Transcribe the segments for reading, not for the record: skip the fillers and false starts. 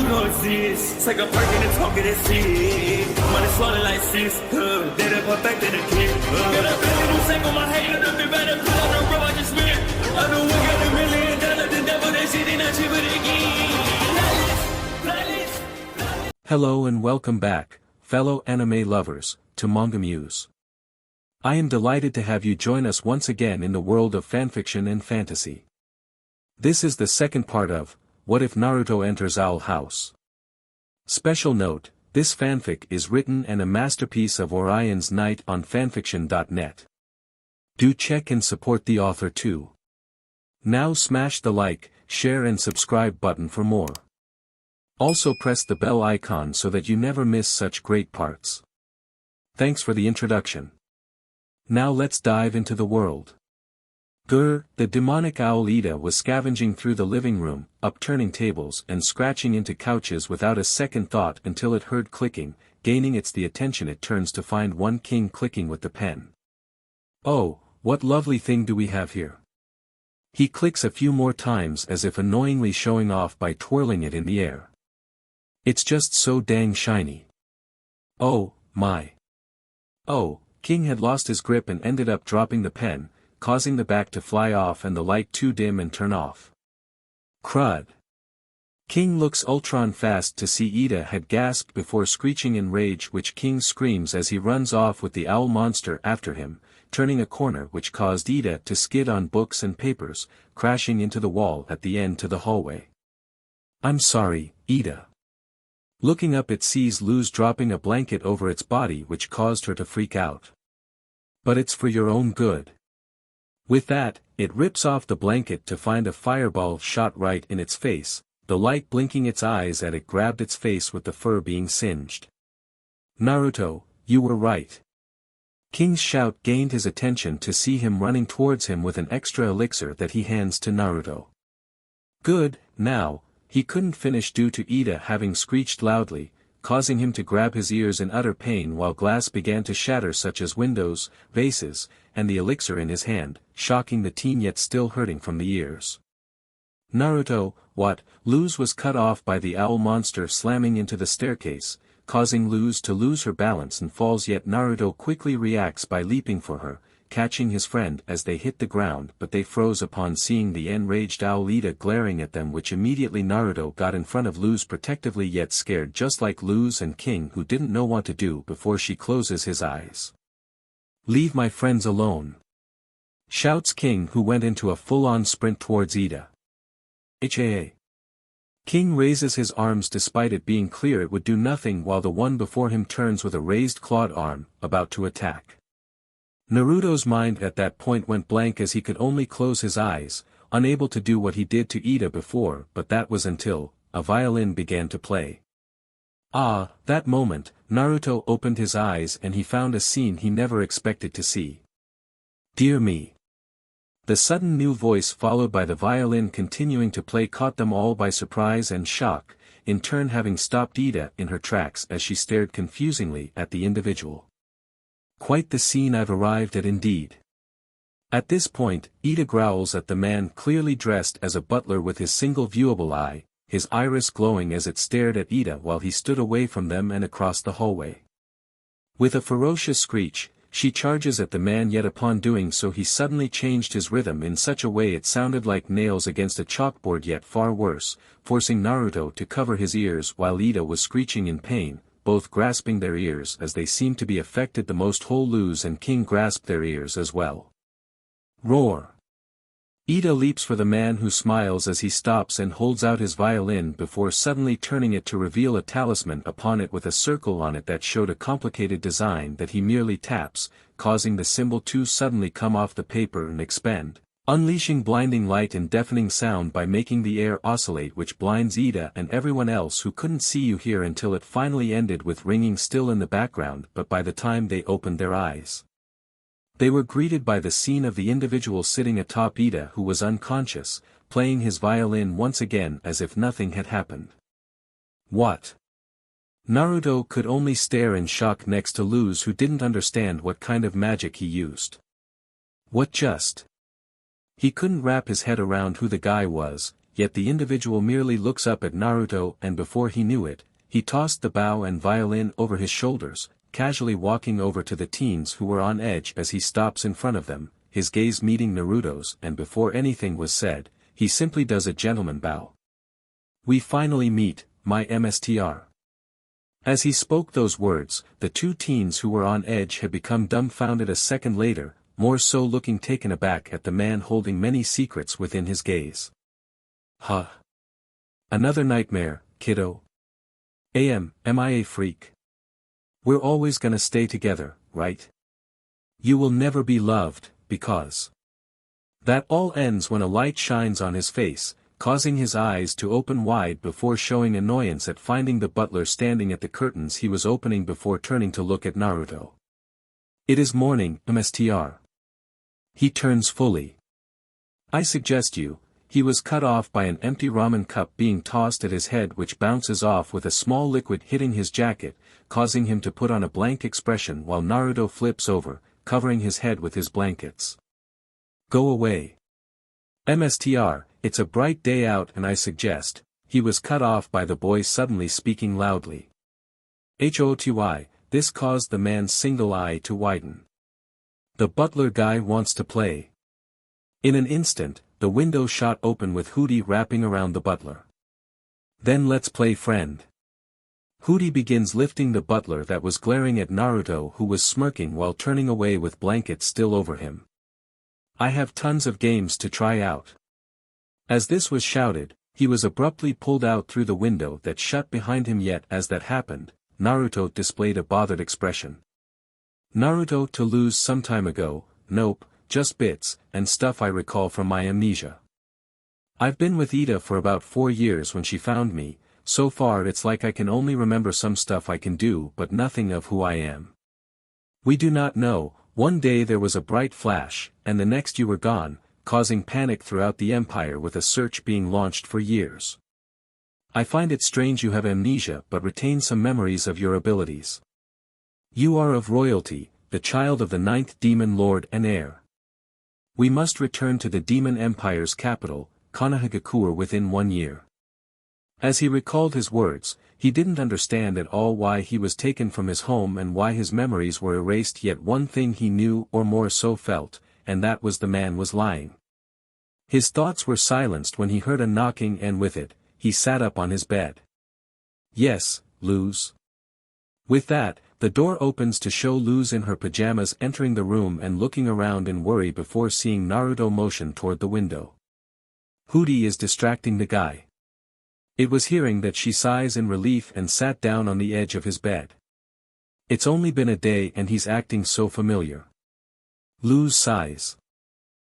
You don't exist. Take a perk and a talk of that shit. Money swallowed like sis. Dead up perfect in the kid. Got a billion who sang on my head. Look up better put on the road I just spent. I know we got $1 million. The devil that shit ain't not cheaper again. Hello and welcome back, fellow anime lovers, to MangaMuse. I am delighted to have you join us once again in the world of fanfiction and fantasy. This is the second part of What If Naruto Enters Owl House? Special note, this fanfic is written and a masterpiece of Orion's Night on FANFICTIONnet. Do check and support the author too. Now smash the like, share and subscribe button for more. Also press the bell icon so that you never miss such great parts. Thanks for the introduction. Now let's dive into the world. The demonic owl Ida was scavenging through the living room, upturning tables and scratching into couches without a second thought until it heard clicking, gaining the attention it turns to find one king clicking with the pen. Oh, what lovely thing do we have here? He clicks a few more times as if annoyingly showing off by twirling it in the air. It's just so dang shiny. Oh, my. Oh, King had lost his grip and ended up dropping the pen, causing the back to fly off and the light to dim and turn off. Crud. King looks ultron fast to see Ida had gasped before screeching in rage, which King screams as he runs off with the owl monster after him, turning a corner which caused Ida to skid on books and papers, crashing into the wall at the end to the hallway. I'm sorry, Ida. Looking up it sees Luz dropping a blanket over its body which caused her to freak out. But it's for your own good. With that, it rips off the blanket to find a fireball shot right in its face, the light blinking its eyes as it grabbed its face with the fur being singed. Naruto, you were right. King's shout gained his attention to see him running towards him with an extra elixir that he hands to Naruto. Good, now, he couldn't finish due to Ida having screeched loudly, causing him to grab his ears in utter pain while glass began to shatter such as windows, vases, and the elixir in his hand, shocking the teen yet still hurting from the ears. Naruto, what? Luz was cut off by the owl monster slamming into the staircase, causing Luz to lose her balance and falls, yet Naruto quickly reacts by leaping for her, catching his friend as they hit the ground, but they froze upon seeing the enraged owl Ida glaring at them, which immediately Naruto got in front of Luz protectively yet scared, just like Luz and King who didn't know what to do before she closes his eyes. Leave my friends alone! Shouts King, who went into a full-on sprint towards Ida. HAA. King raises his arms despite it being clear it would do nothing, while the one before him turns with a raised clawed arm, about to attack. Naruto's mind at that point went blank as he could only close his eyes, unable to do what he did to Ida before, but that was until a violin began to play. Ah, that moment, Naruto opened his eyes and he found a scene he never expected to see. Dear me. The sudden new voice followed by the violin continuing to play caught them all by surprise and shock, in turn having stopped Ida in her tracks as she stared confusingly at the individual. Quite the scene I've arrived at indeed. At this point, Ida growls at the man clearly dressed as a butler with his single viewable eye, his iris glowing as it stared at Ida while he stood away from them and across the hallway. With a ferocious screech, she charges at the man, yet upon doing so he suddenly changed his rhythm in such a way it sounded like nails against a chalkboard, yet far worse, forcing Naruto to cover his ears while Ida was screeching in pain, both grasping their ears as they seemed to be affected the most. Whole Luz and King grasped their ears as well. Roar! Ida leaps for the man, who smiles as he stops and holds out his violin before suddenly turning it to reveal a talisman upon it with a circle on it that showed a complicated design that he merely taps, causing the symbol to suddenly come off the paper and expand, unleashing blinding light and deafening sound by making the air oscillate, which blinds Ida and everyone else who couldn't see you here until it finally ended with ringing still in the background. But by the time they opened their eyes, they were greeted by the scene of the individual sitting atop Ida, who was unconscious, playing his violin once again as if nothing had happened. What? Naruto could only stare in shock next to Luz, who didn't understand what kind of magic he used. What just? He couldn't wrap his head around who the guy was, yet the individual merely looks up at Naruto and before he knew it, he tossed the bow and violin over his shoulders, casually walking over to the teens who were on edge as he stops in front of them, his gaze meeting Naruto's and before anything was said, he simply does a gentleman bow. "We finally meet, my MSTR." As he spoke those words, the two teens who were on edge had become dumbfounded a second later, more so looking taken aback at the man holding many secrets within his gaze. "Huh. Another nightmare, kiddo? Am I a freak? We're always gonna stay together, right? You will never be loved, because..." That all ends when a light shines on his face, causing his eyes to open wide before showing annoyance at finding the butler standing at the curtains he was opening before turning to look at Naruto. "It is morning, MSTR." He turns fully. "I suggest you." He was cut off by an empty ramen cup being tossed at his head which bounces off with a small liquid hitting his jacket, causing him to put on a blank expression while Naruto flips over, covering his head with his blankets. "Go away. MSTR, it's a bright day out and I suggest," he was cut off by the boy suddenly speaking loudly. HOTY, this caused the man's single eye to widen. "The butler guy wants to play." In an instant, the window shot open with Hooty wrapping around the butler. "Then let's play friend." Hooty begins lifting the butler that was glaring at Naruto who was smirking while turning away with blankets still over him. "I have tons of games to try out." As this was shouted, he was abruptly pulled out through the window that shut behind him yet as that happened, Naruto displayed a bothered expression. "Naruto to lose some time ago, nope, just bits, and stuff I recall from my amnesia. I've been with Ida for about 4 years when she found me, so far it's like I can only remember some stuff I can do but nothing of who I am. We do not know, one day there was a bright flash, and the next you were gone, causing panic throughout the empire with a search being launched for years. I find it strange you have amnesia but retain some memories of your abilities. You are of royalty, the child of the 9th demon lord and heir. We must return to the demon empire's capital, Konohagakure within 1 year." As he recalled his words, he didn't understand at all why he was taken from his home and why his memories were erased, yet one thing he knew or more so felt, and that was the man was lying. His thoughts were silenced when he heard a knocking and with it, he sat up on his bed. "Yes, Luz." With that, the door opens to show Luz in her pajamas entering the room and looking around in worry before seeing Naruto motion toward the window. Hooty is distracting the guy. It was hearing that she sighs in relief and sat down on the edge of his bed. "It's only been a day and he's acting so familiar." Luz sighs.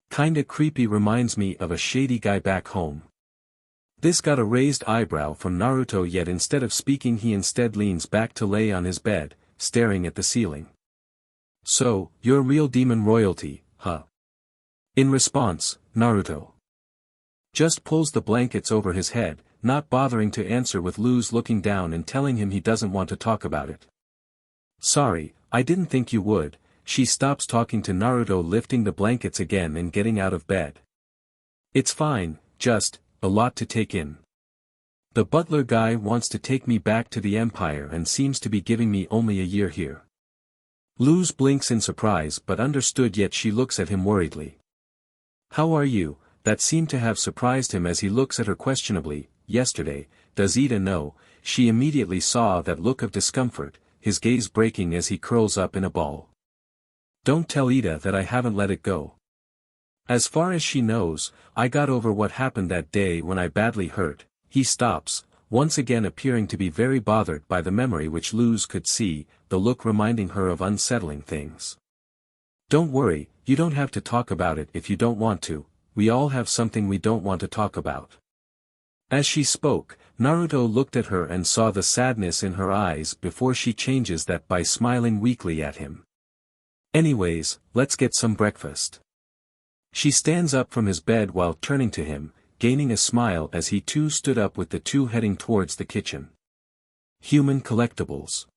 "Kinda creepy, reminds me of a shady guy back home." This got a raised eyebrow from Naruto, yet instead of speaking he instead leans back to lay on his bed, staring at the ceiling. "So, you're real demon royalty, huh?" In response, Naruto just pulls the blankets over his head, not bothering to answer with Luz looking down and telling him he doesn't want to talk about it. "Sorry, I didn't think you would." She stops talking to Naruto, lifting the blankets again and getting out of bed. "It's fine, just, a lot to take in. The butler guy wants to take me back to the Empire and seems to be giving me only a year here." Luz blinks in surprise but understood, yet she looks at him worriedly. "How are you?" That seemed to have surprised him as he looks at her questionably. "Yesterday, does Ida know?" She immediately saw that look of discomfort, his gaze breaking as he curls up in a ball. "Don't tell Ida that I haven't let it go. As far as she knows, I got over what happened that day when I badly hurt." He stops, once again appearing to be very bothered by the memory which Luz could see, the look reminding her of unsettling things. "Don't worry, you don't have to talk about it if you don't want to. We all have something we don't want to talk about." As she spoke, Naruto looked at her and saw the sadness in her eyes before she changes that by smiling weakly at him. "Anyways, let's get some breakfast." She stands up from his bed while turning to him, gaining a smile as he too stood up with the two heading towards the kitchen. Human collectibles.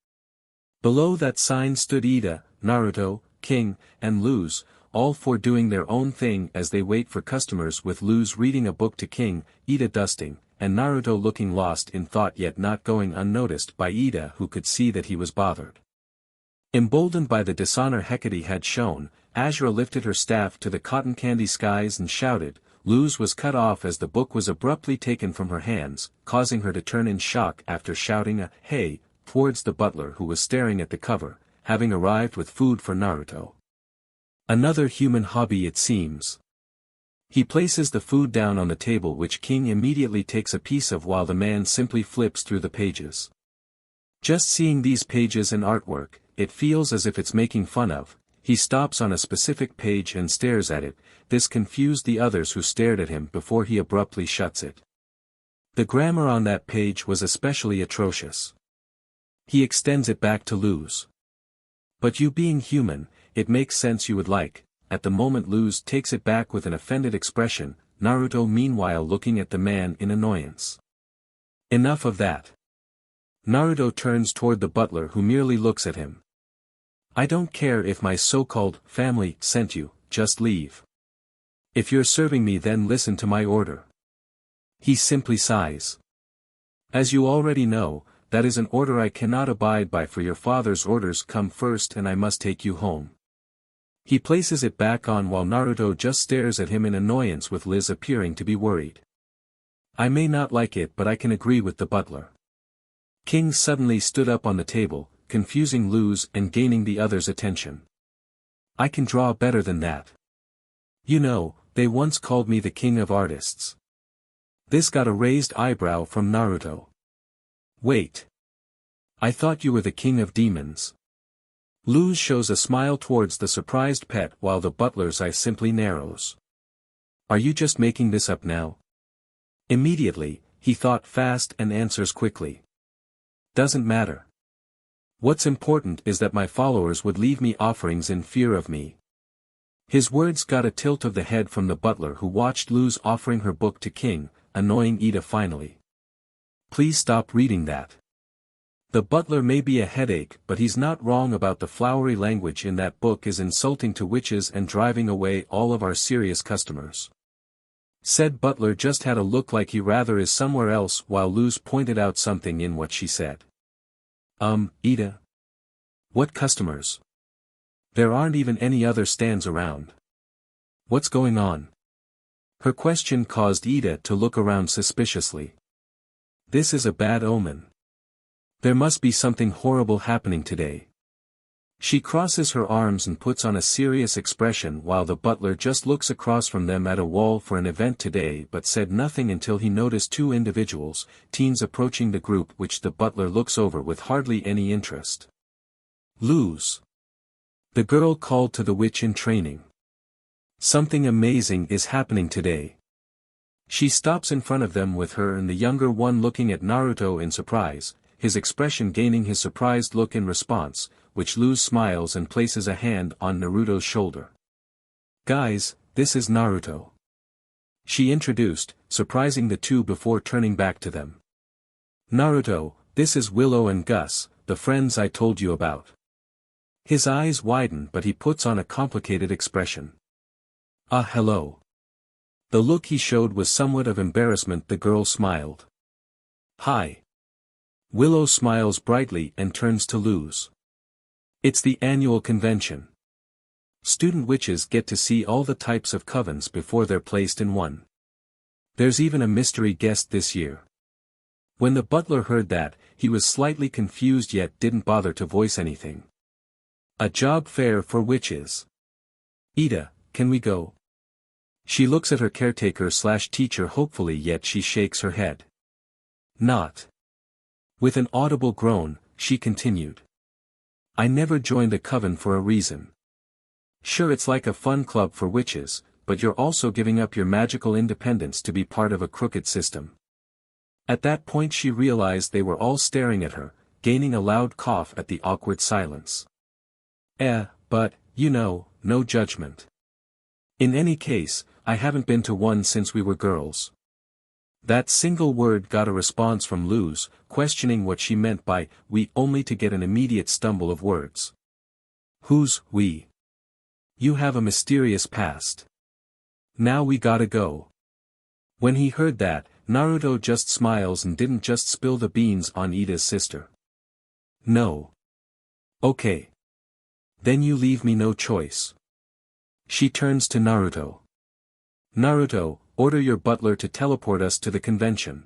Below that sign stood Ida, Naruto, King, and Luz, all four doing their own thing as they wait for customers, with Luz reading a book to King, Ida dusting, and Naruto looking lost in thought yet not going unnoticed by Ida, who could see that he was bothered. Emboldened by the dishonor Hecate had shown, Azura lifted her staff to the cotton candy skies and shouted. Luz was cut off as the book was abruptly taken from her hands, causing her to turn in shock after shouting a "hey" towards the butler, who was staring at the cover, having arrived with food for Naruto. Another human hobby, it seems. He places the food down on the table, which King immediately takes a piece of while the man simply flips through the pages. Just seeing these pages and artwork, it feels as if it's making fun of. He stops on a specific page and stares at it. This confused the others who stared at him before he abruptly shuts it. The grammar on that page was especially atrocious. He extends it back to Luz. But you being human, it makes sense you would like. At the moment Luz takes it back with an offended expression, Naruto meanwhile looking at the man in annoyance. Enough of that. Naruto turns toward the butler, who merely looks at him. I don't care if my so-called family sent you, just leave. If you're serving me, then listen to my order. He simply sighs. As you already know, that is an order I cannot abide by, for your father's orders come first and I must take you home. He places it back on while Naruto just stares at him in annoyance, with Liz appearing to be worried. I may not like it, but I can agree with the butler. King suddenly stood up on the table, confusing Luz and gaining the others' attention. I can draw better than that. You know, they once called me the king of artists. This got a raised eyebrow from Naruto. Wait. I thought you were the king of demons. Luz shows a smile towards the surprised pet while the butler's eye simply narrows. Are you just making this up now? Immediately, he thought fast and answers quickly. Doesn't matter. What's important is that my followers would leave me offerings in fear of me. His words got a tilt of the head from the butler, who watched Luz offering her book to King, annoying Ida finally. Please stop reading that. The butler may be a headache, but he's not wrong about the flowery language in that book is insulting to witches and driving away all of our serious customers. Said butler just had a look like he rather is somewhere else, while Luz pointed out something in what she said. Ida? What customers? There aren't even any other stands around. What's going on? Her question caused Ida to look around suspiciously. This is a bad omen. There must be something horrible happening today. She crosses her arms and puts on a serious expression while the butler just looks across from them at a wall for an event today, but said nothing until he noticed two individuals, teens, approaching the group, which the butler looks over with hardly any interest. Luz. The girl called to the witch in training. Something amazing is happening today. She stops in front of them with her and the younger one looking at Naruto in surprise, his expression gaining his surprised look in response, which Luz smiles and places a hand on Naruto's shoulder. Guys, this is Naruto. She introduced, surprising the two before turning back to them. Naruto, this is Willow and Gus, the friends I told you about. His eyes widen, but he puts on a complicated expression. Hello. The look he showed was somewhat of embarrassment. The girl smiled. Hi. Willow smiles brightly and turns to Luz. It's the annual convention. Student witches get to see all the types of covens before they're placed in one. There's even a mystery guest this year. When the butler heard that, he was slightly confused yet didn't bother to voice anything. A job fair for witches. Ida, can we go? She looks at her caretaker/teacher hopefully, yet she shakes her head. Not. With an audible groan, she continued. I never joined a coven for a reason. Sure, it's like a fun club for witches, but you're also giving up your magical independence to be part of a crooked system. At that point she realized they were all staring at her, gaining a loud cough at the awkward silence. But, you know, no judgment. In any case, I haven't been to one since we were girls. That single word got a response from Luz, questioning what she meant by we, only to get an immediate stumble of words. Who's we? You have a mysterious past. Now we gotta go. When he heard that, Naruto just smiles and didn't just spill the beans on Ida's sister. No. Okay. Then you leave me no choice. She turns to Naruto. Naruto, order your butler to teleport us to the convention.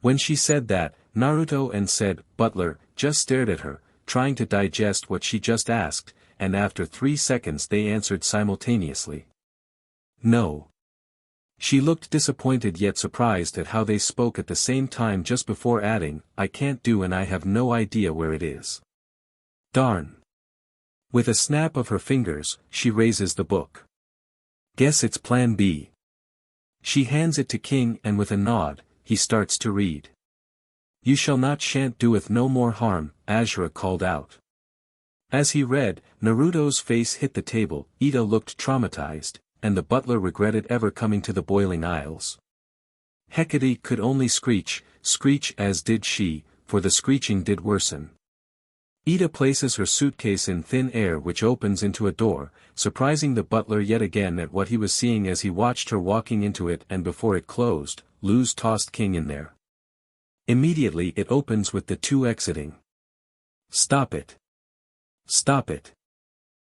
When she said that, Naruto and said, butler, just stared at her, trying to digest what she just asked, and after 3 seconds they answered simultaneously. No. She looked disappointed yet surprised at how they spoke at the same time just before adding, I can't do and I have no idea where it is. Darn. With a snap of her fingers, she raises the book. Guess it's Plan B. She hands it to King and with a nod, he starts to read. You shall not shan't doeth no more harm, Ashura called out. As he read, Naruto's face hit the table, Ida looked traumatized, and the butler regretted ever coming to the Boiling Isles. Hecate could only screech as did she, for the screeching did worsen. Ida places her suitcase in thin air which opens into a door, surprising the butler yet again at what he was seeing as he watched her walking into it, and before it closed, Luz tossed King in there. Immediately it opens with the two exiting. Stop it. Stop it.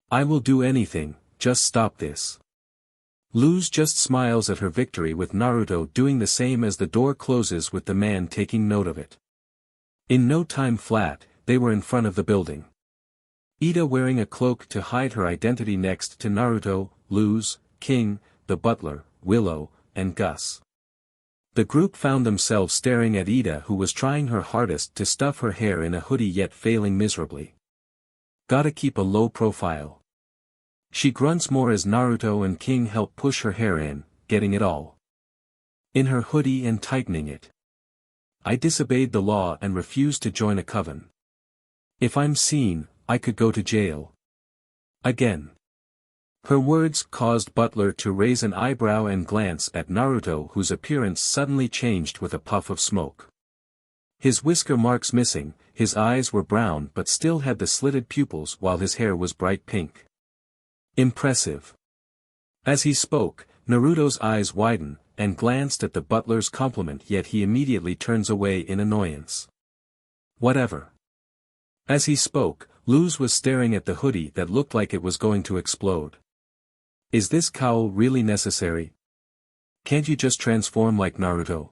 I will do anything, just stop this. Luz just smiles at her victory with Naruto doing the same as the door closes with the man taking note of it. In no time flat, they were in front of the building. Ida wearing a cloak to hide her identity next to Naruto, Luz, King, the butler, Willow, and Gus. The group found themselves staring at Ida who was trying her hardest to stuff her hair in a hoodie yet failing miserably. Gotta keep a low profile. She grunts more as Naruto and King help push her hair in, getting it all in her hoodie and tightening it. I disobeyed the law and refused to join a coven. If I'm seen, I could go to jail. Again. Her words caused Butler to raise an eyebrow and glance at Naruto, whose appearance suddenly changed with a puff of smoke. His whisker marks missing, his eyes were brown but still had the slitted pupils while his hair was bright pink. Impressive. As he spoke, Naruto's eyes widen, and glanced at the butler's compliment, yet he immediately turns away in annoyance. Whatever. As he spoke, Luz was staring at the hoodie that looked like it was going to explode. Is this cowl really necessary? Can't you just transform like Naruto?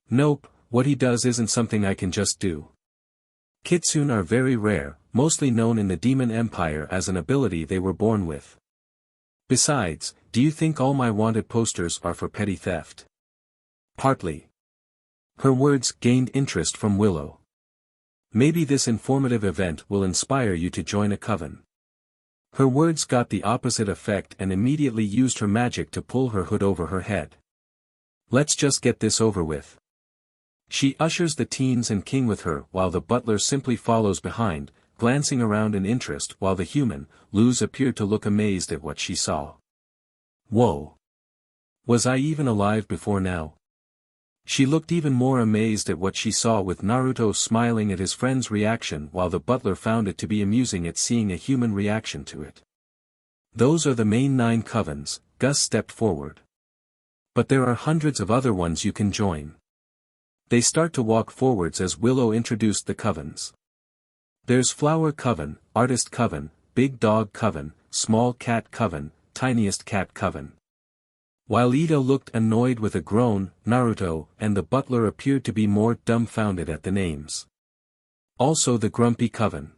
Nope, what he does isn't something I can just do. Kitsune are very rare, mostly known in the Demon Empire as an ability they were born with. Besides, do you think all my wanted posters are for petty theft? Partly. Her words gained interest from Willow. Maybe this informative event will inspire you to join a coven. Her words got the opposite effect and immediately used her magic to pull her hood over her head. Let's just get this over with. She ushers the teens and King with her while the butler simply follows behind, glancing around in interest while the human, Luz, appeared to look amazed at what she saw. Whoa! Was I even alive before now? She looked even more amazed at what she saw, with Naruto smiling at his friend's reaction while the butler found it to be amusing at seeing a human reaction to it. Those are the main 9 covens, Gus stepped forward. But there are hundreds of other ones you can join. They start to walk forwards as Willow introduced the covens. There's Flower Coven, Artist Coven, Big Dog Coven, Small Cat Coven, Tiniest Cat Coven. While Ida looked annoyed with a groan, Naruto and the butler appeared to be more dumbfounded at the names. Also the Grumpy Coven.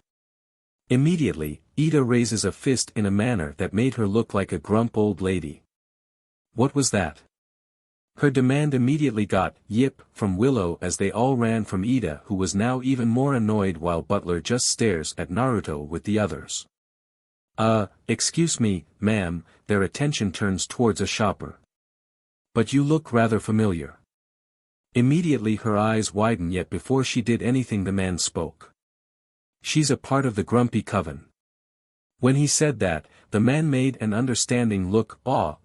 Immediately, Ida raises a fist in a manner that made her look like a grump old lady. What was that? Her demand immediately got "yip" from Willow as they all ran from Ida, who was now even more annoyed while Butler just stares at Naruto with the others. Excuse me, ma'am," their attention turns towards a shopper. "But you look rather familiar." Immediately her eyes widen, yet before she did anything the man spoke. "She's a part of the Grumpy Coven." When he said that, the man made an understanding look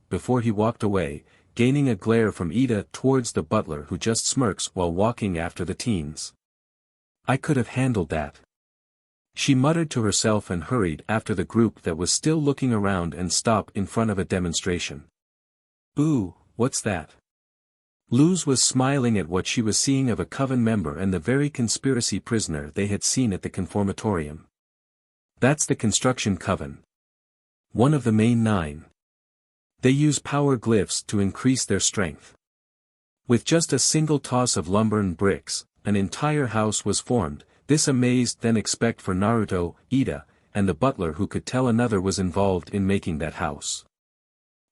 before he walked away, gaining a glare from Ida towards the butler, who just smirks while walking after the teens. "I could have handled that." She muttered to herself and hurried after the group that was still looking around and stopped in front of a demonstration. Ooh, what's that? Luz was smiling at what she was seeing of a coven member and the very conspiracy prisoner they had seen at the conformatorium. That's the construction coven. One of the main 9. They use power glyphs to increase their strength. With just a single toss of lumber and bricks, an entire house was formed. This amazed then expect for Naruto, Ida, and the butler who could tell another was involved in making that house.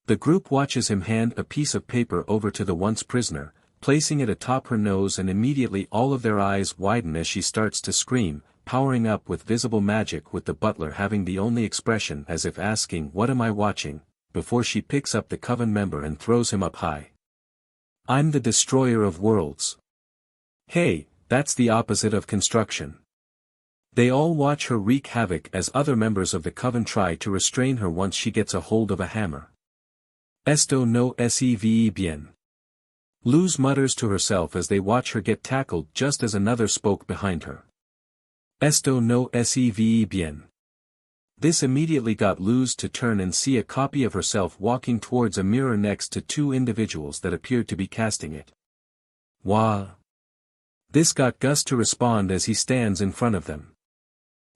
The group watches him hand a piece of paper over to the once prisoner, placing it atop her nose, and immediately all of their eyes widen as she starts to scream, powering up with visible magic, with the butler having the only expression as if asking "What am I watching?" before she picks up the coven member and throws him up high. I'm the destroyer of worlds. Hey, that's the opposite of construction. They all watch her wreak havoc as other members of the coven try to restrain her once she gets a hold of a hammer. Esto no se bien. Luz mutters to herself as they watch her get tackled just as another spoke behind her. Esto no se bien. This immediately got Luz to turn and see a copy of herself walking towards a mirror next to 2 individuals that appeared to be casting it. Wah. This got Gus to respond as he stands in front of them.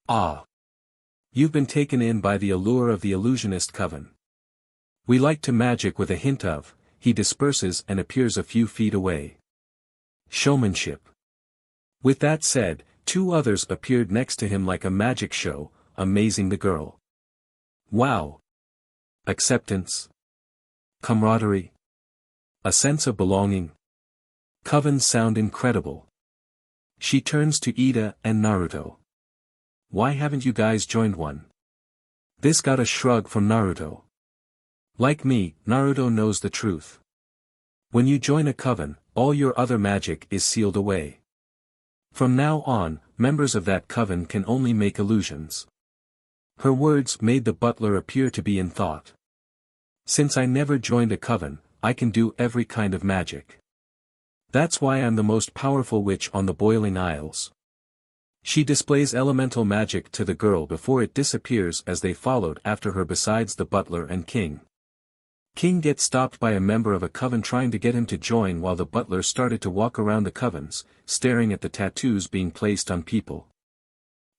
Ah. You've been taken in by the allure of the illusionist coven. We like to magic with a hint of. He disperses and appears a few feet away. Showmanship. With that said, 2 others appeared next to him like a magic show, amazing the girl. Wow. Acceptance. Camaraderie. A sense of belonging. Covens sound incredible. She turns to Ida and Naruto. Why haven't you guys joined one? This got a shrug from Naruto. Like me, Naruto knows the truth. When you join a coven, all your other magic is sealed away. From now on, members of that coven can only make illusions. Her words made the butler appear to be in thought. Since I never joined a coven, I can do every kind of magic. That's why I'm the most powerful witch on the Boiling Isles. She displays elemental magic to the girl before it disappears as they followed after her besides the butler and King. King gets stopped by a member of a coven trying to get him to join while the butler started to walk around the covens, staring at the tattoos being placed on people.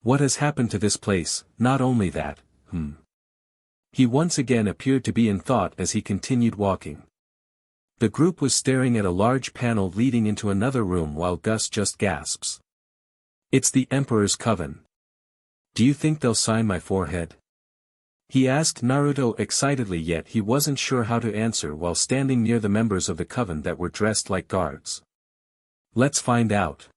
What has happened to this place? Not only that, He once again appeared to be in thought as he continued walking. The group was staring at a large panel leading into another room while Gus just gasps. It's the Emperor's coven. Do you think they'll sign my forehead? He asked Naruto excitedly, yet he wasn't sure how to answer while standing near the members of the coven that were dressed like guards. Let's find out.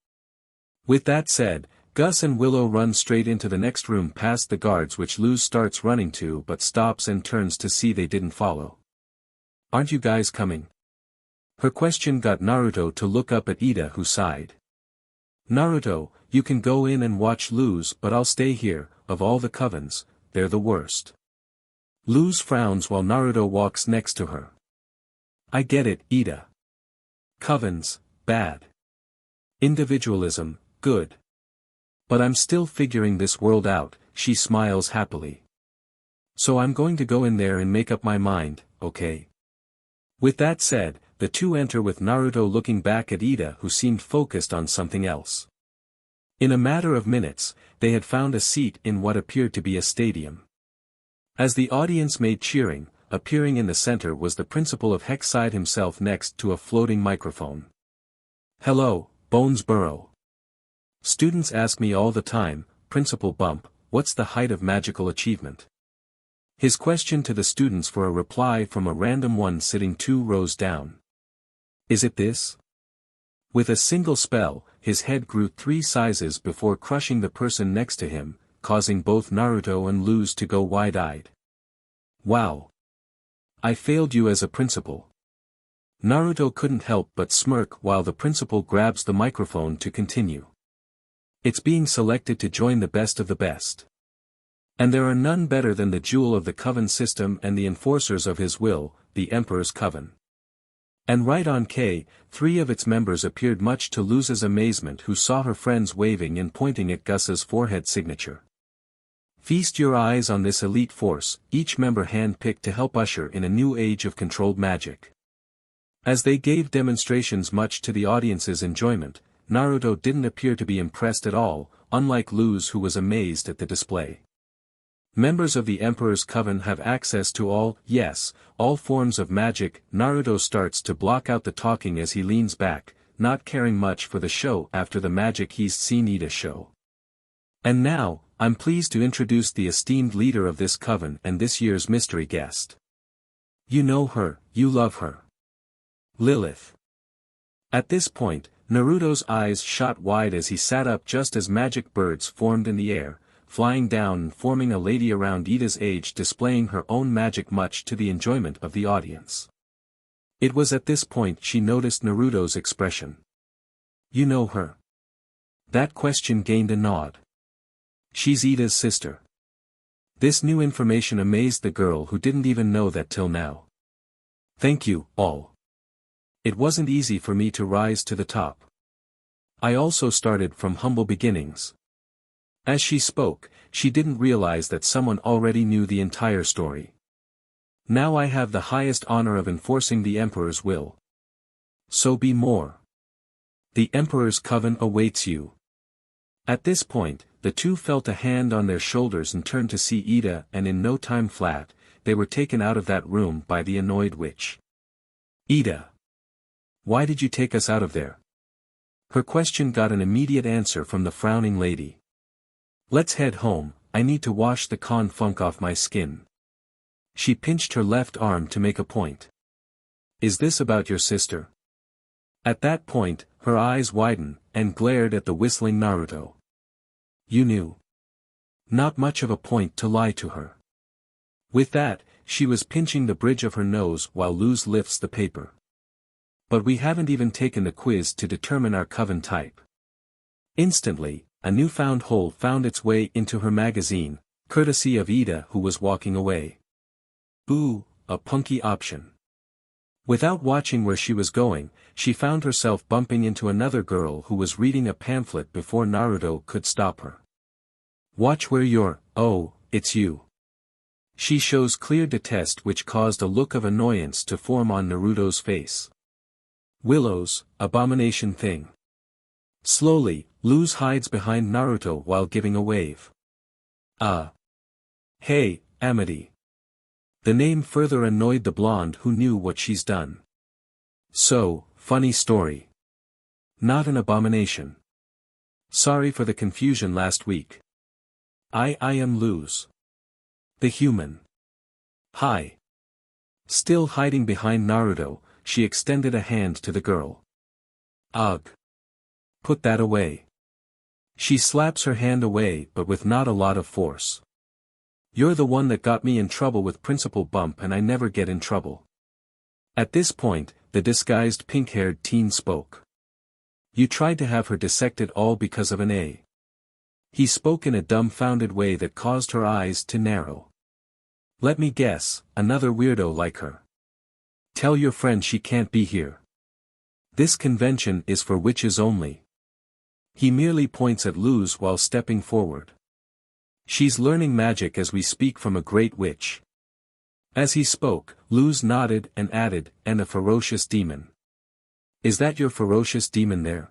With that said, Gus and Willow run straight into the next room past the guards, which Luz starts running to but stops and turns to see they didn't follow. Aren't you guys coming? Her question got Naruto to look up at Ida, who sighed. Naruto, you can go in and watch Luz, but I'll stay here. Of all the covens, they're the worst. Luz frowns while Naruto walks next to her. I get it, Ida. Covens, bad. Individualism, good. But I'm still figuring this world out, she smiles happily. So I'm going to go in there and make up my mind, okay? With that said, the 2 enter with Naruto looking back at Ida, who seemed focused on something else. In a matter of minutes, they had found a seat in what appeared to be a stadium. As the audience made cheering, appearing in the center was the principal of Hexside himself next to a floating microphone. Hello, Bonesborough. Students ask me all the time, Principal Bump, what's the height of magical achievement? His question to the students for a reply from a random one sitting 2 rows down. Is it this? With a single spell, his head grew 3 sizes before crushing the person next to him, causing both Naruto and Luz to go wide-eyed. Wow. I failed you as a principal. Naruto couldn't help but smirk while the principal grabs the microphone to continue. It's being selected to join the best of the best. And there are none better than the jewel of the coven system and the enforcers of his will, the Emperor's coven. And right on 3 of its members appeared, much to Luz's amazement, who saw her friends waving and pointing at Gus's forehead signature. Feast your eyes on this elite force, each member hand-picked to help usher in a new age of controlled magic. As they gave demonstrations much to the audience's enjoyment, Naruto didn't appear to be impressed at all, unlike Luz, who was amazed at the display. Members of the Emperor's Coven have access to all forms of magic. Naruto starts to block out the talking as he leans back, not caring much for the show after the magic he's seen Ida show. And now, I'm pleased to introduce the esteemed leader of this coven and this year's mystery guest. You know her, you love her. Lilith. At this point, Naruto's eyes shot wide as he sat up just as magic birds formed in the air, flying down and forming a lady around Ida's age, displaying her own magic much to the enjoyment of the audience. It was at this point she noticed Naruto's expression. You know her? That question gained a nod. She's Ida's sister. This new information amazed the girl, who didn't even know that till now. Thank you, all. It wasn't easy for me to rise to the top. I also started from humble beginnings. As she spoke, she didn't realize that someone already knew the entire story. Now I have the highest honor of enforcing the Emperor's will. So be more. The Emperor's Coven awaits you. At this point, the two felt a hand on their shoulders and turned to see Ida, and in no time flat, they were taken out of that room by the annoyed witch. Ida. Why did you take us out of there? Her question got an immediate answer from the frowning lady. Let's head home, I need to wash the funk off my skin. She pinched her left arm to make a point. Is this about your sister? At that point, her eyes widened, and glared at the whistling Naruto. You knew. Not much of a point to lie to her. With that, she was pinching the bridge of her nose while Luz lifts the paper. But we haven't even taken the quiz to determine our coven type. Instantly, a newfound hole found its way into her magazine, courtesy of Ida, who was walking away. Ooh, a punky option. Without watching where she was going, she found herself bumping into another girl who was reading a pamphlet before Naruto could stop her. Watch where you're, oh, it's you. She shows clear detest, which caused a look of annoyance to form on Naruto's face. Willows, abomination thing. Slowly, Luz hides behind Naruto while giving a wave. Hey, Amity. The name further annoyed the blonde, who knew what she's done. So, funny story. Not an abomination. Sorry for the confusion last week. I am Luz. The human. Hi. Still hiding behind Naruto, she extended a hand to the girl. Ugh. Put that away. She slaps her hand away, but with not a lot of force. You're the one that got me in trouble with Principal Bump, and I never get in trouble. At this point, the disguised pink-haired teen spoke. You tried to have her dissected all because of an A. He spoke in a dumbfounded way that caused her eyes to narrow. Let me guess, another weirdo like her. Tell your friend she can't be here. This convention is for witches only. He merely points at Luz while stepping forward. She's learning magic as we speak from a great witch. As he spoke, Luz nodded and added, and a ferocious demon. Is that your ferocious demon there?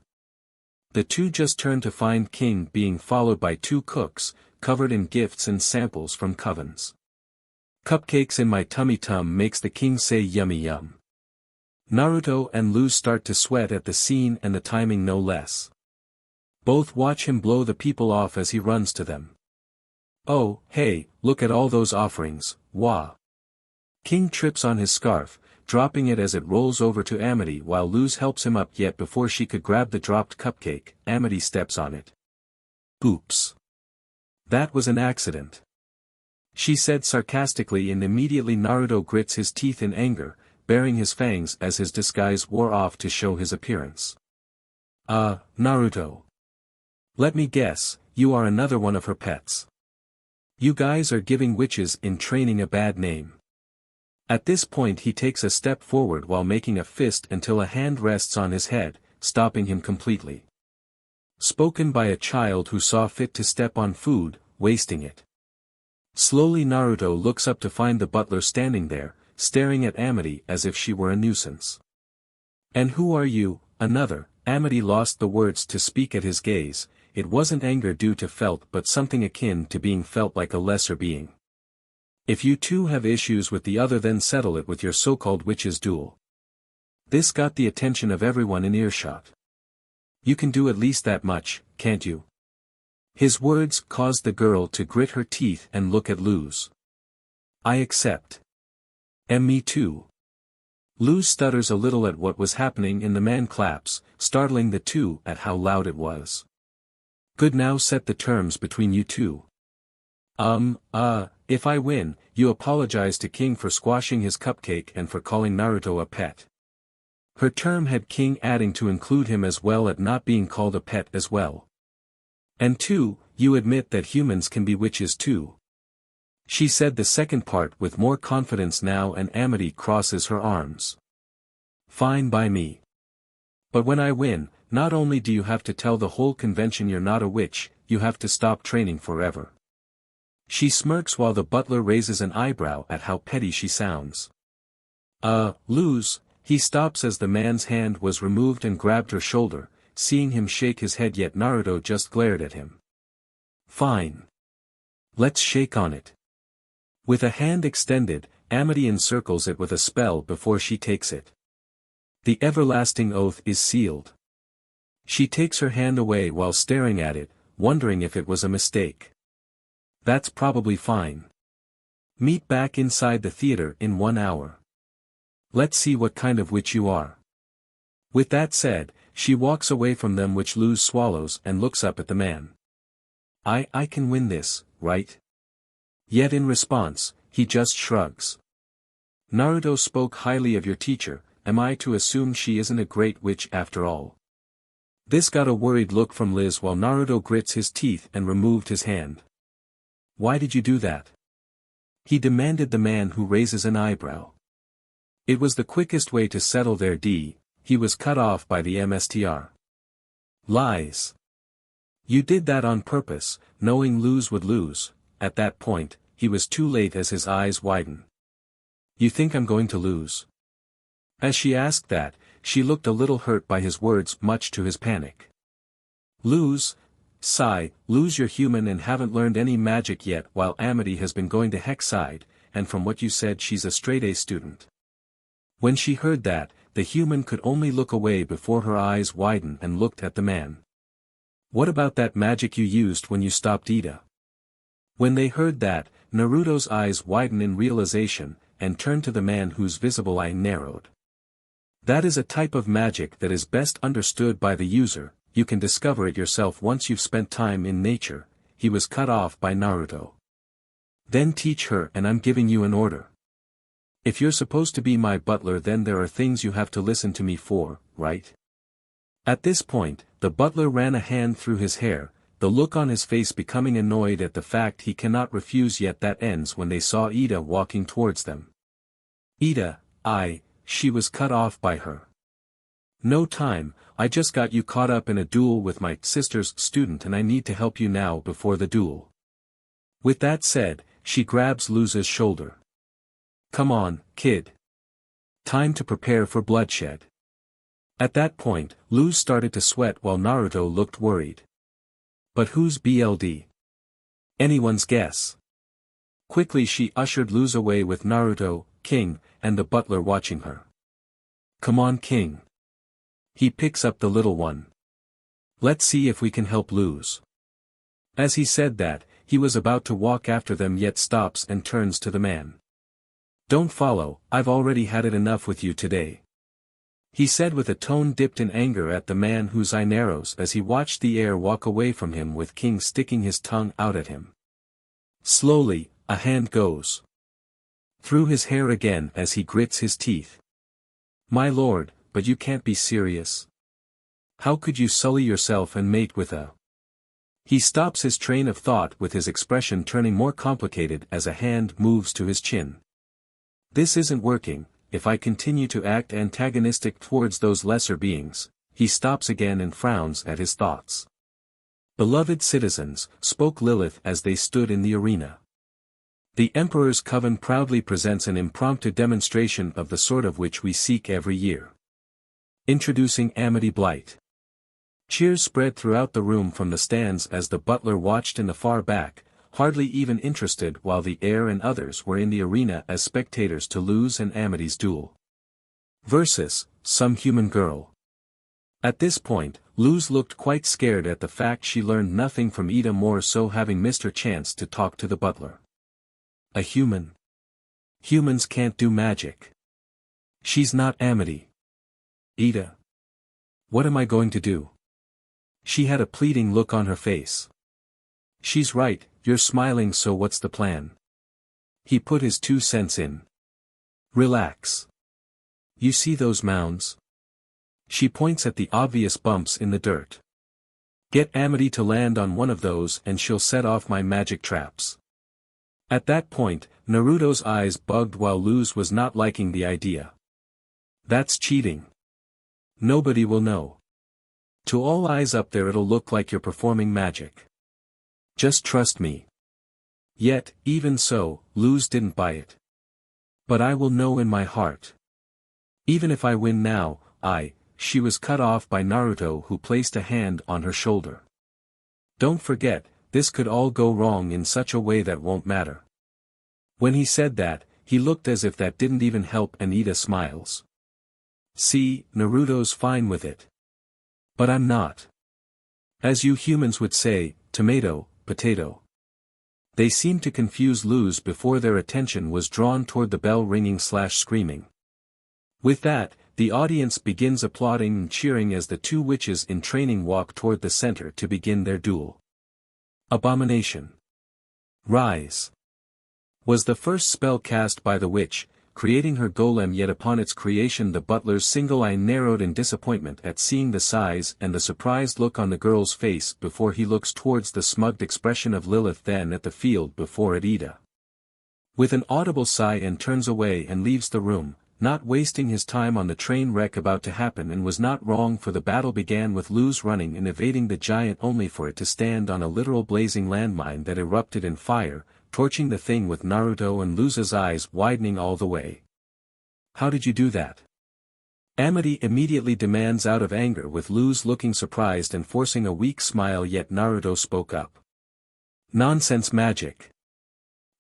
The two just turned to find King being followed by two cooks, covered in gifts and samples from covens. Cupcakes in my tummy makes the king say yummy yum. Naruto and Luz start to sweat at the scene and the timing no less. Both watch him blow the people off as he runs to them. Oh, hey, look at all those offerings, wah. King trips on his scarf, dropping it as it rolls over to Amity while Luz helps him up, yet before she could grab the dropped cupcake, Amity steps on it. Oops. That was an accident. She said sarcastically, and immediately Naruto grits his teeth in anger, baring his fangs as his disguise wore off to show his appearance. Naruto. Let me guess, you are another one of her pets. You guys are giving witches in training a bad name. At this point he takes a step forward while making a fist until a hand rests on his head, stopping him completely. Spoken by a child who saw fit to step on food, wasting it. Slowly Naruto looks up to find the butler standing there, staring at Amity as if she were a nuisance. "And who are you, another?" Amity lost the words to speak at his gaze. It wasn't anger due to felt but something akin to being felt like a lesser being. "If you two have issues with the other then settle it with your so-called witches' duel." This got the attention of everyone in earshot. "You can do at least that much, can't you?" His words caused the girl to grit her teeth and look at Luz. "I accept." "And me too." Luz stutters a little at what was happening and the man claps, startling the two at how loud it was. "Good, now set the terms between you two." If I win, you apologize to King for squashing his cupcake and for calling Naruto a pet." Her term had King adding to include him as well at not being called a pet as well. "And 2, you admit that humans can be witches too." She said the second part with more confidence now and Amity crosses her arms. "Fine by me. But when I win, not only do you have to tell the whole convention you're not a witch, you have to stop training forever." She smirks while the butler raises an eyebrow at how petty she sounds. Luz." He stops as the man's hand was removed and grabbed her shoulder, seeing him shake his head yet Naruto just glared at him. "Fine. Let's shake on it." With a hand extended, Amity encircles it with a spell before she takes it. The everlasting oath is sealed. She takes her hand away while staring at it, wondering if it was a mistake. "That's probably fine. Meet back inside the theater in 1 hour. Let's see what kind of witch you are." With that said, she walks away from them which Luz swallows and looks up at the man. I can win this, right?" Yet in response, he just shrugs. "Naruto spoke highly of your teacher, am I to assume she isn't a great witch after all?" This got a worried look from Liz while Naruto grits his teeth and removed his hand. "Why did you do that?" he demanded the man who raises an eyebrow. It was the quickest way to settle their d. He was cut off by the MSTR. "Lies. You did that on purpose, knowing Luz would lose." At that point, he was too late as his eyes widen. "You think I'm going to lose?" As she asked that, she looked a little hurt by his words much to his panic. "Lose? Sigh, Luz you're human and haven't learned any magic yet while Amity has been going to Hexside, and from what you said she's a straight-A student." When she heard that, the human could only look away before her eyes widened and looked at the man. "What about that magic you used when you stopped Ida?" When they heard that, Naruto's eyes widened in realization, and turned to the man whose visible eye narrowed. "That is a type of magic that is best understood by the user, you can discover it yourself once you've spent time in nature." He was cut off by Naruto. "Then teach her and I'm giving you an order. If you're supposed to be my butler then there are things you have to listen to me for, right?" At this point, the butler ran a hand through his hair, the look on his face becoming annoyed at the fact he cannot refuse yet that ends when they saw Ida walking towards them. "Ida, she was cut off by her. "No time, I just got you caught up in a duel with my sister's student and I need to help you now before the duel." With that said, she grabs Luz's shoulder. "Come on, kid. Time to prepare for bloodshed." At that point, Luz started to sweat while Naruto looked worried. "But who's BLD? Anyone's guess." Quickly she ushered Luz away with Naruto, King, and the butler watching her. "Come on King." He picks up the little one. "Let's see if we can help Luz." As he said that, he was about to walk after them yet stops and turns to the man. "Don't follow, I've already had it enough with you today," he said with a tone dipped in anger at the man whose eye narrows as he watched the air walk away from him with King sticking his tongue out at him. Slowly, a hand goes through his hair again as he grits his teeth. "My lord, but you can't be serious. How could you sully yourself and mate with a—" He stops his train of thought with his expression turning more complicated as a hand moves to his chin. "This isn't working, if I continue to act antagonistic towards those lesser beings." He stops again and frowns at his thoughts. "Beloved citizens," spoke Lilith as they stood in the arena. The Emperor's Coven proudly presents an impromptu demonstration of the sort of which we seek every year. Introducing Amity Blight. Cheers spread throughout the room from the stands as the butler watched in the far back, hardly even interested while the heir and others were in the arena as spectators to Luz and Amity's duel. Versus, some human girl. At this point, Luz looked quite scared at the fact she learned nothing from Ida, more so having missed her chance to talk to the butler. A human? Humans can't do magic. She's not Amity. Ida. What am I going to do? She had a pleading look on her face. She's right, you're smiling, so what's the plan? He put his 2 cents in. Relax. You see those mounds? She points at the obvious bumps in the dirt. Get Amity to land on one of those and she'll set off my magic traps. At that point, Naruto's eyes bugged while Luz was not liking the idea. That's cheating. Nobody will know. To all eyes up there it'll look like you're performing magic. Just trust me. Yet, even so, Luz didn't buy it. But I will know in my heart. Even if I win now, she was cut off by Naruto, who placed a hand on her shoulder. Don't forget, this could all go wrong in such a way that won't matter. When he said that, he looked as if that didn't even help, and Ida smiles. See, Naruto's fine with it. But I'm not. As you humans would say, tomato, potato. They seemed to confuse Luz before their attention was drawn toward the bell ringing/screaming. With that, the audience begins applauding and cheering as the 2 witches in training walk toward the center to begin their duel. Abomination. Rise. Was the first spell cast by the witch, creating her golem, yet upon its creation the butler's single eye narrowed in disappointment at seeing the size and the surprised look on the girl's face before he looks towards the smugged expression of Lilith, then at the field before it Ida. With an audible sigh, and turns away and leaves the room, not wasting his time on the train wreck about to happen, and was not wrong, for the battle began with Luz running and evading the giant only for it to stand on a literal blazing landmine that erupted in fire, torching the thing, with Naruto and Luz's eyes widening all the way. How did you do that? Amity immediately demands out of anger, with Luz looking surprised and forcing a weak smile, yet Naruto spoke up. Nonsense magic.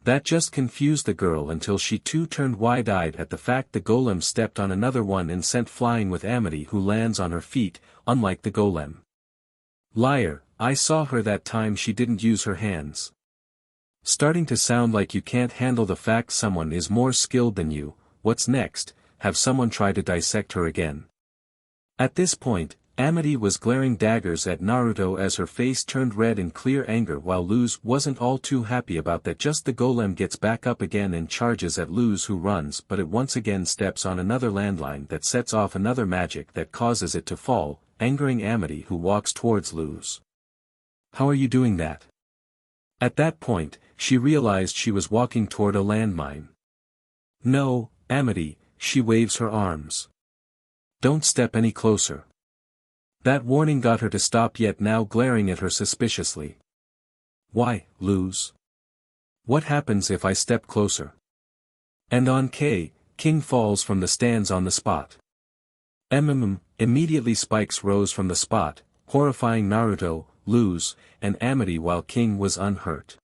That just confused the girl until she too turned wide-eyed at the fact the golem stepped on another one and sent flying, with Amity who lands on her feet, unlike the golem. Liar, I saw her that time, she didn't use her hands. Starting to sound like you can't handle the fact someone is more skilled than you. What's next? Have someone try to dissect her again. At this point, Amity was glaring daggers at Naruto as her face turned red in clear anger, while Luz wasn't all too happy about that. Just the golem gets back up again and charges at Luz, who runs, but it once again steps on another landline that sets off another magic that causes it to fall, angering Amity, who walks towards Luz. How are you doing that? At that point, she realized she was walking toward a landmine. No, Amity, she waves her arms. Don't step any closer. That warning got her to stop, yet now glaring at her suspiciously. Why, Luz? What happens if I step closer? And on King falls from the stands on the spot. Immediately spikes rose from the spot, horrifying Naruto, Luz, and Amity, while King was unhurt.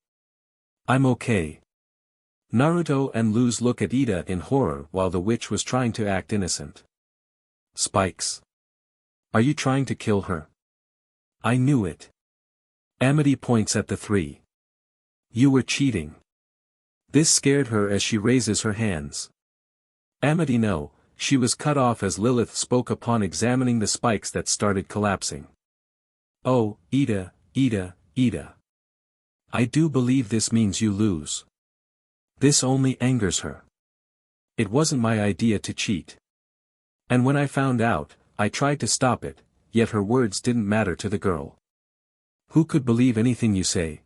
I'm okay. Naruto and Luz look at Ida in horror while the witch was trying to act innocent. Spikes. Are you trying to kill her? I knew it. Amity points at the 3. You were cheating. This scared her as she raises her hands. Amity, no, she was cut off as Lilith spoke upon examining the spikes that started collapsing. Oh, Ida. I do believe this means you lose. This only angers her. It wasn't my idea to cheat. And when I found out, I tried to stop it, yet her words didn't matter to the girl. Who could believe anything you say?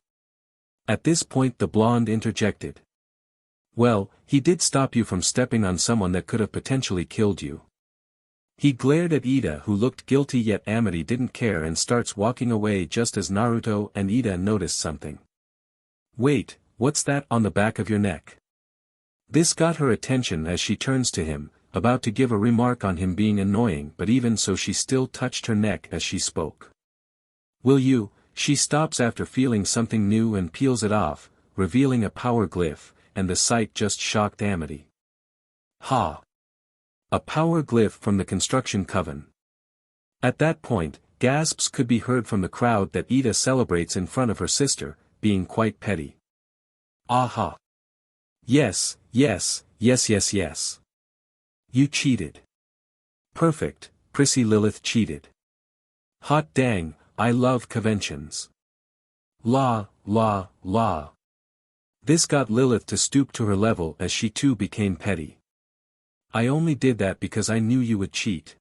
At this point the blonde interjected. Well, he did stop you from stepping on someone that could have potentially killed you. He glared at Ida, who looked guilty, yet Amity didn't care and starts walking away just as Naruto and Ida noticed something. Wait, what's that on the back of your neck? This got her attention as she turns to him, about to give a remark on him being annoying, but even so she still touched her neck as she spoke. Will you? She stops after feeling something new and peels it off, revealing a power glyph, and the sight just shocked Amity. Ha! A power glyph from the construction coven. At that point, gasps could be heard from the crowd that Ida celebrates in front of her sister, being quite petty. Aha! Yes, yes, yes, yes, yes. You cheated. Perfect, Prissy Lilith cheated. Hot dang, I love conventions. La, la, la. This got Lilith to stoop to her level as she too became petty. I only did that because I knew you would cheat.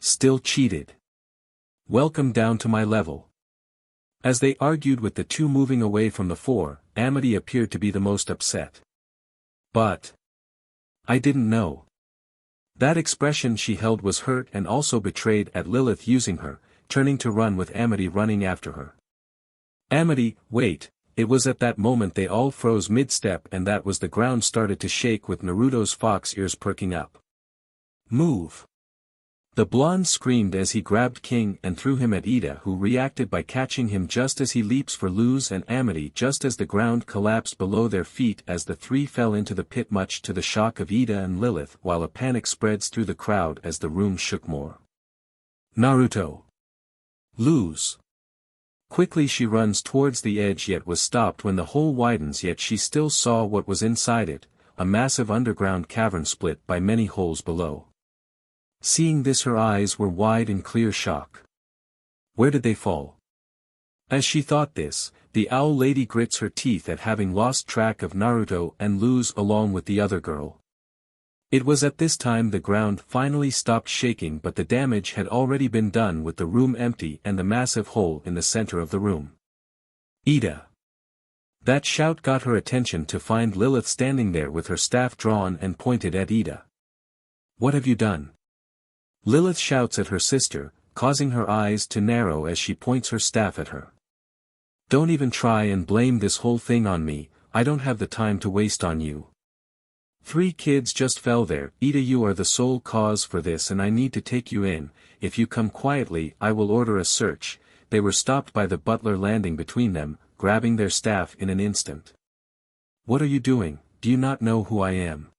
Still cheated. Welcome down to my level. As they argued with the two moving away from the four, Amity appeared to be the most upset. But I didn't know. That expression she held was hurt and also betrayed at Lilith using her, turning to run with Amity running after her. Amity, wait, it was at that moment they all froze mid-step and that was the ground started to shake with Naruto's fox ears perking up. Move! The blonde screamed as he grabbed King and threw him at Ida, who reacted by catching him just as he leaps for Luz and Amity just as the ground collapsed below their feet as the three fell into the pit, much to the shock of Ida and Lilith, while a panic spreads through the crowd as the room shook more. Naruto! Luz! Quickly she runs towards the edge yet was stopped when the hole widens, yet she still saw what was inside it, a massive underground cavern split by many holes below. Seeing this her eyes were wide in clear shock. Where did they fall? As she thought this, the owl lady grits her teeth at having lost track of Naruto and Luz along with the other girl. It was at this time the ground finally stopped shaking, but the damage had already been done with the room empty and the massive hole in the center of the room. Ida! That shout got her attention to find Lilith standing there with her staff drawn and pointed at Ida. What have you done? Lilith shouts at her sister, causing her eyes to narrow as she points her staff at her. Don't even try and blame this whole thing on me, I don't have the time to waste on you. 3 kids just fell there, Ida, you are the sole cause for this and I need to take you in, if you come quietly I will order a search. They were stopped by the butler landing between them, grabbing their staff in an instant. What are you doing, do you not know who I am?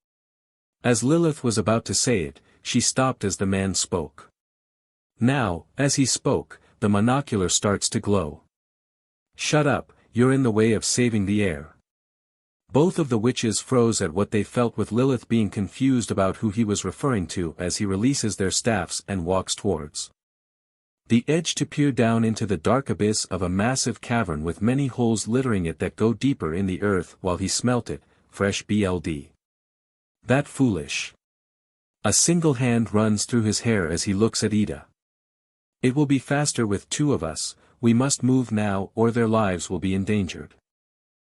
As Lilith was about to say it, she stopped as the man spoke. Now, as he spoke, the monocular starts to glow. Shut up, you're in the way of saving the air. Both of the witches froze at what they felt, with Lilith being confused about who he was referring to as he releases their staffs and walks towards the edge to peer down into the dark abyss of a massive cavern with many holes littering it that go deeper in the earth while he smelt it, fresh BLD. That foolish. A single hand runs through his hair as he looks at Ida. It will be faster with 2 of us, we must move now or their lives will be endangered.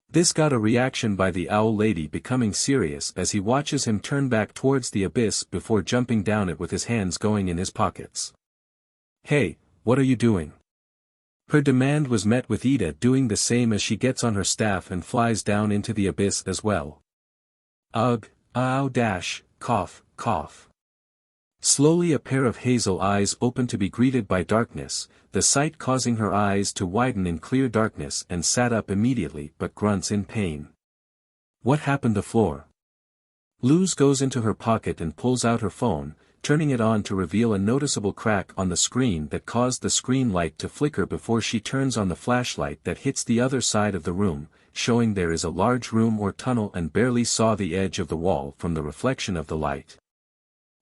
This got a reaction by the owl lady, becoming serious as he watches him turn back towards the abyss before jumping down it with his hands going in his pockets. Hey, what are you doing? Her demand was met with Ida doing the same as she gets on her staff and flies down into the abyss as well. Ugh, ow dash, cough, cough. Slowly a pair of hazel eyes opened to be greeted by darkness, the sight causing her eyes to widen in clear darkness, and sat up immediately but grunts in pain. What happened to floor? Luz goes into her pocket and pulls out her phone, turning it on to reveal a noticeable crack on the screen that caused the screen light to flicker before she turns on the flashlight that hits the other side of the room, showing there is a large room or tunnel and barely saw the edge of the wall from the reflection of the light.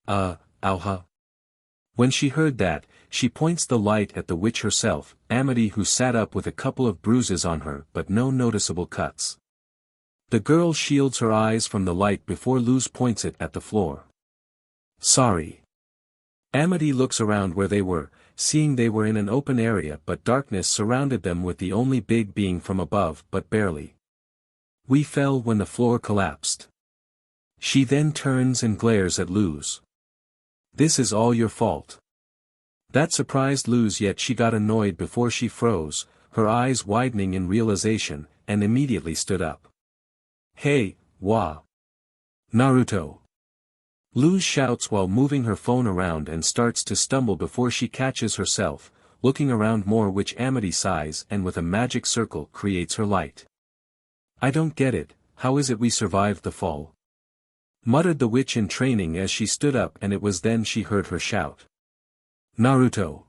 Auha. When she heard that, she points the light at the witch herself, Amity, who sat up with a couple of bruises on her but no noticeable cuts. The girl shields her eyes from the light before Luz points it at the floor. Sorry. Amity looks around where they were, seeing they were in an open area but darkness surrounded them, with the only big being from above but barely. We fell when the floor collapsed. She then turns and glares at Luz. This is all your fault. That surprised Luz, yet she got annoyed before she froze, her eyes widening in realization, and immediately stood up. "Hey, Naruto!" Luz shouts while moving her phone around and starts to stumble before she catches herself, looking around more, which Amity sighs and with a magic circle creates her light. "I don't get it, how is it we survived the fall?" muttered the witch in training as she stood up, and it was then she heard her shout. "Naruto!"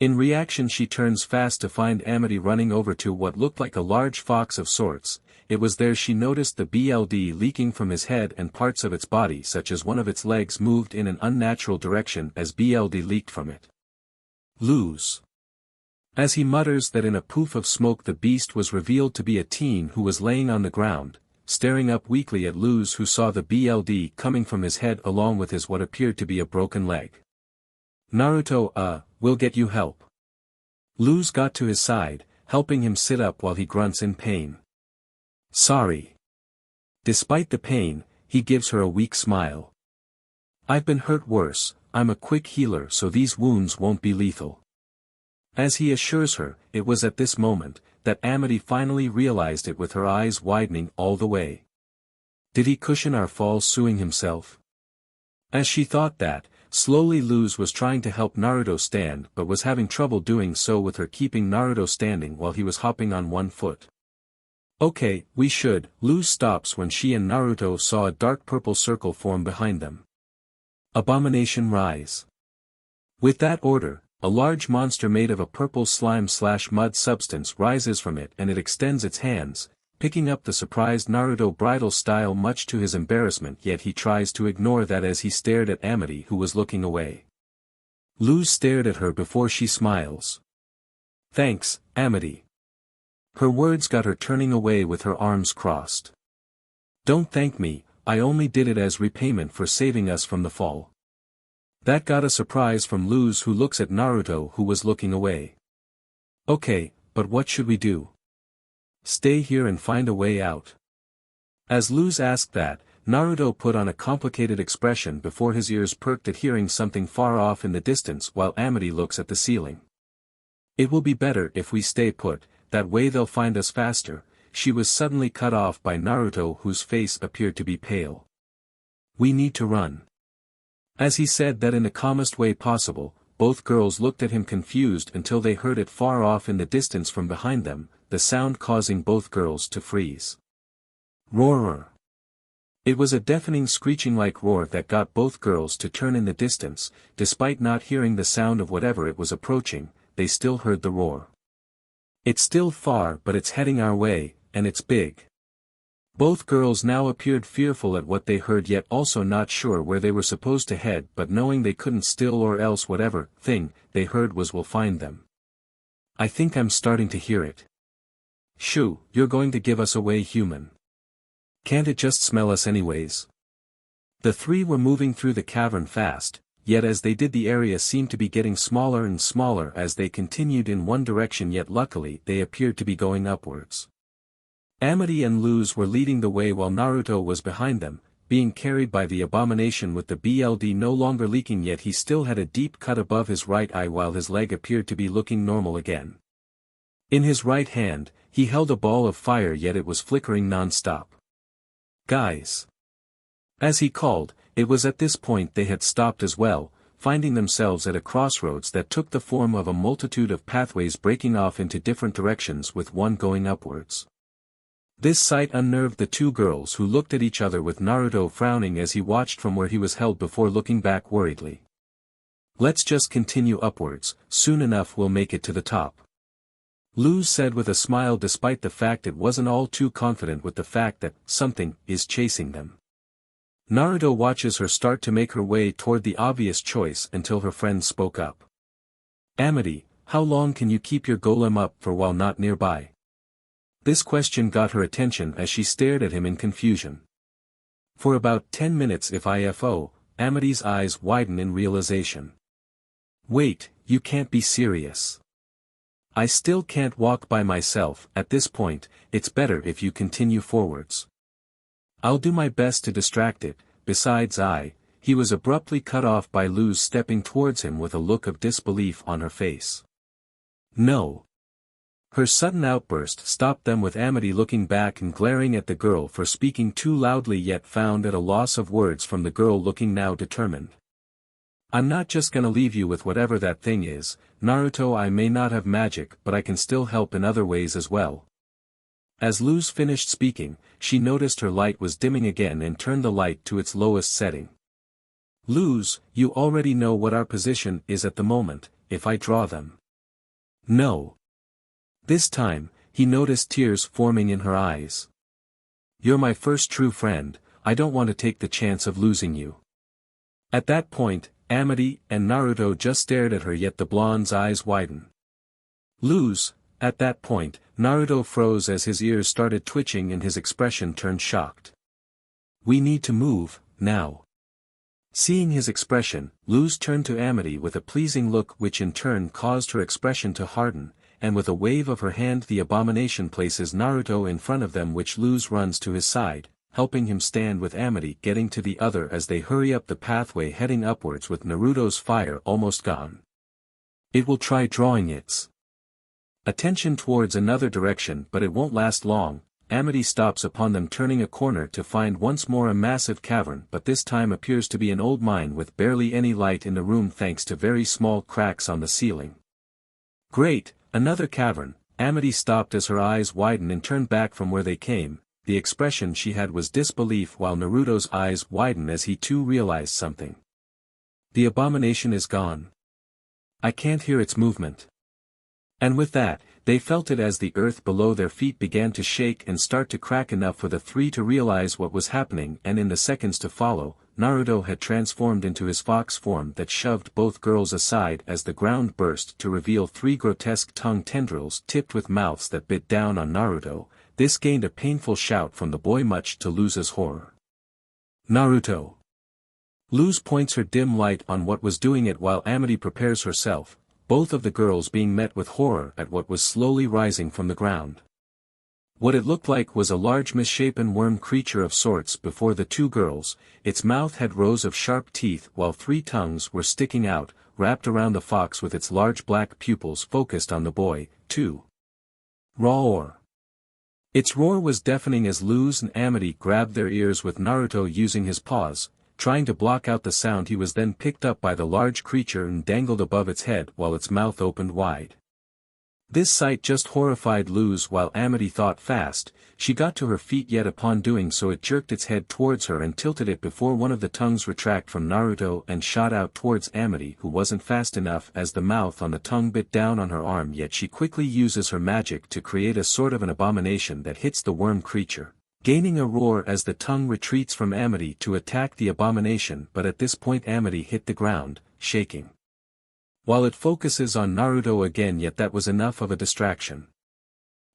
In reaction she turns fast to find Amity running over to what looked like a large fox of sorts. It was there she noticed the blood leaking from his head and parts of its body, such as one of its legs moved in an unnatural direction as blood leaked from it. "Luz." As he mutters that, in a poof of smoke the beast was revealed to be a teen who was laying on the ground, staring up weakly at Luz, who saw the blood coming from his head along with his what appeared to be a broken leg. "Naruto, we'll get you help." Luz got to his side, helping him sit up while he grunts in pain. "Sorry." Despite the pain, he gives her a weak smile. "I've been hurt worse, I'm a quick healer, so these wounds won't be lethal." As he assures her, it was at this moment that Amity finally realized it, with her eyes widening all the way. Did he cushion our fall suing himself? As she thought that, slowly Luz was trying to help Naruto stand but was having trouble doing so, with her keeping Naruto standing while he was hopping on one foot. "Okay, we should." Luz stops when she and Naruto saw a dark purple circle form behind them. "Abomination rise." With that order, a large monster made of a purple slime/mud substance rises from it, and it extends its hands, picking up the surprised Naruto bridal style, much to his embarrassment, yet he tries to ignore that as he stared at Amity, who was looking away. Luz stared at her before she smiles. "Thanks, Amity." Her words got her turning away with her arms crossed. "Don't thank me, I only did it as repayment for saving us from the fall." That got a surprise from Luz, who looks at Naruto, who was looking away. "Okay, but what should we do? Stay here and find a way out?" As Luz asked that, Naruto put on a complicated expression before his ears perked at hearing something far off in the distance, while Amity looks at the ceiling. "It will be better if we stay put, that way they'll find us faster." She was suddenly cut off by Naruto, whose face appeared to be pale. "We need to run." As he said that in the calmest way possible, both girls looked at him confused until they heard it far off in the distance from behind them, the sound causing both girls to freeze. Roar! It was a deafening screeching-like roar that got both girls to turn in the distance. Despite not hearing the sound of whatever it was approaching, they still heard the roar. "It's still far, but it's heading our way, and it's big." Both girls now appeared fearful at what they heard, yet also not sure where they were supposed to head, but knowing they couldn't still, or else whatever thing they heard will find them. "I think I'm starting to hear it." "Shoo, you're going to give us away, human. Can't it just smell us anyways?" The three were moving through the cavern fast, yet as they did the area seemed to be getting smaller and smaller as they continued in one direction, yet luckily they appeared to be going upwards. Amity and Luz were leading the way while Naruto was behind them, being carried by the abomination with the blood no longer leaking, yet he still had a deep cut above his right eye while his leg appeared to be looking normal again. In his right hand, he held a ball of fire, yet it was flickering non-stop. "Guys!" As he called, it was at this point they had stopped as well, finding themselves at a crossroads that took the form of a multitude of pathways breaking off into different directions, with one going upwards. This sight unnerved the two girls, who looked at each other, with Naruto frowning as he watched from where he was held before looking back worriedly. "Let's just continue upwards, soon enough we'll make it to the top," Luz said with a smile, despite the fact it wasn't all too confident with the fact that something is chasing them. Naruto watches her start to make her way toward the obvious choice until her friend spoke up. "Amity, how long can you keep your golem up for while not nearby?" This question got her attention as she stared at him in confusion. "For about 10 minutes if IFO, Amity's eyes widen in realization. "Wait, you can't be serious. I still can't walk by myself. At this point, it's better if you continue forwards. I'll do my best to distract it, besides he was abruptly cut off by Luz stepping towards him with a look of disbelief on her face. "No. Her sudden outburst stopped them with Amity looking back and glaring at the girl for speaking too loudly yet found at a loss of words from the girl looking now determined. I'm not just gonna leave you with whatever that thing is, Naruto. I may not have magic but I can still help in other ways as well. As Luz finished speaking, she noticed her light was dimming again and turned the light to its lowest setting. Luz, you already know what our position is at the moment, if I draw them. No. This time, he noticed tears forming in her eyes. You're my first true friend, I don't want to take the chance of losing you. At that point, Amity and Naruto just stared at her yet the blonde's eyes widened. Luz, at that point, Naruto froze as his ears started twitching and his expression turned shocked. We need to move, now. Seeing his expression, Luz turned to Amity with a pleasing look which in turn caused her expression to harden, and with a wave of her hand the abomination places Naruto in front of them which Luz runs to his side, helping him stand with Amity getting to the other as they hurry up the pathway heading upwards with Naruto's fire almost gone. It will try drawing its attention towards another direction but it won't last long. Amity stops upon them turning a corner to find once more a massive cavern but this time appears to be an old mine with barely any light in the room thanks to very small cracks on the ceiling. Great, another cavern. Amity stopped as her eyes widened and turned back from where they came. The expression she had was disbelief while Naruto's eyes widened as he too realized something. The abomination is gone. I can't hear its movement. And with that, they felt it as the earth below their feet began to shake and start to crack enough for the three to realize what was happening and in the seconds to follow, Naruto had transformed into his fox form that shoved both girls aside as the ground burst to reveal three grotesque tongue tendrils tipped with mouths that bit down on Naruto. This gained a painful shout from the boy much to Luz's horror. Naruto. Luz points her dim light on what was doing it while Amity prepares herself, both of the girls being met with horror at what was slowly rising from the ground. What it looked like was a large misshapen worm creature of sorts before the two girls. Its mouth had rows of sharp teeth while three tongues were sticking out, wrapped around the fox with its large black pupils focused on the boy, too. Roar. Its roar was deafening as Luz and Amity grabbed their ears with Naruto using his paws, trying to block out the sound. He was then picked up by the large creature and dangled above its head while its mouth opened wide. This sight just horrified Luz while Amity thought fast. She got to her feet yet upon doing so it jerked its head towards her and tilted it before one of the tongues retracted from Naruto and shot out towards Amity who wasn't fast enough as the mouth on the tongue bit down on her arm yet she quickly uses her magic to create a sort of an abomination that hits the worm creature, gaining a roar as the tongue retreats from Amity to attack the abomination but at this point Amity hit the ground, shaking. While it focuses on Naruto again yet that was enough of a distraction.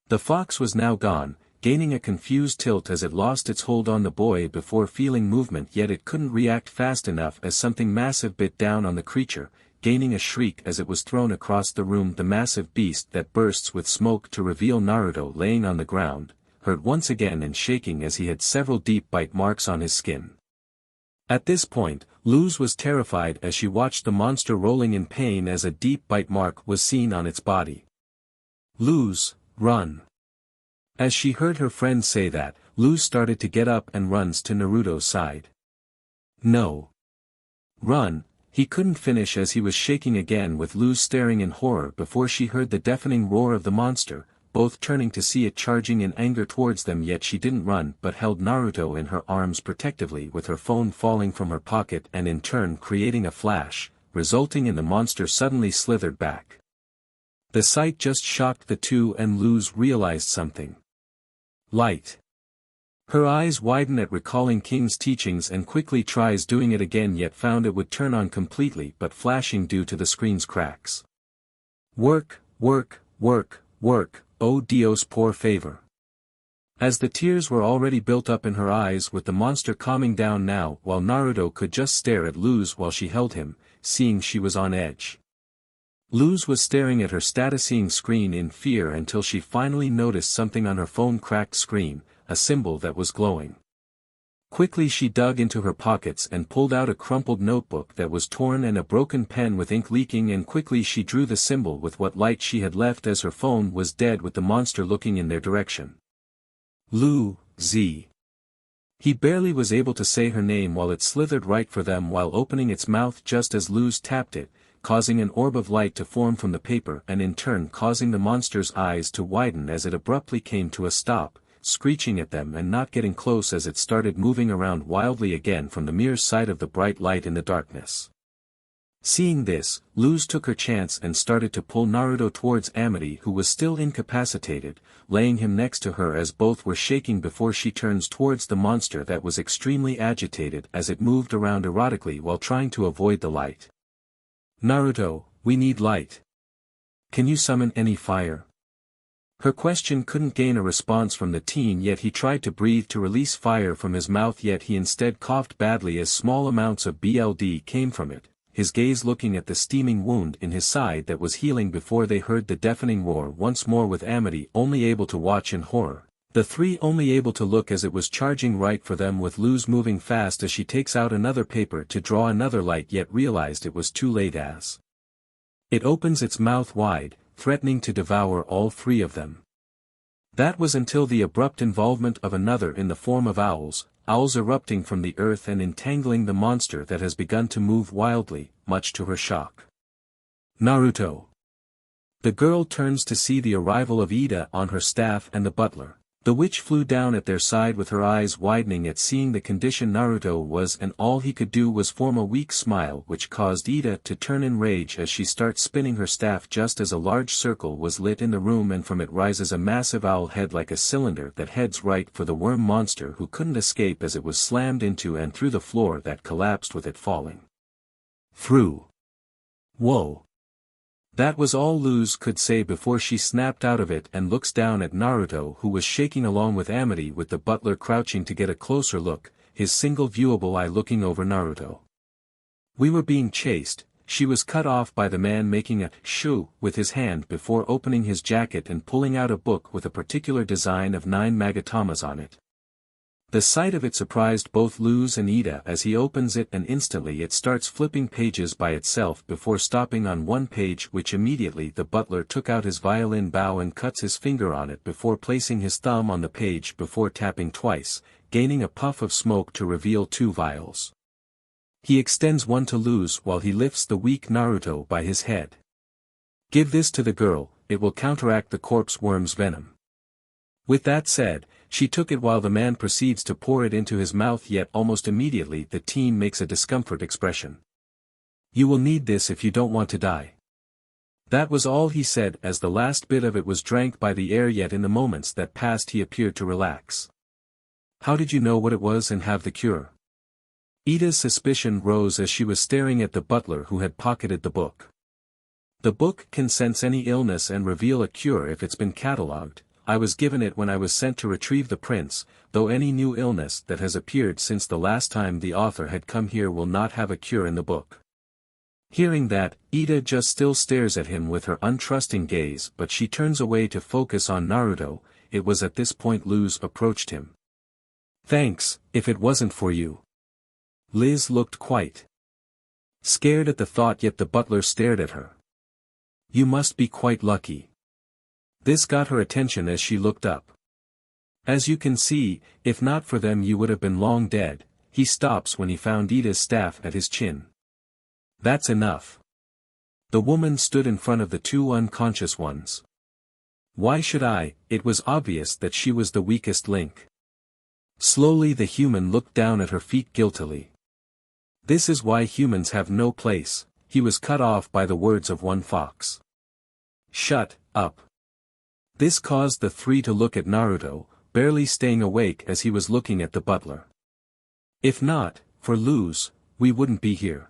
The fox was now gone, gaining a confused tilt as it lost its hold on the boy before feeling movement yet it couldn't react fast enough as something massive bit down on the creature, gaining a shriek as it was thrown across the room. The massive beast that bursts with smoke to reveal Naruto laying on the ground, hurt once again and shaking as he had several deep bite marks on his skin. At this point, Luz was terrified as she watched the monster rolling in pain as a deep bite mark was seen on its body. Luz, run. As she heard her friend say that, Luz started to get up and runs to Naruto's side. No. Run, he couldn't finish as he was shaking again with Luz staring in horror before she heard the deafening roar of the monster, both turning to see it charging in anger towards them yet she didn't run but held Naruto in her arms protectively with her phone falling from her pocket and in turn creating a flash, resulting in the monster suddenly slithered back. The sight just shocked the two and Luz realized something. Light. Her eyes widen at recalling King's teachings and quickly tries doing it again yet found it would turn on completely but flashing due to the screen's cracks. Work, work, work, work. Oh Dios por favor. As the tears were already built up in her eyes with the monster calming down now while Naruto could just stare at Luz while she held him, seeing she was on edge. Luz was staring at her statusing screen in fear until she finally noticed something on her phone cracked screen, a symbol that was glowing. Quickly she dug into her pockets and pulled out a crumpled notebook that was torn and a broken pen with ink leaking, and quickly she drew the symbol with what light she had left as her phone was dead with the monster looking in their direction. Lu, Z. He barely was able to say her name while it slithered right for them while opening its mouth just as Luz tapped it, causing an orb of light to form from the paper and in turn causing the monster's eyes to widen as it abruptly came to a stop, screeching at them and not getting close as it started moving around wildly again from the mere sight of the bright light in the darkness. Seeing this, Luz took her chance and started to pull Naruto towards Amity, who was still incapacitated, laying him next to her as both were shaking before she turns towards the monster that was extremely agitated as it moved around erratically while trying to avoid the light. Naruto, we need light. Can you summon any fire? Her question couldn't gain a response from the teen, yet he tried to breathe to release fire from his mouth, yet he instead coughed badly as small amounts of BLD came from it, his gaze looking at the steaming wound in his side that was healing before they heard the deafening roar once more, with Amity only able to watch in horror, the three only able to look as it was charging right for them, with Luz moving fast as she takes out another paper to draw another light, yet realized it was too late as it opens its mouth wide, threatening to devour all three of them. That was until the abrupt involvement of another in the form of owls erupting from the earth and entangling the monster that has begun to move wildly, much to her shock. Naruto. The girl turns to see the arrival of Ida on her staff and the butler. The witch flew down at their side with her eyes widening at seeing the condition Naruto was, and all he could do was form a weak smile, which caused Ida to turn in rage as she starts spinning her staff just as a large circle was lit in the room and from it rises a massive owl head like a cylinder that heads right for the worm monster, who couldn't escape as it was slammed into and through the floor that collapsed with it falling through. Whoa. That was all Luz could say before she snapped out of it and looks down at Naruto, who was shaking along with Amity, with the butler crouching to get a closer look, his single viewable eye looking over Naruto. We were being chased. She was cut off by the man making a shoo with his hand before opening his jacket and pulling out a book with a particular design of 9 magatamas on it. The sight of it surprised both Luz and Ida as he opens it, and instantly it starts flipping pages by itself before stopping on one page, which immediately the butler took out his violin bow and cuts his finger on it before placing his thumb on the page before tapping twice, gaining a puff of smoke to reveal 2 vials. He extends one to Luz while he lifts the weak Naruto by his head. Give this to the girl, it will counteract the corpse worm's venom. With that said, she took it while the man proceeds to pour it into his mouth, yet almost immediately the teen makes a discomfort expression. You will need this if you don't want to die. That was all he said as the last bit of it was drank by the air, yet in the moments that passed he appeared to relax. How did you know what it was and have the cure? Ida's suspicion rose as she was staring at the butler who had pocketed the book. The book can sense any illness and reveal a cure if it's been catalogued. I was given it when I was sent to retrieve the prince, though any new illness that has appeared since the last time the author had come here will not have a cure in the book. Hearing that, Ida just still stares at him with her untrusting gaze, but she turns away to focus on Naruto. It was at this point Luz approached him. Thanks, if it wasn't for you. Liz looked quite scared at the thought, yet the butler stared at her. You must be quite lucky. This got her attention as she looked up. As you can see, if not for them you would have been long dead. He stops when he found Ida's staff at his chin. That's enough. The woman stood in front of the 2 unconscious ones. Why should I? It was obvious that she was the weakest link. Slowly the human looked down at her feet guiltily. This is why humans have no place. He was cut off by the words of one fox. Shut up. This caused the 3 to look at Naruto, barely staying awake as he was looking at the butler. If not for Luz, we wouldn't be here.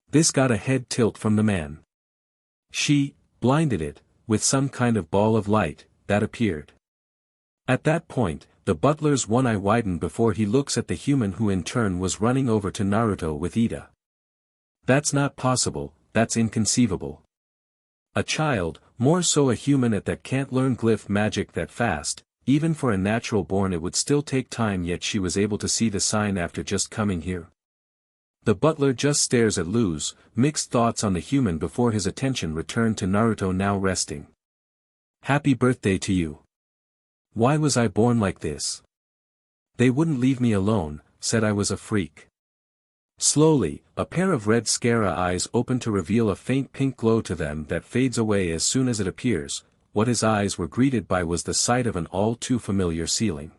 This got a head tilt from the man. She blinded it with some kind of ball of light that appeared. At that point, the butler's one eye widened before he looks at the human, who in turn was running over to Naruto with Ida. That's not possible, that's inconceivable. A child, more so a human at that, can't learn glyph magic that fast. even for a natural born it would still take time, yet she was able to see the sign after just coming here. The butler just stares at Luz, mixed thoughts on the human before his attention returned to Naruto now resting. Happy birthday to you. Why was I born like this? They wouldn't leave me alone, said I was a freak. Slowly, a pair of red Scara eyes open to reveal a faint pink glow to them that fades away as soon as it appears. What his eyes were greeted by was the sight of an all too familiar ceiling.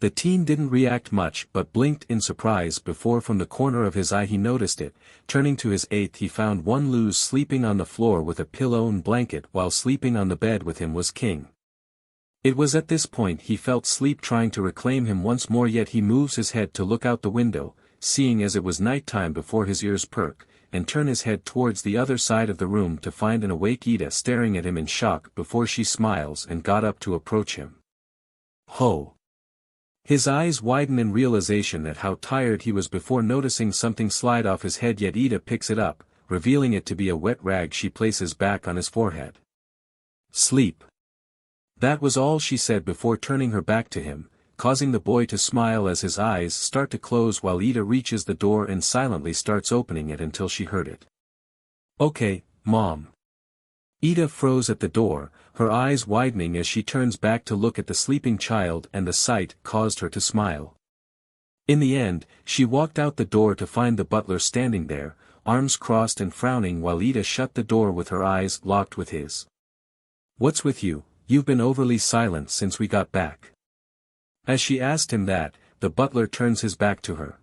The teen didn't react much but blinked in surprise before from the corner of his eye he noticed it. Turning to his eighth he found one Luz sleeping on the floor with a pillow and blanket, while sleeping on the bed with him was King. It was at this point he felt sleep trying to reclaim him once more, yet he moves his head to look out the window, seeing as it was nighttime before his ears perk, and turn his head towards the other side of the room to find an awake Ida staring at him in shock before she smiles and got up to approach him. Ho! His eyes widen in realization at how tired he was before noticing something slide off his head, yet Ida picks it up, revealing it to be a wet rag she places back on his forehead. Sleep. That was all she said before turning her back to him, causing the boy to smile as his eyes start to close while Ida reaches the door and silently starts opening it until she heard it. Okay, Mom. Ida froze at the door, her eyes widening as she turns back to look at the sleeping child, and the sight caused her to smile. In the end, she walked out the door to find the butler standing there, arms crossed and frowning, while Ida shut the door with her eyes locked with his. What's with you? You've been overly silent since we got back. As she asked him that, the butler turns his back to her.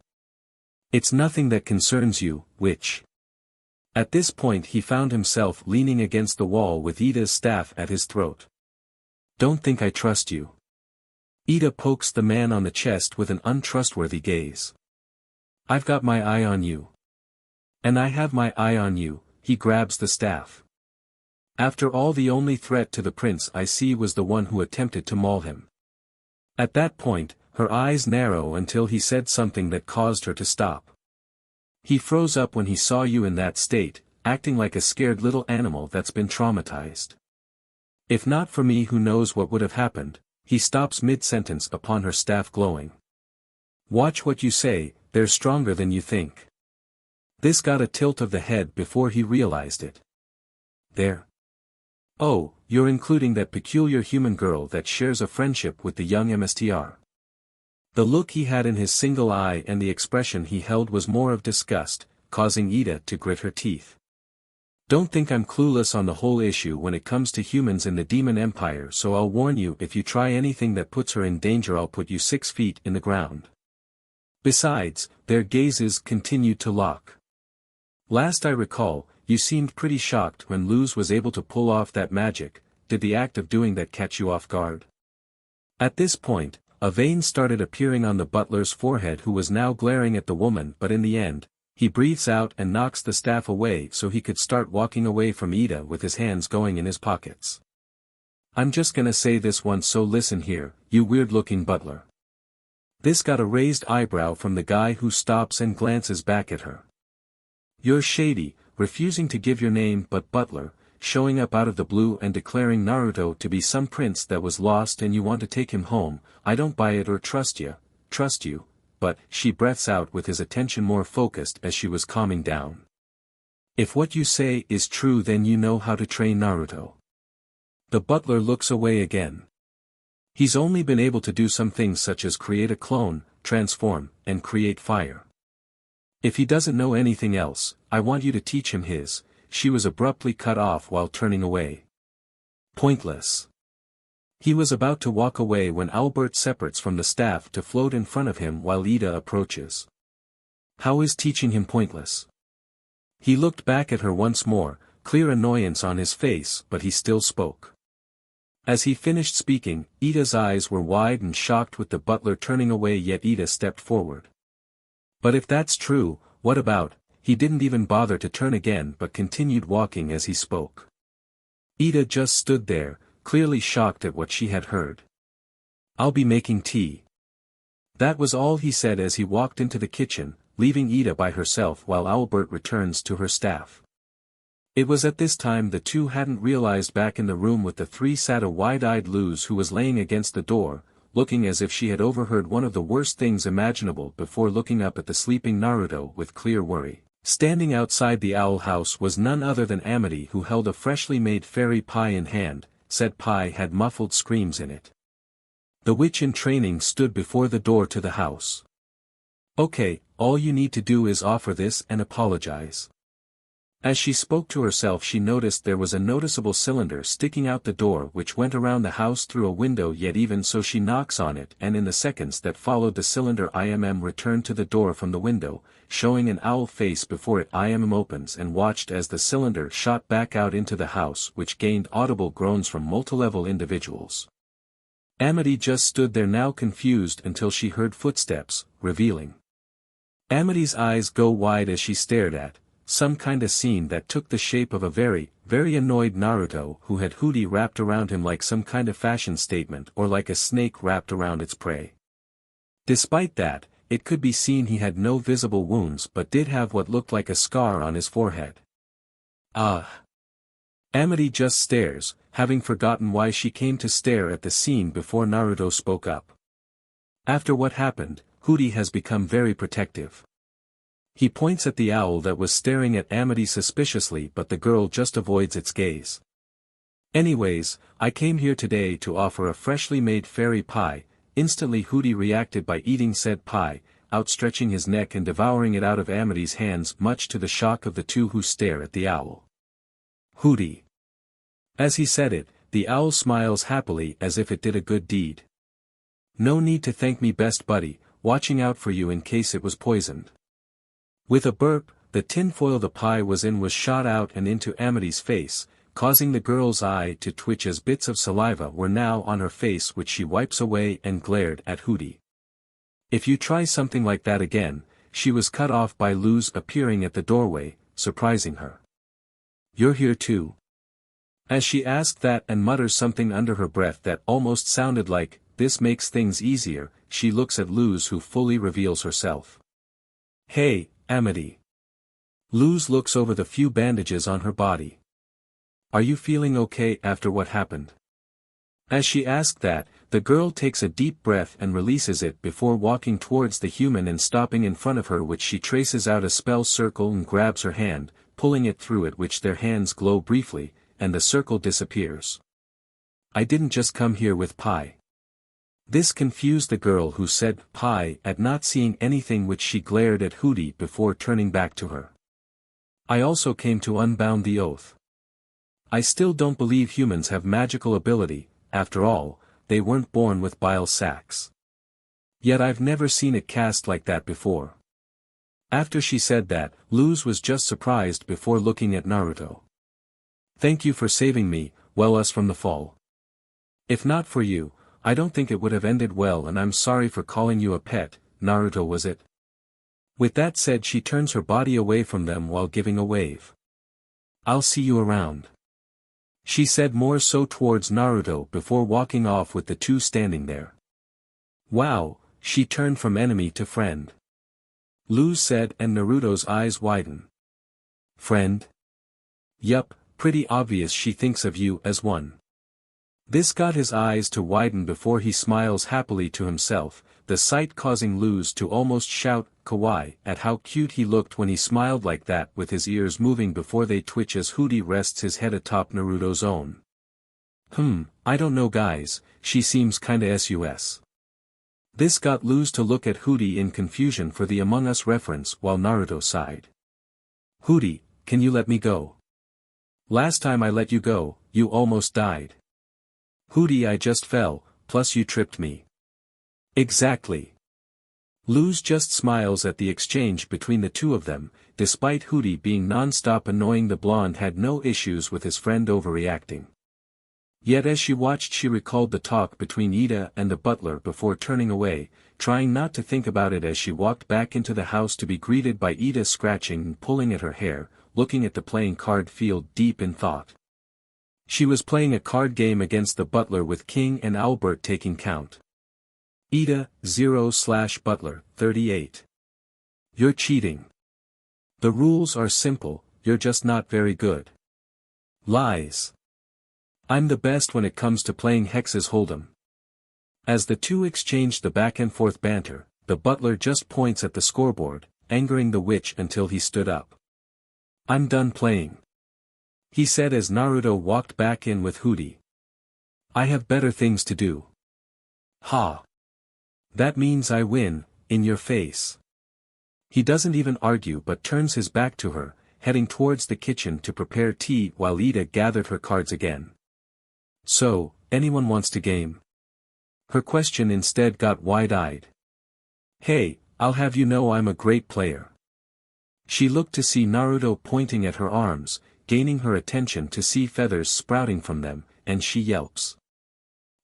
It's nothing that concerns you, witch. At this point he found himself leaning against the wall with Ida's staff at his throat. Don't think I trust you. Ida pokes the man on the chest with an untrustworthy gaze. I've got my eye on you. And I have my eye on you. He grabs the staff. After all, the only threat to the prince I see was the one who attempted to maul him. At that point, her eyes narrow until he said something that caused her to stop. He froze up when he saw you in that state, acting like a scared little animal that's been traumatized. If not for me, who knows what would have happened. He stops mid-sentence upon her staff glowing. Watch what you say, they're stronger than you think. This got a tilt of the head before he realized it. There. Oh, you're including that peculiar human girl that shares a friendship with the young MSTR. The look he had in his single eye and the expression he held was more of disgust, causing Ida to grit her teeth. Don't think I'm clueless on the whole issue when it comes to humans in the Demon Empire, so I'll warn you, if you try anything that puts her in danger I'll put you 6 feet in the ground. Besides, their gazes continued to lock. Last I recall, you seemed pretty shocked when Luz was able to pull off that magic. Did the act of doing that catch you off guard? At this point, a vein started appearing on the butler's forehead, who was now glaring at the woman, but in the end, he breathes out and knocks the staff away so he could start walking away from Ida with his hands going in his pockets. I'm just gonna say this once, so listen here, you weird-looking butler. This got a raised eyebrow from the guy who stops and glances back at her. You're shady, refusing to give your name but butler, showing up out of the blue and declaring Naruto to be some prince that was lost and you want to take him home. I don't buy it or trust you, but, she breaths out with his attention more focused as she was calming down. If what you say is true, then you know how to train Naruto. The butler looks away again. He's only been able to do some things such as create a clone, transform, and create fire. If he doesn't know anything else, I want you to teach him his. She was abruptly cut off while turning away. Pointless. He was about to walk away when Albert separates from the staff to float in front of him while Ida approaches. How is teaching him pointless? He looked back at her once more, clear annoyance on his face, but he still spoke. As he finished speaking, Ida's eyes were wide and shocked with the butler turning away, yet Ida stepped forward. But if that's true, what about? He didn't even bother to turn again but continued walking as he spoke. Ida just stood there, clearly shocked at what she had heard. I'll be making tea. That was all he said as he walked into the kitchen, leaving Ida by herself while Albert returns to her staff. It was at this time the two hadn't realized back in the room with the three sat a wide-eyed Luz who was laying against the door, looking as if she had overheard one of the worst things imaginable before looking up at the sleeping Naruto with clear worry. Standing outside the owl house was none other than Amity, who held a freshly made fairy pie in hand. Said pie had muffled screams in it. The witch in training stood before the door to the house. "Okay, all you need to do is offer this and apologize." As she spoke to herself, she noticed there was a noticeable cylinder sticking out the door which went around the house through a window, yet even so she knocks on it, and in the seconds that followed the cylinder returned to the door from the window, showing an owl face before it. Opens and watched as the cylinder shot back out into the house, which gained audible groans from multilevel individuals. Amity just stood there now confused until she heard footsteps, revealing. Amity's eyes go wide as she stared at some kinda scene that took the shape of a very, very annoyed Naruto who had hoodie wrapped around him like some kind of fashion statement, or like a snake wrapped around its prey. Despite that, it could be seen he had no visible wounds but did have what looked like a scar on his forehead. Amity just stares, having forgotten why she came to stare at the scene before Naruto spoke up. After what happened, Hoodie has become very protective. He points at the owl that was staring at Amity suspiciously, but the girl just avoids its gaze. "Anyways, I came here today to offer a freshly made fairy pie." Instantly Hoodie reacted by eating said pie, outstretching his neck and devouring it out of Amity's hands, much to the shock of the two who stare at the owl. "Hoodie." As he said it, the owl smiles happily as if it did a good deed. "No need to thank me, best buddy, watching out for you in case it was poisoned." With a burp, the tinfoil the pie was in was shot out and into Amity's face, causing the girl's eye to twitch as bits of saliva were now on her face, which she wipes away and glared at Hoodie. "If you try something like that again," she was cut off by Luz appearing at the doorway, surprising her. "You're here too?" As she asked that and mutters something under her breath that almost sounded like, "This makes things easier," she looks at Luz, who fully reveals herself. "Hey, Amity." Luz looks over the few bandages on her body. "Are you feeling okay after what happened?" As she asked that, the girl takes a deep breath and releases it before walking towards the human and stopping in front of her, which she traces out a spell circle and grabs her hand, pulling it through it, which their hands glow briefly, and the circle disappears. "I didn't just come here with pie." This confused the girl, who said pie at not seeing anything, which she glared at Hoodie before turning back to her. "I also came to unbound the oath. I still don't believe humans have magical ability. After all, they weren't born with bile sacs. Yet I've never seen it cast like that before." After she said that, Luz was just surprised before looking at Naruto. "Thank you for saving me, us from the fall. If not for you, I don't think it would have ended well, and I'm sorry for calling you a pet, Naruto, was it?" With that said, she turns her body away from them while giving a wave. "I'll see you around," she said more so towards Naruto before walking off with the two standing there. "Wow," she turned from enemy to friend. Luz said, and Naruto's eyes widen. "Friend?" "Yup, pretty obvious she thinks of you as one." This got his eyes to widen before he smiles happily to himself, the sight causing Luz to almost shout, "Kawaii," at how cute he looked when he smiled like that, with his ears moving before they twitch as Hoodie rests his head atop Naruto's own. I don't know guys, she seems kinda sus. This got Luz to look at Hoodie in confusion for the Among Us reference, while Naruto sighed. "Hoodie, can you let me go? Last time I let you go, you almost died." "Hoodie, I just fell, plus you tripped me." "Exactly." Luz just smiles at the exchange between the two of them. Despite Hoodie being non-stop annoying, the blonde had no issues with his friend overreacting. Yet as she watched, she recalled the talk between Ida and the butler before turning away, trying not to think about it as she walked back into the house to be greeted by Ida scratching and pulling at her hair, looking at the playing card field deep in thought. She was playing a card game against the butler with King and Albert taking count. Ida, 0/Butler, 38. "You're cheating. The rules are simple, you're just not very good." Lies. I'm the best when it comes to playing hexes hold'em. As the two exchanged the back and forth banter, the butler just points at the scoreboard, angering the witch until he stood up. I'm done playing, he said as Naruto walked back in with Hooty. I have better things to do. Ha. That means I win, in your face. He doesn't even argue but turns his back to her, heading towards the kitchen to prepare tea while Ida gathered her cards again. So, anyone wants to game? Her question instead got wide-eyed. Hey, I'll have you know I'm a great player. She looked to see Naruto pointing at her arms, gaining her attention to see feathers sprouting from them, and she yelps.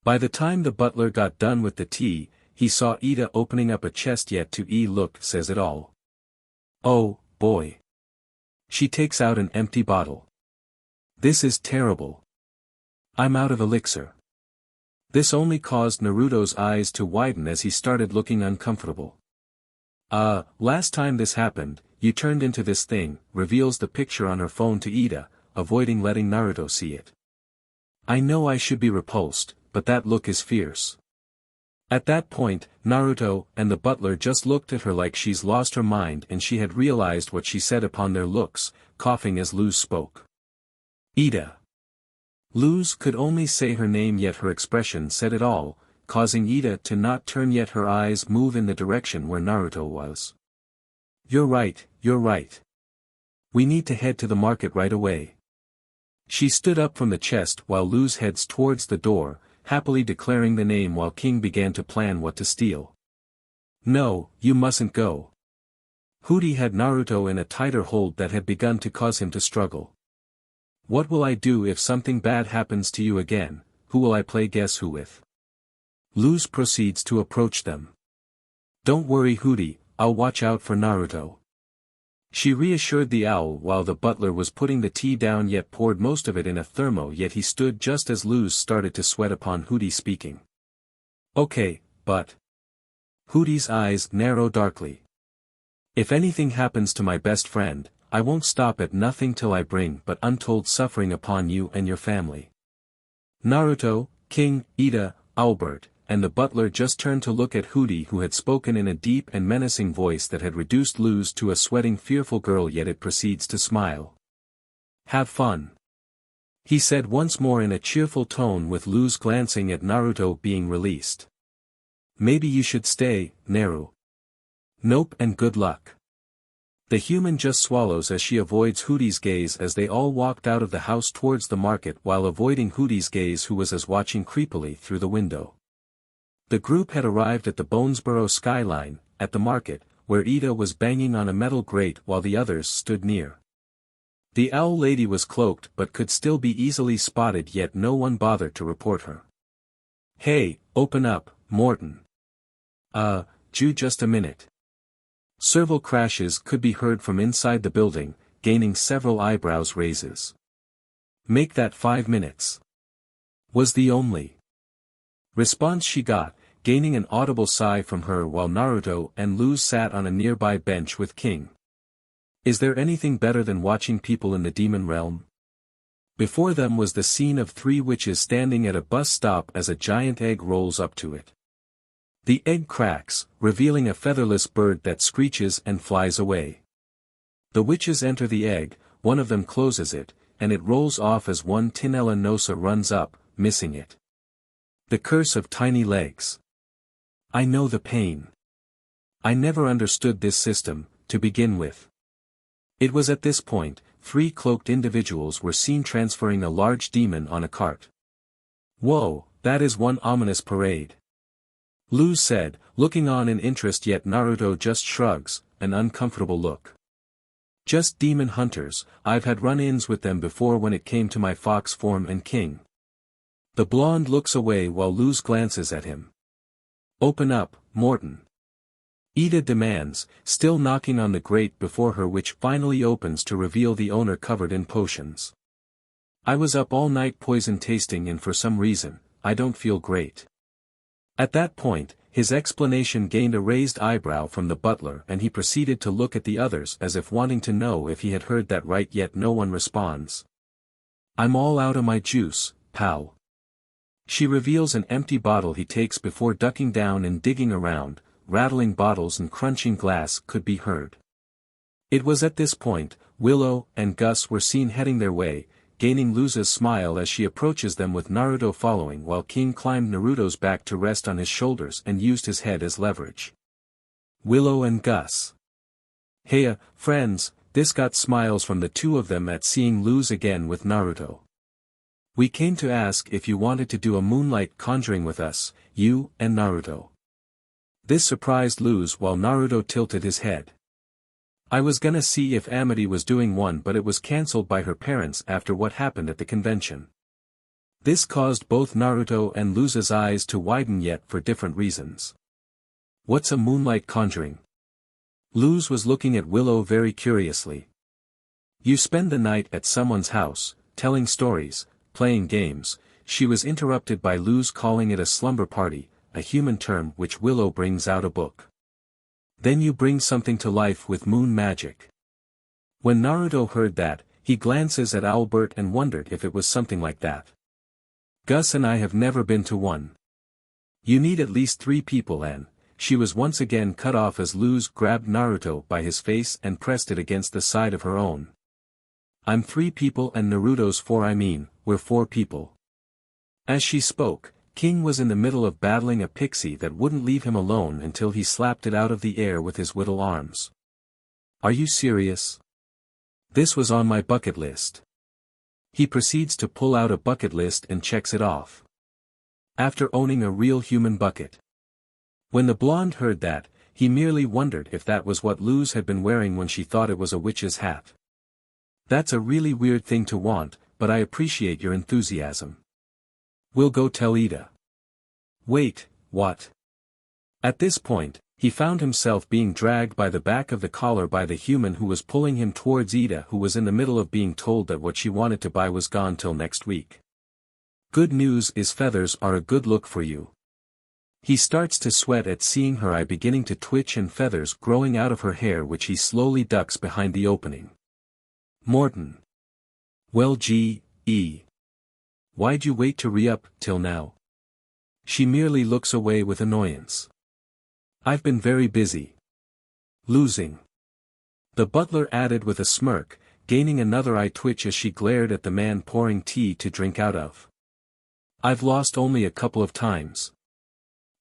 By the time the butler got done with the tea, he saw Ida opening up a chest yet to look says it all. Oh, boy. She takes out an empty bottle. This is terrible. I'm out of elixir. This only caused Naruto's eyes to widen as he started looking uncomfortable. Last time this happened, you turned into this thing, reveals the picture on her phone to Ida, avoiding letting Naruto see it. I know I should be repulsed, but that look is fierce. At that point, Naruto and the butler just looked at her like she's lost her mind and she had realized what she said upon their looks, coughing as Luz spoke. Ida. Luz could only say her name yet her expression said it all, causing Ida to not turn yet her eyes move in the direction where Naruto was. You're right, you're right. We need to head to the market right away. She stood up from the chest while Luz heads towards the door, happily declaring the name while King began to plan what to steal. No, you mustn't go. Hooty had Naruto in a tighter hold that had begun to cause him to struggle. What will I do if something bad happens to you again? Who will I play guess who with? Luz proceeds to approach them. Don't worry Hooty, I'll watch out for Naruto. She reassured the owl while the butler was putting the tea down yet poured most of it in a thermo yet he stood just as Luz started to sweat upon Hooty speaking. Okay, but. Hooty's eyes narrow darkly. If anything happens to my best friend, I won't stop at nothing till I bring but untold suffering upon you and your family. Naruto, King, Ida, Albert, and the butler just turned to look at Hooty who had spoken in a deep and menacing voice that had reduced Luz to a sweating fearful girl yet it proceeds to smile. Have fun. He said once more in a cheerful tone with Luz glancing at Naruto being released. Maybe you should stay, Naru. Nope and good luck. The human just swallows as she avoids Hooty's gaze as they all walked out of the house towards the market while avoiding Hooty's gaze who was as watching creepily through the window. The group had arrived at the Bonesboro skyline, at the market, where Ida was banging on a metal grate while the others stood near. The owl lady was cloaked but could still be easily spotted yet no one bothered to report her. Hey, open up, Morton. Just a minute. Several crashes could be heard from inside the building, gaining several eyebrows raises. Make that 5 minutes. Was the only response she got, gaining an audible sigh from her while Naruto and Luz sat on a nearby bench with King. Is there anything better than watching people in the demon realm? Before them was the scene of 3 witches standing at a bus stop as a giant egg rolls up to it. The egg cracks, revealing a featherless bird that screeches and flies away. The witches enter the egg, one of them closes it, and it rolls off as one Tinella Nosa runs up, missing it. The curse of tiny legs. I know the pain. I never understood this system, to begin with. It was at this point, 3 cloaked individuals were seen transferring a large demon on a cart. Whoa, that is one ominous parade. Luz said, looking on in interest yet Naruto just shrugs, an uncomfortable look. Just demon hunters, I've had run-ins with them before when it came to my fox form and king. The blonde looks away while Luz glances at him. Open up, Morton. Ida demands, still knocking on the grate before her which finally opens to reveal the owner covered in potions. I was up all night poison tasting and for some reason, I don't feel great. At that point, his explanation gained a raised eyebrow from the butler and he proceeded to look at the others as if wanting to know if he had heard that right yet no one responds. I'm all out of my juice, pal. She reveals an empty bottle he takes before ducking down and digging around, rattling bottles and crunching glass could be heard. It was at this point, Willow and Gus were seen heading their way, gaining Luza's smile as she approaches them with Naruto following while King climbed Naruto's back to rest on his shoulders and used his head as leverage. Willow and Gus. Heya, friends, this got smiles from the two of them at seeing Luz again with Naruto. We came to ask if you wanted to do a moonlight conjuring with us, you and Naruto. This surprised Luz while Naruto tilted his head. I was gonna see if Amity was doing one but it was cancelled by her parents after what happened at the convention. This caused both Naruto and Luz's eyes to widen yet for different reasons. What's a moonlight conjuring? Luz was looking at Willow very curiously. You spend the night at someone's house, telling stories, playing games. She was interrupted by Luz calling it a slumber party, a human term which Willow brings out a book. Then you bring something to life with moon magic. When Naruto heard that, he glances at Albert and wondered if it was something like that. Gus and I have never been to one. You need at least 3 people and, she was once again cut off as Luz grabbed Naruto by his face and pressed it against the side of her own. I'm 3 people and Naruto's 4 we're 4 people. As she spoke, King was in the middle of battling a pixie that wouldn't leave him alone until he slapped it out of the air with his little arms. Are you serious? This was on my bucket list. He proceeds to pull out a bucket list and checks it off. After owning a real human bucket. When the blonde heard that, he merely wondered if that was what Luz had been wearing when she thought it was a witch's hat. That's a really weird thing to want, but I appreciate your enthusiasm. We'll go tell Ida. Wait, what? At this point, he found himself being dragged by the back of the collar by the human who was pulling him towards Ida, who was in the middle of being told that what she wanted to buy was gone till next week. Good news is feathers are a good look for you. He starts to sweat at seeing her eye beginning to twitch and feathers growing out of her hair, which he slowly ducks behind the opening. Morton. Well gee. Why'd you wait to re-up till now? She merely looks away with annoyance. I've been very busy. Losing. The butler added with a smirk, gaining another eye twitch as she glared at the man pouring tea to drink out of. I've lost only a couple of times.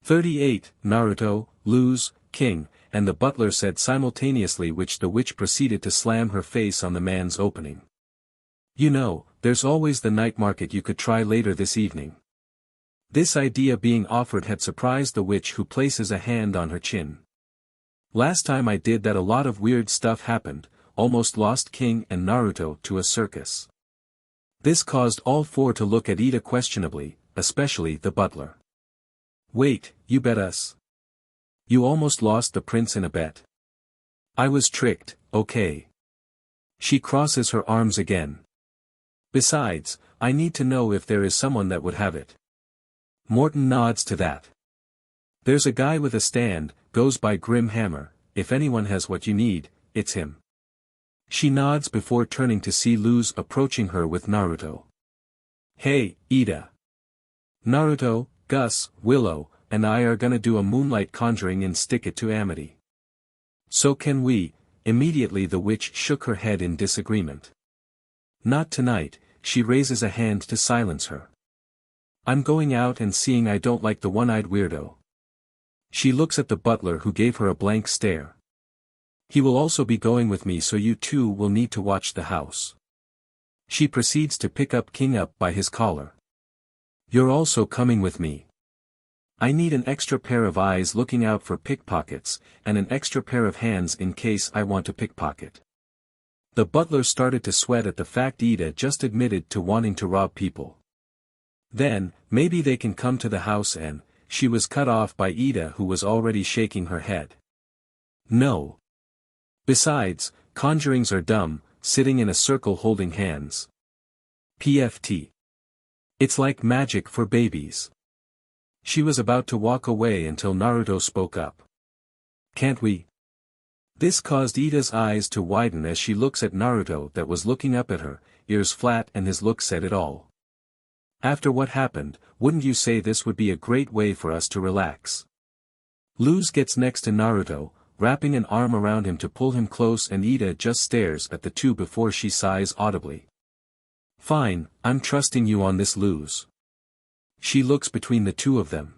38, Naruto, Luz, King, and the butler said simultaneously, which the witch proceeded to slam her face on the man's opening. You know, there's always the night market you could try later this evening. This idea being offered had surprised the witch, who places a hand on her chin. Last time I did that a lot of weird stuff happened, almost lost King and Naruto to a circus. This caused all 4 to look at Ida questionably, especially the butler. Wait, you bet us? You almost lost the prince in a bet. I was tricked, okay. She crosses her arms again. Besides, I need to know if there is someone that would have it. Morton nods to that. There's a guy with a stand, goes by Grim Hammer. If anyone has what you need, it's him. She nods before turning to see Luz approaching her with Naruto. Hey, Ida. Naruto, Gus, Willow, and I are gonna do a moonlight conjuring and stick it to Amity. So can we? Immediately the witch shook her head in disagreement. Not tonight. She raises a hand to silence her. I'm going out and seeing I don't like the one-eyed weirdo. She looks at the butler, who gave her a blank stare. He will also be going with me, so you two will need to watch the house. She proceeds to pick up King up by his collar. You're also coming with me. I need an extra pair of eyes looking out for pickpockets, and an extra pair of hands in case I want to pickpocket. The butler started to sweat at the fact Ida just admitted to wanting to rob people. Then, maybe they can come to the house, and she was cut off by Ida, who was already shaking her head. No. Besides, conjurings are dumb, sitting in a circle holding hands. PFT. It's like magic for babies. She was about to walk away until Naruto spoke up. Can't we? This caused Ida's eyes to widen as she looks at Naruto that was looking up at her, ears flat, and his look said it all. After what happened, wouldn't you say this would be a great way for us to relax? Luz gets next to Naruto, wrapping an arm around him to pull him close, and Ida just stares at the two before she sighs audibly. Fine, I'm trusting you on this, Luz. She looks between the two of them.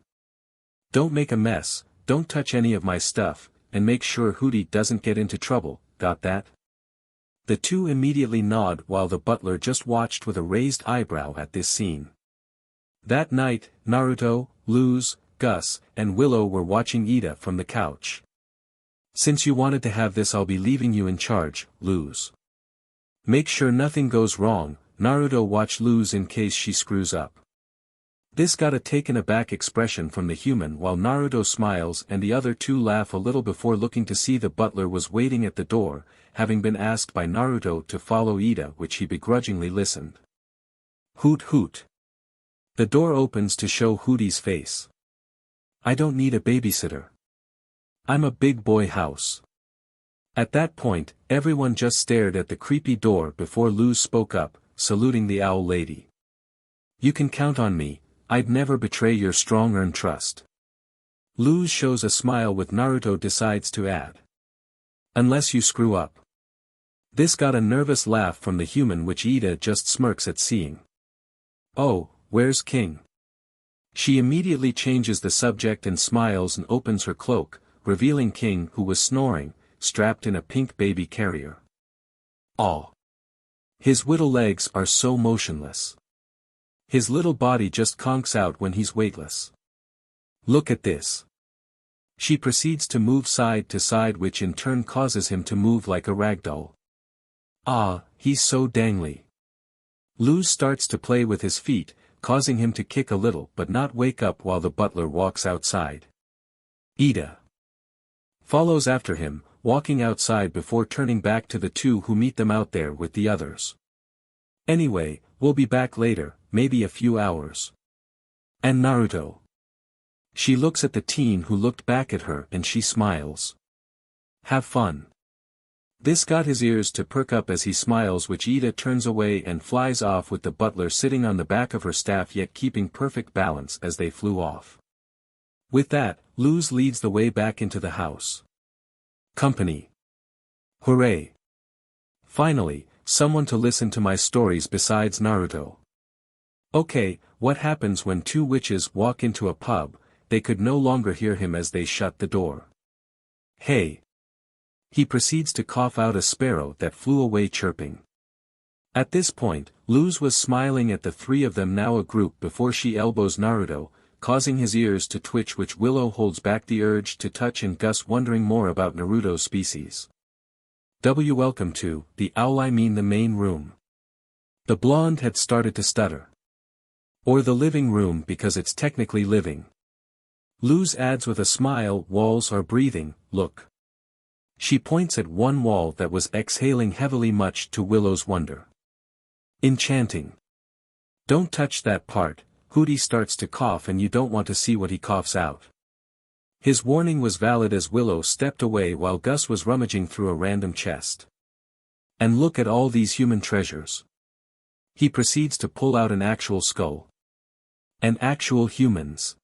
Don't make a mess, don't touch any of my stuff, and make sure Hootie doesn't get into trouble, got that? The two immediately nod while the butler just watched with a raised eyebrow at this scene. That night, Naruto, Luz, Gus, and Willow were watching Ida from the couch. Since you wanted to have this, I'll be leaving you in charge, Luz. Make sure nothing goes wrong. Naruto watched Luz in case she screws up. This got a taken aback expression from the human while Naruto smiles and the other two laugh a little before looking to see the butler was waiting at the door, having been asked by Naruto to follow Ida, which he begrudgingly listened. Hoot hoot. The door opens to show Hootie's face. I don't need a babysitter. I'm a big boy house. At that point, everyone just stared at the creepy door before Luz spoke up, saluting the owl lady. You can count on me, I'd never betray your strong-earned trust. Luz shows a smile with Naruto decides to add. Unless you screw up. This got a nervous laugh from the human which Ida just smirks at seeing. Oh, where's King? She immediately changes the subject and smiles and opens her cloak, revealing King, who was snoring, strapped in a pink baby carrier. Aw. His little legs are so motionless. His little body just conks out when he's weightless. Look at this. She proceeds to move side to side, which in turn causes him to move like a ragdoll. Ah, he's so dangly. Luz starts to play with his feet, causing him to kick a little but not wake up while the butler walks outside. Ida follows after him, walking outside before turning back to the two who meet them out there with the others. Anyway, we'll be back later, maybe a few hours. And Naruto. She looks at the teen who looked back at her and she smiles. Have fun. This got his ears to perk up as he smiles, which Ida turns away and flies off with the butler sitting on the back of her staff yet keeping perfect balance as they flew off. With that, Luz leads the way back into the house. Company. Hooray. Finally, someone to listen to my stories besides Naruto. Okay, what happens when two witches walk into a pub? They could no longer hear him as they shut the door. Hey. He proceeds to cough out a sparrow that flew away chirping. At this point, Luz was smiling at the three of them, now a group, before she elbows Naruto, causing his ears to twitch, which Willow holds back the urge to touch, and Gus wondering more about Naruto's species. Welcome to, the owl, I mean the main room. The blonde had started to stutter. Or the living room, because it's technically living. Luz adds with a smile, walls are breathing, look. She points at one wall that was exhaling heavily, much to Willow's wonder. Enchanting. Don't touch that part. Hootie starts to cough and you don't want to see what he coughs out. His warning was valid as Willow stepped away while Gus was rummaging through a random chest. And look at all these human treasures. He proceeds to pull out an actual skull. And actual humans.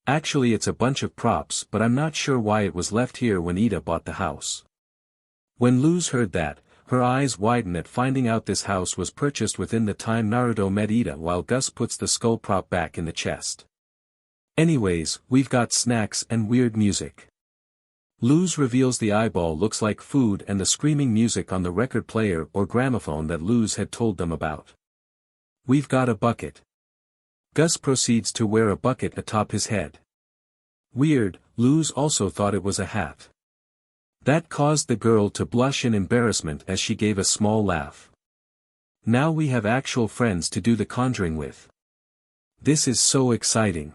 Actually, it's a bunch of props, but I'm not sure why it was left here when Ida bought the house. When Luz heard that, her eyes widen at finding out this house was purchased within the time Naruto met Ida, while Gus puts the skull prop back in the chest. Anyways, we've got snacks and weird music. Luz reveals the eyeball looks like food and the screaming music on the record player or gramophone that Luz had told them about. We've got a bucket. Gus proceeds to wear a bucket atop his head. Weird, Luz also thought it was a hat. That caused the girl to blush in embarrassment as she gave a small laugh. Now we have actual friends to do the conjuring with. This is so exciting.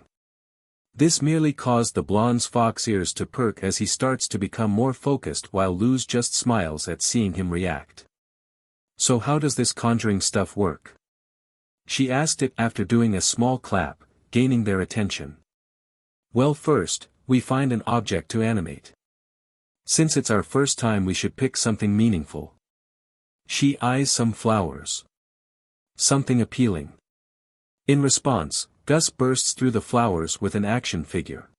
This merely caused the blonde's fox ears to perk as he starts to become more focused, while Luz just smiles at seeing him react. So how does this conjuring stuff work? She asked it after doing a small clap, gaining their attention. Well, first, we find an object to animate. Since it's our first time, we should pick something meaningful. She eyes some flowers. Something appealing. In response, Gus bursts through the flowers with an action figure.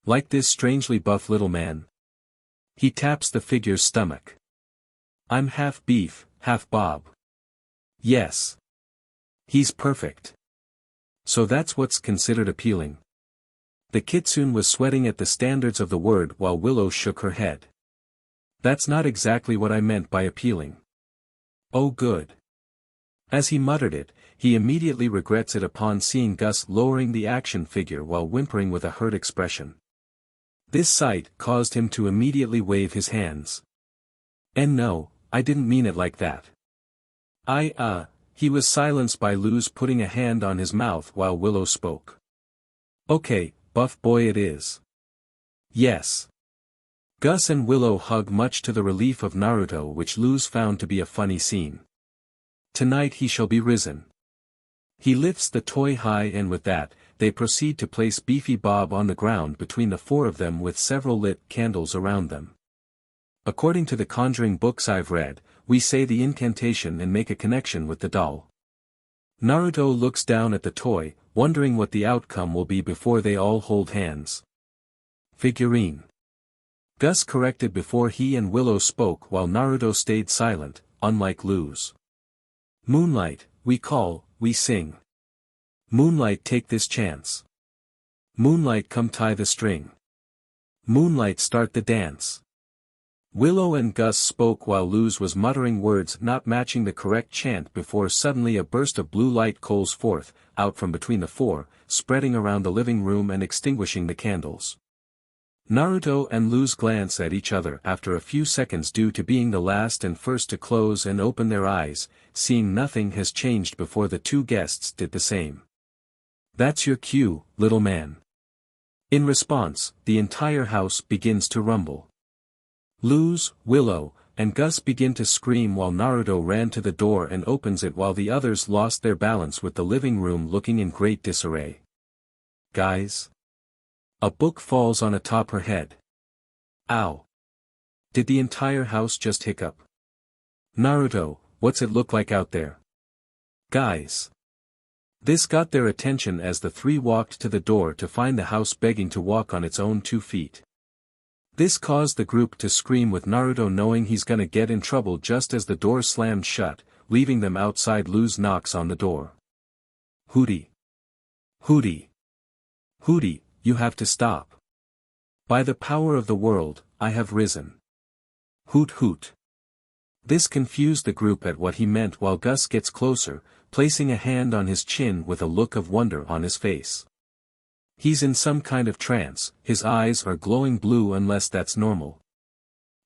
Like this strangely buff little man. He taps the figure's stomach. I'm half beef, half Bob. Yes. He's perfect. So that's what's considered appealing. The kitsune was sweating at the standards of the word while Willow shook her head. That's not exactly what I meant by appealing. Oh good. As he muttered it, he immediately regrets it upon seeing Gus lowering the action figure while whimpering with a hurt expression. This sight caused him to immediately wave his hands. And no, I didn't mean it like that. He was silenced by Luz putting a hand on his mouth while Willow spoke. Okay, buff boy it is. Yes. Gus and Willow hug much to the relief of Naruto, which Luz found to be a funny scene. Tonight he shall be risen. He lifts the toy high and with that, they proceed to place Beefy Bob on the ground between the four of them with several lit candles around them. According to the conjuring books I've read, we say the incantation and make a connection with the doll. Naruto looks down at the toy, wondering what the outcome will be before they all hold hands. Figurine. Gus corrected before he and Willow spoke while Naruto stayed silent, unlike Luz. Moonlight, we sing. Moonlight take this chance. Moonlight come tie the string. Moonlight start the dance. Willow and Gus spoke while Luz was muttering words not matching the correct chant before suddenly a burst of blue light coals forth, out from between the four, spreading around the living room and extinguishing the candles. Naruto and Luz glance at each other after a few seconds due to being the last and first to close and open their eyes, seeing nothing has changed before the two guests did the same. That's your cue, little man. In response, the entire house begins to rumble. Luz, Willow, and Gus begin to scream while Naruto ran to the door and opens it while the others lost their balance with the living room looking in great disarray. Guys? A book falls on atop her head. Ow. Did the entire house just hiccup? Naruto, what's it look like out there? Guys. This got their attention as the three walked to the door to find the house begging to walk on its own 2 feet. This caused the group to scream with Naruto knowing he's gonna get in trouble just as the door slammed shut, leaving them outside. Luz knocks on the door. Hootie. Hootie. Hootie, you have to stop. By the power of the world, I have risen. Hoot hoot. This confused the group at what he meant while Gus gets closer, placing a hand on his chin with a look of wonder on his face. He's in some kind of trance, his eyes are glowing blue unless that's normal.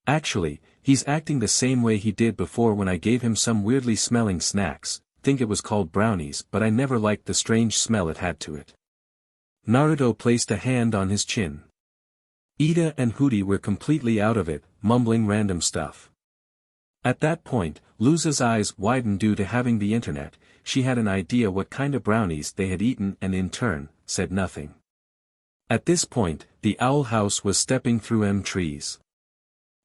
Actually, he's acting the same way he did before when I gave him some weirdly smelling snacks, think it was called brownies but I never liked the strange smell it had to it. Naruto placed a hand on his chin. Ida and Hootie were completely out of it, mumbling random stuff. At that point, Luz's eyes widened due to having the internet, she had an idea what kind of brownies they had eaten and in turn, said nothing. At this point, the owl house was stepping through trees.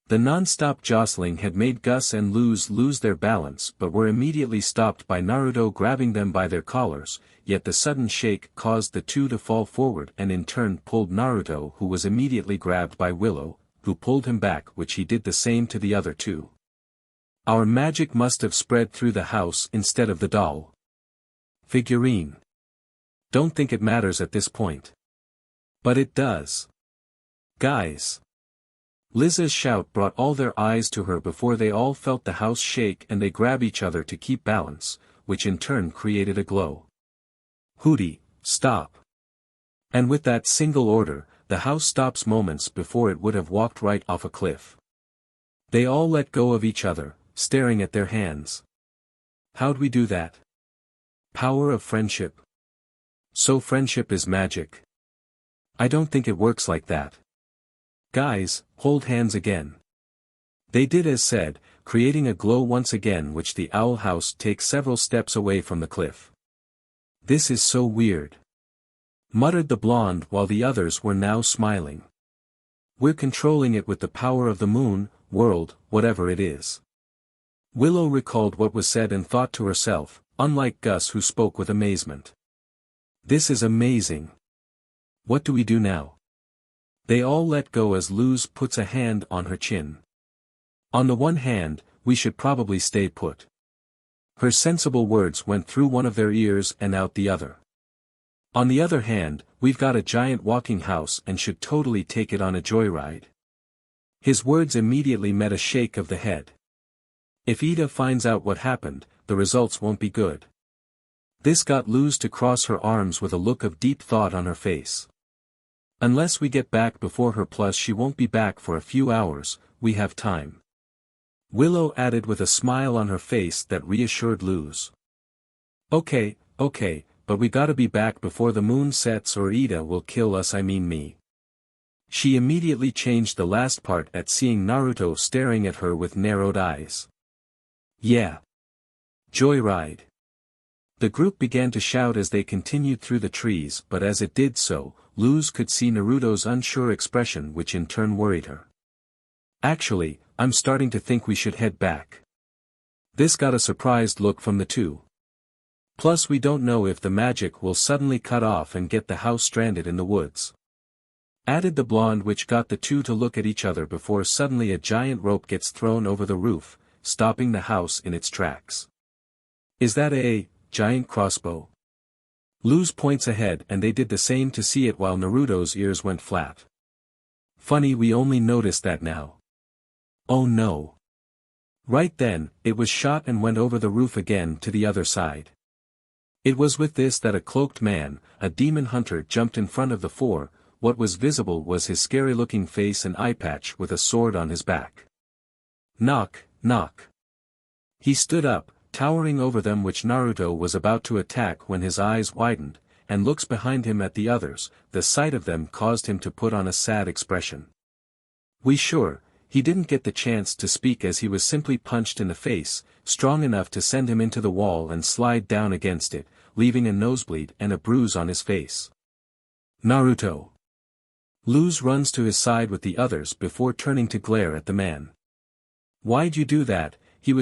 The non-stop jostling had made Gus and Luz lose their balance but were immediately stopped by Naruto grabbing them by their collars, yet the sudden shake caused the two to fall forward and in turn pulled Naruto, who was immediately grabbed by Willow, who pulled him back, which he did the same to the other two. Our magic must have spread through the house instead of the doll. Figurine. Don't think it matters at this point. But it does. Guys. Liza's shout brought all their eyes to her before they all felt the house shake and they grab each other to keep balance, which in turn created a glow. Hootie, stop. And with that single order, the house stops moments before it would have walked right off a cliff. They all let go of each other, staring at their hands. How'd we do that? Power of friendship. So friendship is magic. I don't think it works like that. Guys, hold hands again. They did as said, creating a glow once again, which the owl house takes several steps away from the cliff. This is so weird. Muttered the blonde while the others were now smiling. We're controlling it with the power of the moon, world, whatever it is. Willow recalled what was said and thought to herself, unlike Gus who spoke with amazement. This is amazing. What do we do now? They all let go as Luz puts a hand on her chin. On the one hand, we should probably stay put. Her sensible words went through one of their ears and out the other. On the other hand, we've got a giant walking house and should totally take it on a joyride. His words immediately met a shake of the head. If Ida finds out what happened, the results won't be good. This got Luz to cross her arms with a look of deep thought on her face. Unless we get back before her, plus she won't be back for a few hours, we have time. Willow added with a smile on her face that reassured Luz. Okay, but we gotta be back before the moon sets or Ida will kill us, I mean me. She immediately changed the last part at seeing Naruto staring at her with narrowed eyes. Yeah. Joyride. The group began to shout as they continued through the trees, but as it did so, Luz could see Naruto's unsure expression, which in turn worried her. Actually, I'm starting to think we should head back. This got a surprised look from the two. Plus we don't know if the magic will suddenly cut off and get the house stranded in the woods. Added the blonde, which got the two to look at each other before suddenly a giant rope gets thrown over the roof, stopping the house in its tracks. Is that a giant crossbow? Luz points ahead and they did the same to see it while Naruto's ears went flat. Funny we only noticed that now. Oh no. Right then, it was shot and went over the roof again to the other side. It was with this that a cloaked man, a demon hunter, jumped in front of the four. What was visible was his scary-looking face and eye patch with a sword on his back. Knock, knock. He stood up, towering over them, which Naruto was about to attack when his eyes widened, and looks behind him at the others. The sight of them caused him to put on a sad expression. He didn't get the chance to speak as he was simply punched in the face, strong enough to send him into the wall and slide down against it, leaving a nosebleed and a bruise on his face. Naruto. Luz runs to his side with the others before turning to glare at the man. Why'd you do that? She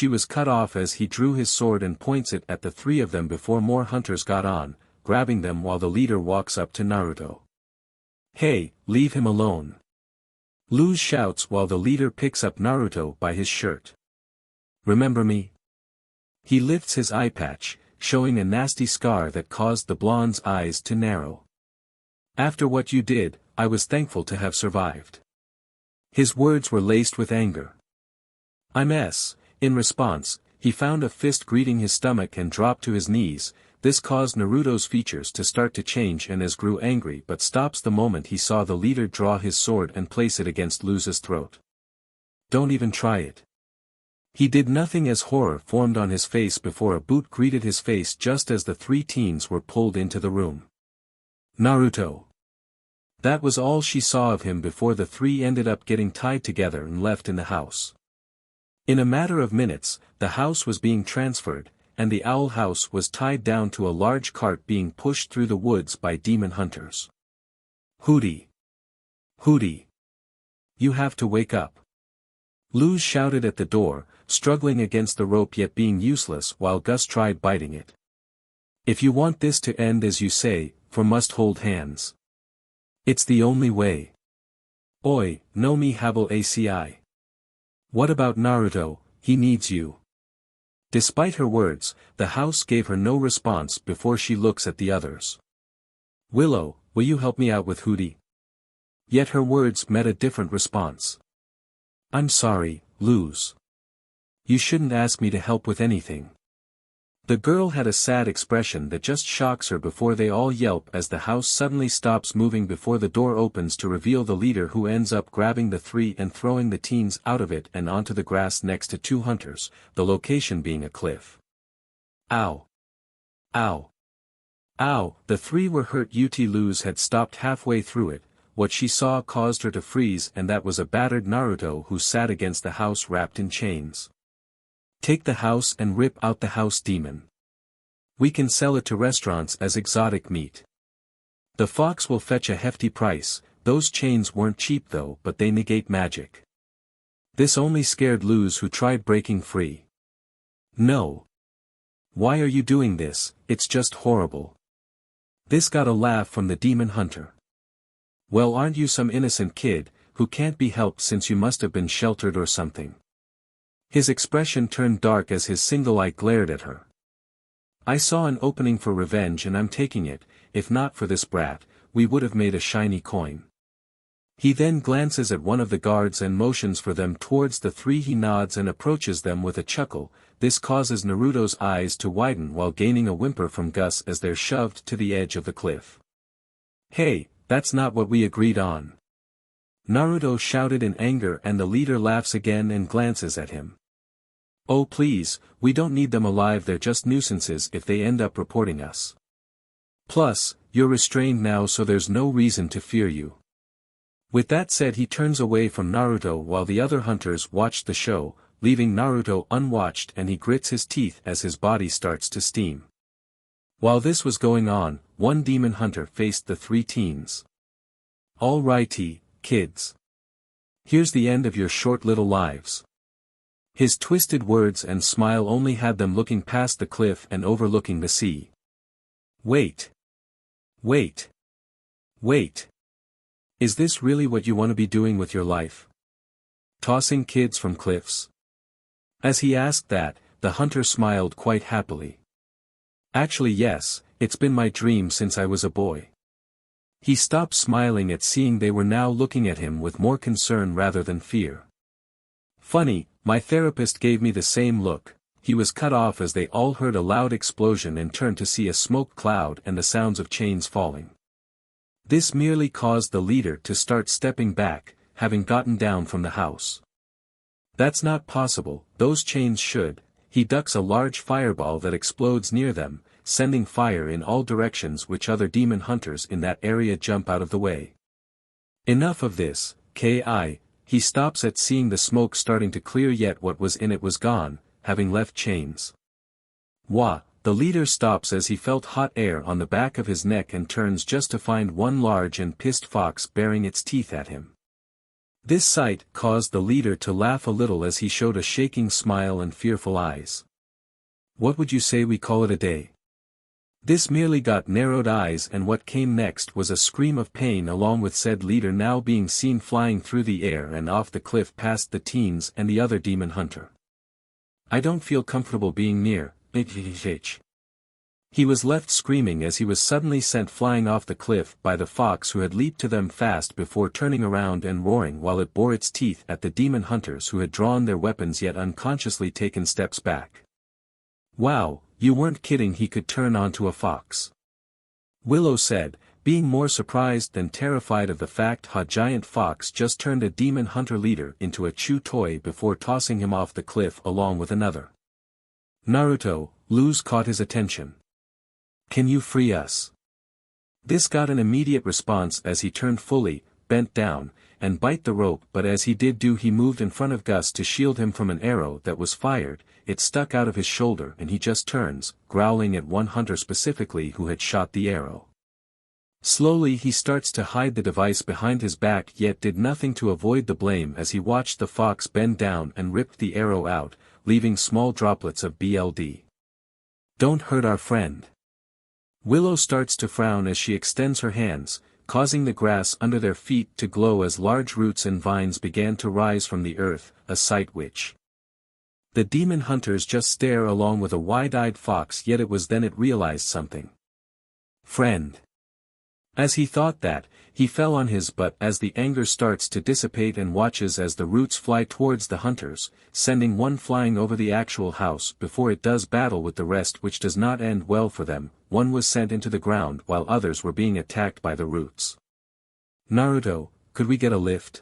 was cut off as he drew his sword and points it at the three of them before more hunters got on, grabbing them while the leader walks up to Naruto. Hey, leave him alone. Luz shouts while the leader picks up Naruto by his shirt. Remember me? He lifts his eye patch, showing a nasty scar that caused the blonde's eyes to narrow. After what you did, I was thankful to have survived. His words were laced with anger. In response, he found a fist greeting his stomach and dropped to his knees. This caused Naruto's features to start to change and as grew angry, but stops the moment he saw the leader draw his sword and place it against Luz's throat. Don't even try it. He did nothing as horror formed on his face before a boot greeted his face just as the three teens were pulled into the room. Naruto. That was all she saw of him before the three ended up getting tied together and left in the house. In a matter of minutes, the house was being transferred, and the owl house was tied down to a large cart being pushed through the woods by demon hunters. Hooty. Hooty. You have to wake up. Luz shouted at the door, struggling against the rope yet being useless while Gus tried biting it. If you want this to end as you say, for must hold hands. It's the only way. Oi, no me habel aci. What about Naruto? He needs you. Despite her words, the house gave her no response before she looks at the others. Willow, will you help me out with Hooty? Yet her words met a different response. I'm sorry, Luz. You shouldn't ask me to help with anything. The girl had a sad expression that just shocks her before they all yelp as the house suddenly stops moving before the door opens to reveal the leader, who ends up grabbing the three and throwing the teens out of it and onto the grass next to two hunters, the location being a cliff. Ow. Ow. Ow. The three were hurt. Luz had stopped halfway through it. What she saw caused her to freeze, and that was a battered Naruto who sat against the house wrapped in chains. Take the house and rip out the house, demon. We can sell it to restaurants as exotic meat. The fox will fetch a hefty price. Those chains weren't cheap though, but they negate magic. This only scared Luz, who tried breaking free. No. Why are you doing this? It's just horrible. This got a laugh from the demon hunter. Well, aren't you some innocent kid, who can't be helped since you must have been sheltered or something? His expression turned dark as his single eye glared at her. I saw an opening for revenge and I'm taking it. If not for this brat, we would have made a shiny coin. He then glances at one of the guards and motions for them towards the three. He nods and approaches them with a chuckle. This causes Naruto's eyes to widen while gaining a whimper from Gus as they're shoved to the edge of the cliff. Hey, that's not what we agreed on. Naruto shouted in anger, and the leader laughs again and glances at him. Oh please, we don't need them alive, they're just nuisances if they end up reporting us. Plus, you're restrained now, so there's no reason to fear you. With that said, he turns away from Naruto while the other hunters watch the show, leaving Naruto unwatched, and he grits his teeth as his body starts to steam. While this was going on, one demon hunter faced the three teens. Alrighty, kids. Here's the end of your short little lives. His twisted words and smile only had them looking past the cliff and overlooking the sea. Wait. Wait. Wait. Is this really what you want to be doing with your life? Tossing kids from cliffs? As he asked that, the hunter smiled quite happily. Actually yes, it's been my dream since I was a boy. He stopped smiling at seeing they were now looking at him with more concern rather than fear. Funny, my therapist gave me the same look. He was cut off as they all heard a loud explosion and turned to see a smoke cloud and the sounds of chains falling. This merely caused the leader to start stepping back, having gotten down from the house. That's not possible, those chains should. He ducks a large fireball that explodes near them, sending fire in all directions, which other demon hunters in that area jump out of the way. Enough of this, he stops at seeing the smoke starting to clear, yet what was in it was gone, having left chains. Wah, the leader stops as he felt hot air on the back of his neck and turns just to find one large and pissed fox baring its teeth at him. This sight caused the leader to laugh a little as he showed a shaking smile and fearful eyes. What would you say we call it a day? This merely got narrowed eyes, and what came next was a scream of pain along with said leader now being seen flying through the air and off the cliff past the teens and the other demon hunter. I don't feel comfortable being near. He was left screaming as he was suddenly sent flying off the cliff by the fox, who had leaped to them fast before turning around and roaring while it bore its teeth at the demon hunters who had drawn their weapons yet unconsciously taken steps back. Wow, you weren't kidding, he could turn onto a fox. Willow said, being more surprised than terrified of the fact how giant fox just turned a demon hunter leader into a chew toy before tossing him off the cliff along with another. Naruto, Luz caught his attention. Can you free us? This got an immediate response as he turned fully, bent down, and bite the rope, but as he did do he moved in front of Gus to shield him from an arrow that was fired. It stuck out of his shoulder and he just turns, growling at one hunter specifically who had shot the arrow. Slowly he starts to hide the device behind his back, yet did nothing to avoid the blame as he watched the fox bend down and ripped the arrow out, leaving small droplets of blood. Don't hurt our friend. Willow starts to frown as she extends her hands, causing the grass under their feet to glow as large roots and vines began to rise from the earth, a sight which the demon hunters just stare along with a wide-eyed fox, yet it was then it realized something. Friend. As he thought that, he fell on his butt as the anger starts to dissipate and watches as the roots fly towards the hunters, sending one flying over the actual house before it does battle with the rest, which does not end well for them. One was sent into the ground while others were being attacked by the roots. Naruto, could we get a lift?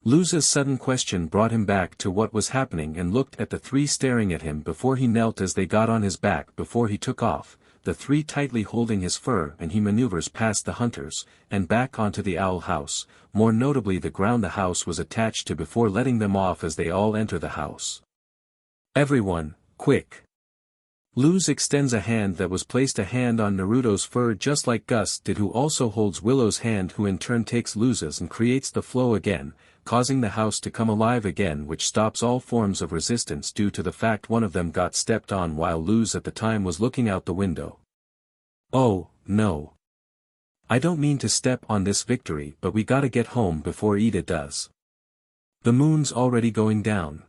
Luz's sudden question brought him back to what was happening and looked at the three staring at him before he knelt as they got on his back before he took off, the three tightly holding his fur, and he maneuvers past the hunters, and back onto the owl house, more notably the ground the house was attached to before letting them off as they all enter the house. Everyone, quick! Luz extends a hand that was placed a hand on Naruto's fur just like Gus did, who also holds Willow's hand, who in turn takes Luz's and creates the flow again, causing the house to come alive again, which stops all forms of resistance due to the fact one of them got stepped on while Luz at the time was looking out the window. Oh, no. I don't mean to step on this victory, but we gotta get home before Ida does. The moon's already going down.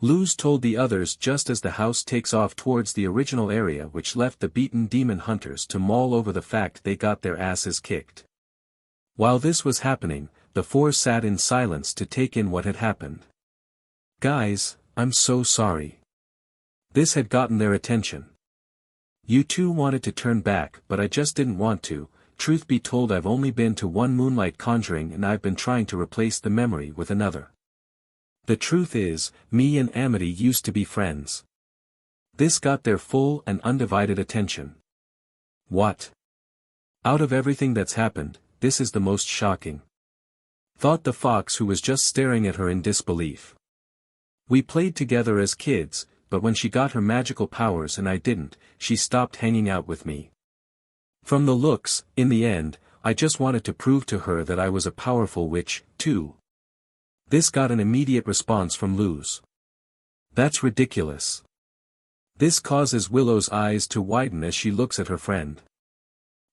Luz told the others just as the house takes off towards the original area, which left the beaten demon hunters to mull over the fact they got their asses kicked. While this was happening, the four sat in silence to take in what had happened. Guys, I'm so sorry. This had gotten their attention. You two wanted to turn back, but I just didn't want to. Truth be told, I've only been to one moonlight conjuring and I've been trying to replace the memory with another. The truth is, me and Amity used to be friends. This got their full and undivided attention. What? Out of everything that's happened, this is the most shocking. Thought the fox, who was just staring at her in disbelief. We played together as kids, but when she got her magical powers and I didn't, she stopped hanging out with me. From the looks, in the end, I just wanted to prove to her that I was a powerful witch, too. This got an immediate response from Luz. That's ridiculous. This causes Willow's eyes to widen as she looks at her friend.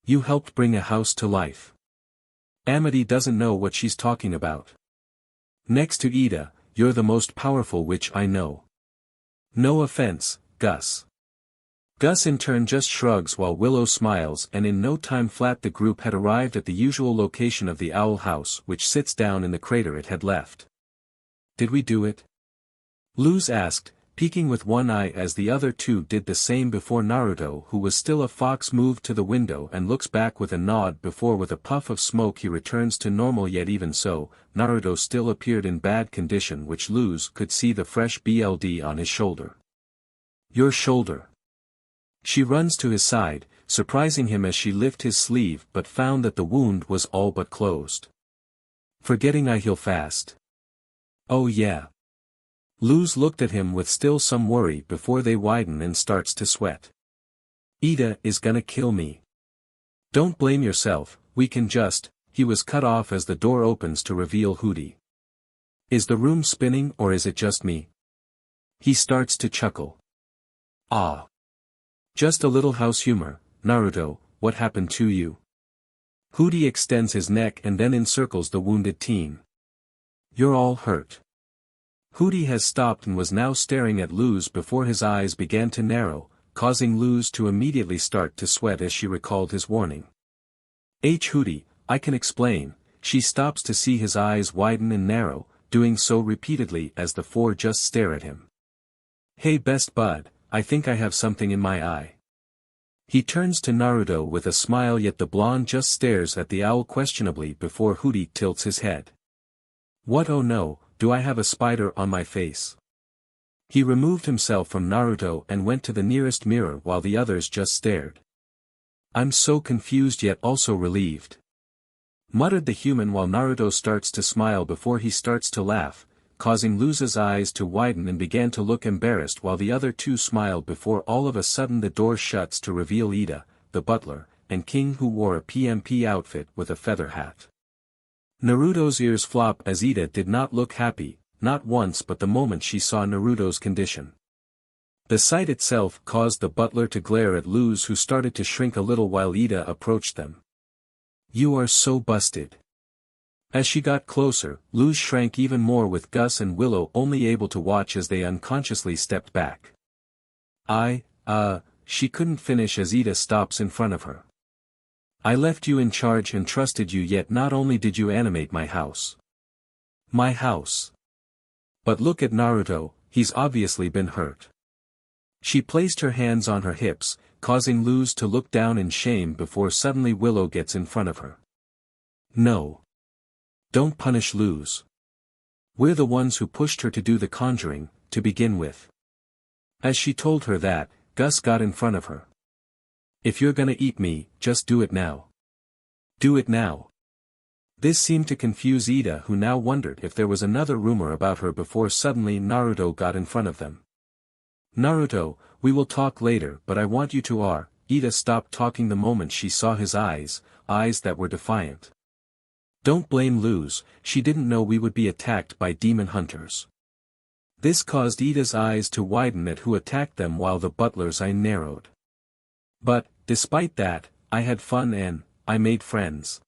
You helped bring a house to life. Amity doesn't know what she's talking about. Next to Ida, you're the most powerful witch I know. No offense, Gus. Gus in turn just shrugs while Willow smiles, and in no time flat the group had arrived at the usual location of the owl house, which sits down in the crater it had left. Did we do it? Luz asked, peeking with one eye as the other two did the same before Naruto, who was still a fox, moved to the window and looks back with a nod before with a puff of smoke he returns to normal. Yet even so, Naruto still appeared in bad condition, which Luz could see the fresh BLD on his shoulder. Your shoulder. She runs to his side, surprising him as she lifted his sleeve but found that the wound was all but closed. Forgetting I heal fast. Oh yeah. Luz looked at him with still some worry before they widen and starts to sweat. Ida is gonna kill me. Don't blame yourself, we can just. He was cut off as the door opens to reveal Hootie. Is the room spinning or is it just me? He starts to chuckle. Ah. Just a little house humor. Naruto, what happened to you? Hootie extends his neck and then encircles the wounded teen. You're all hurt. Hootie has stopped and was now staring at Luz before his eyes began to narrow, causing Luz to immediately start to sweat as she recalled his warning. Hootie, I can explain. She stops to see his eyes widen and narrow, doing so repeatedly as the four just stare at him. Hey best bud, I think I have something in my eye. He turns to Naruto with a smile, yet the blonde just stares at the owl questionably before Hootie tilts his head. What? Oh no, do I have a spider on my face? He removed himself from Naruto and went to the nearest mirror while the others just stared. I'm so confused yet also relieved. Muttered the human while Naruto starts to smile before he starts to laugh, causing Luz's eyes to widen and began to look embarrassed while the other two smiled before all of a sudden the door shuts to reveal Ida, the butler, and King, who wore a PMP outfit with a feather hat. Naruto's ears flop as Ida did not look happy, not once but the moment she saw Naruto's condition. The sight itself caused the butler to glare at Luz, who started to shrink a little while Ida approached them. You are so busted. As she got closer, Luz shrank even more with Gus and Willow only able to watch as they unconsciously stepped back. She couldn't finish as Ida stops in front of her. I left you in charge and trusted you, yet not only did you animate my house. My house. But look at Naruto, he's obviously been hurt. She placed her hands on her hips, causing Luz to look down in shame before suddenly Willow gets in front of her. No. Don't punish Luz. We're the ones who pushed her to do the conjuring, to begin with. As she told her that, Gus got in front of her. If you're gonna eat me, just do it now. Do it now. This seemed to confuse Ida, who now wondered if there was another rumor about her before suddenly Naruto got in front of them. Naruto, we will talk later, but I want you to Ida stopped talking the moment she saw his eyes that were defiant. Don't blame Luz, she didn't know we would be attacked by demon hunters. This caused Ida's eyes to widen at who attacked them while the butler's eye narrowed. But, despite that, I had fun and, I made friends.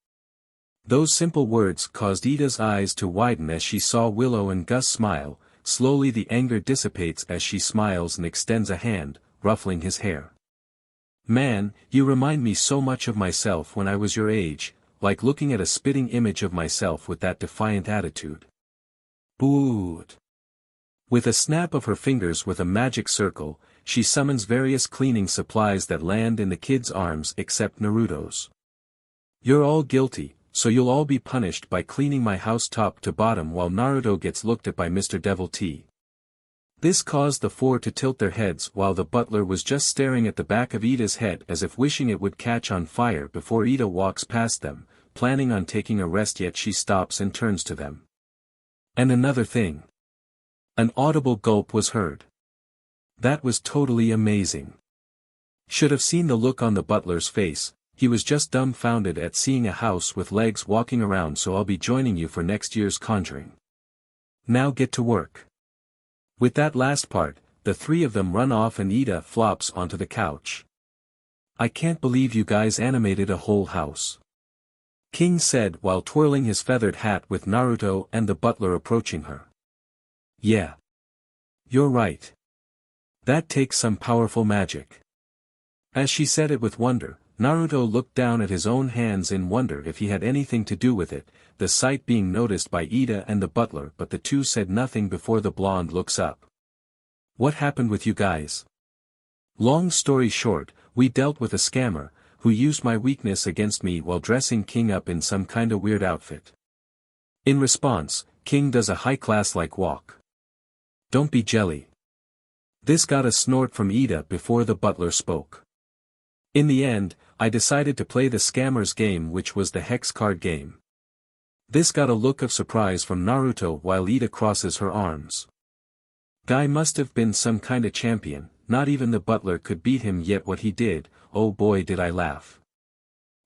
Those simple words caused Ida's eyes to widen as she saw Willow and Gus smile. Slowly the anger dissipates as she smiles and extends a hand, ruffling his hair. Man, you remind me so much of myself when I was your age, like looking at a spitting image of myself with that defiant attitude. Boot. With a snap of her fingers with a magic circle, she summons various cleaning supplies that land in the kids' arms except Naruto's. You're all guilty, so you'll all be punished by cleaning my house top to bottom while Naruto gets looked at by Mr. Devil T. This caused the four to tilt their heads while the butler was just staring at the back of Ida's head as if wishing it would catch on fire before Ida walks past them, planning on taking a rest, yet she stops and turns to them. And another thing. An audible gulp was heard. That was totally amazing. Should have seen the look on the butler's face. He was just dumbfounded at seeing a house with legs walking around, so I'll be joining you for next year's conjuring. Now get to work. With that last part, the three of them run off and Ida flops onto the couch. I can't believe you guys animated a whole house. King said while twirling his feathered hat with Naruto and the butler approaching her. Yeah. You're right. That takes some powerful magic. As she said it with wonder, Naruto looked down at his own hands in wonder if he had anything to do with it, the sight being noticed by Ida and the butler, but the two said nothing before the blonde looks up. What happened with you guys? Long story short, we dealt with a scammer, who used my weakness against me while dressing King up in some kinda weird outfit. In response, King does a high-class-like walk. Don't be jelly. This got a snort from Ida before the butler spoke. In the end, I decided to play the scammer's game, which was the hex card game. This got a look of surprise from Naruto while Ida crosses her arms. Guy must have been some kinda champion, not even the butler could beat him, yet what he did, oh boy did I laugh.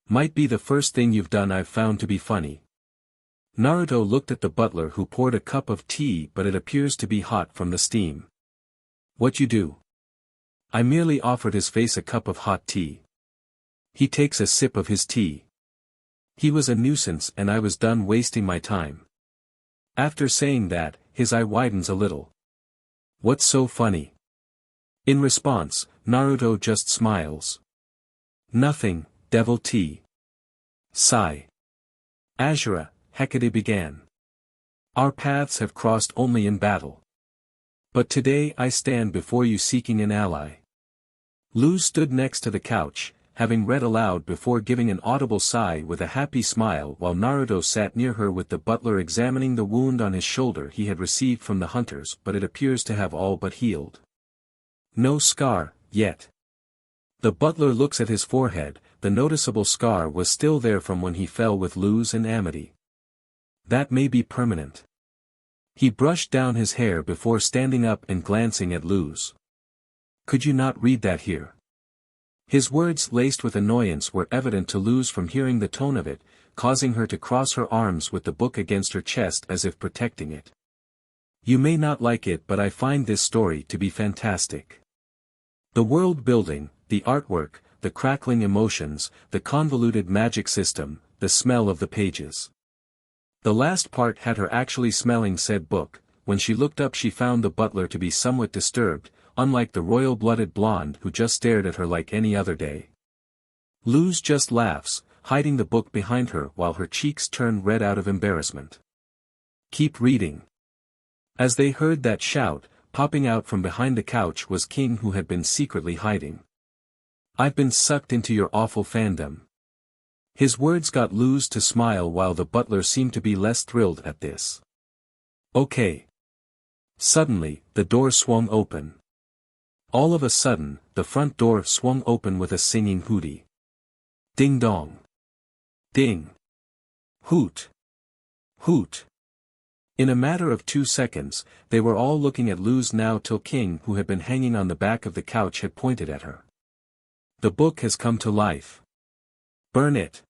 Might be the first thing you've done I've found to be funny. Naruto looked at the butler who poured a cup of tea, but it appears to be hot from the steam. What you do? I merely offered his face a cup of hot tea. He takes a sip of his tea. He was a nuisance and I was done wasting my time. After saying that, his eye widens a little. What's so funny? In response, Naruto just smiles. Nothing, Devil T. Sigh. Ashura, Hecate began. Our paths have crossed only in battle. But today I stand before you seeking an ally. Luz stood next to the couch, having read aloud before giving an audible sigh with a happy smile, while Naruto sat near her with the butler examining the wound on his shoulder he had received from the hunters, but it appears to have all but healed. No scar, yet. The butler looks at his forehead, the noticeable scar was still there from when he fell with Luz and Amity. That may be permanent. He brushed down his hair before standing up and glancing at Luz. Could you not read that here? His words laced with annoyance were evident to Luz from hearing the tone of it, causing her to cross her arms with the book against her chest as if protecting it. You may not like it, but I find this story to be fantastic. The world building, the artwork, the crackling emotions, the convoluted magic system, the smell of the pages. The last part had her actually smelling said book. When she looked up she found the butler to be somewhat disturbed, unlike the royal-blooded blonde who just stared at her like any other day. Luz just laughs, hiding the book behind her while her cheeks turn red out of embarrassment. Keep reading. As they heard that shout, popping out from behind the couch was King, who had been secretly hiding. I've been sucked into your awful fandom. His words got Luz to smile while the butler seemed to be less thrilled at this. Okay. Suddenly, the door swung open. All of a sudden, the front door swung open with a singing hootie. Ding dong. Ding. Hoot. Hoot. In a matter of 2 seconds, they were all looking at Luz now till King, who had been hanging on the back of the couch, had pointed at her. The book has come to life. Burn it.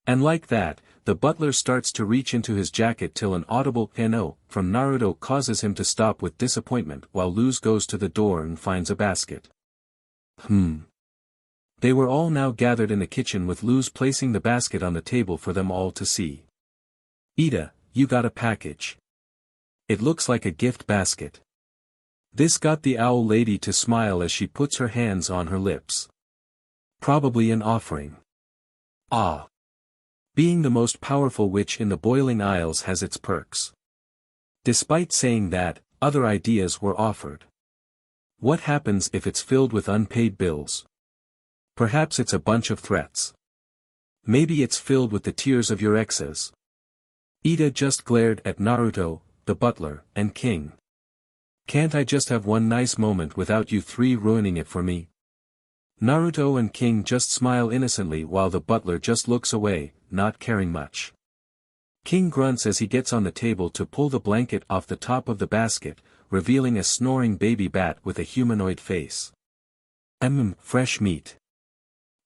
And like that, the butler starts to reach into his jacket till an audible "no" from Naruto causes him to stop with disappointment while Luz goes to the door and finds a basket. They were all now gathered in the kitchen with Luz placing the basket on the table for them all to see. "Ida, you got a package. It looks like a gift basket." This got the owl lady to smile as she puts her hands on her lips. "Probably an offering." Ah. Being the most powerful witch in the Boiling Isles has its perks. Despite saying that, other ideas were offered. What happens if it's filled with unpaid bills? Perhaps it's a bunch of threats. Maybe it's filled with the tears of your exes. Ida just glared at Naruto, the butler, and King. "Can't I just have one nice moment without you three ruining it for me?" Naruto and King just smile innocently while the butler just looks away, not caring much. King grunts as he gets on the table to pull the blanket off the top of the basket, revealing a snoring baby bat with a humanoid face. Fresh meat,"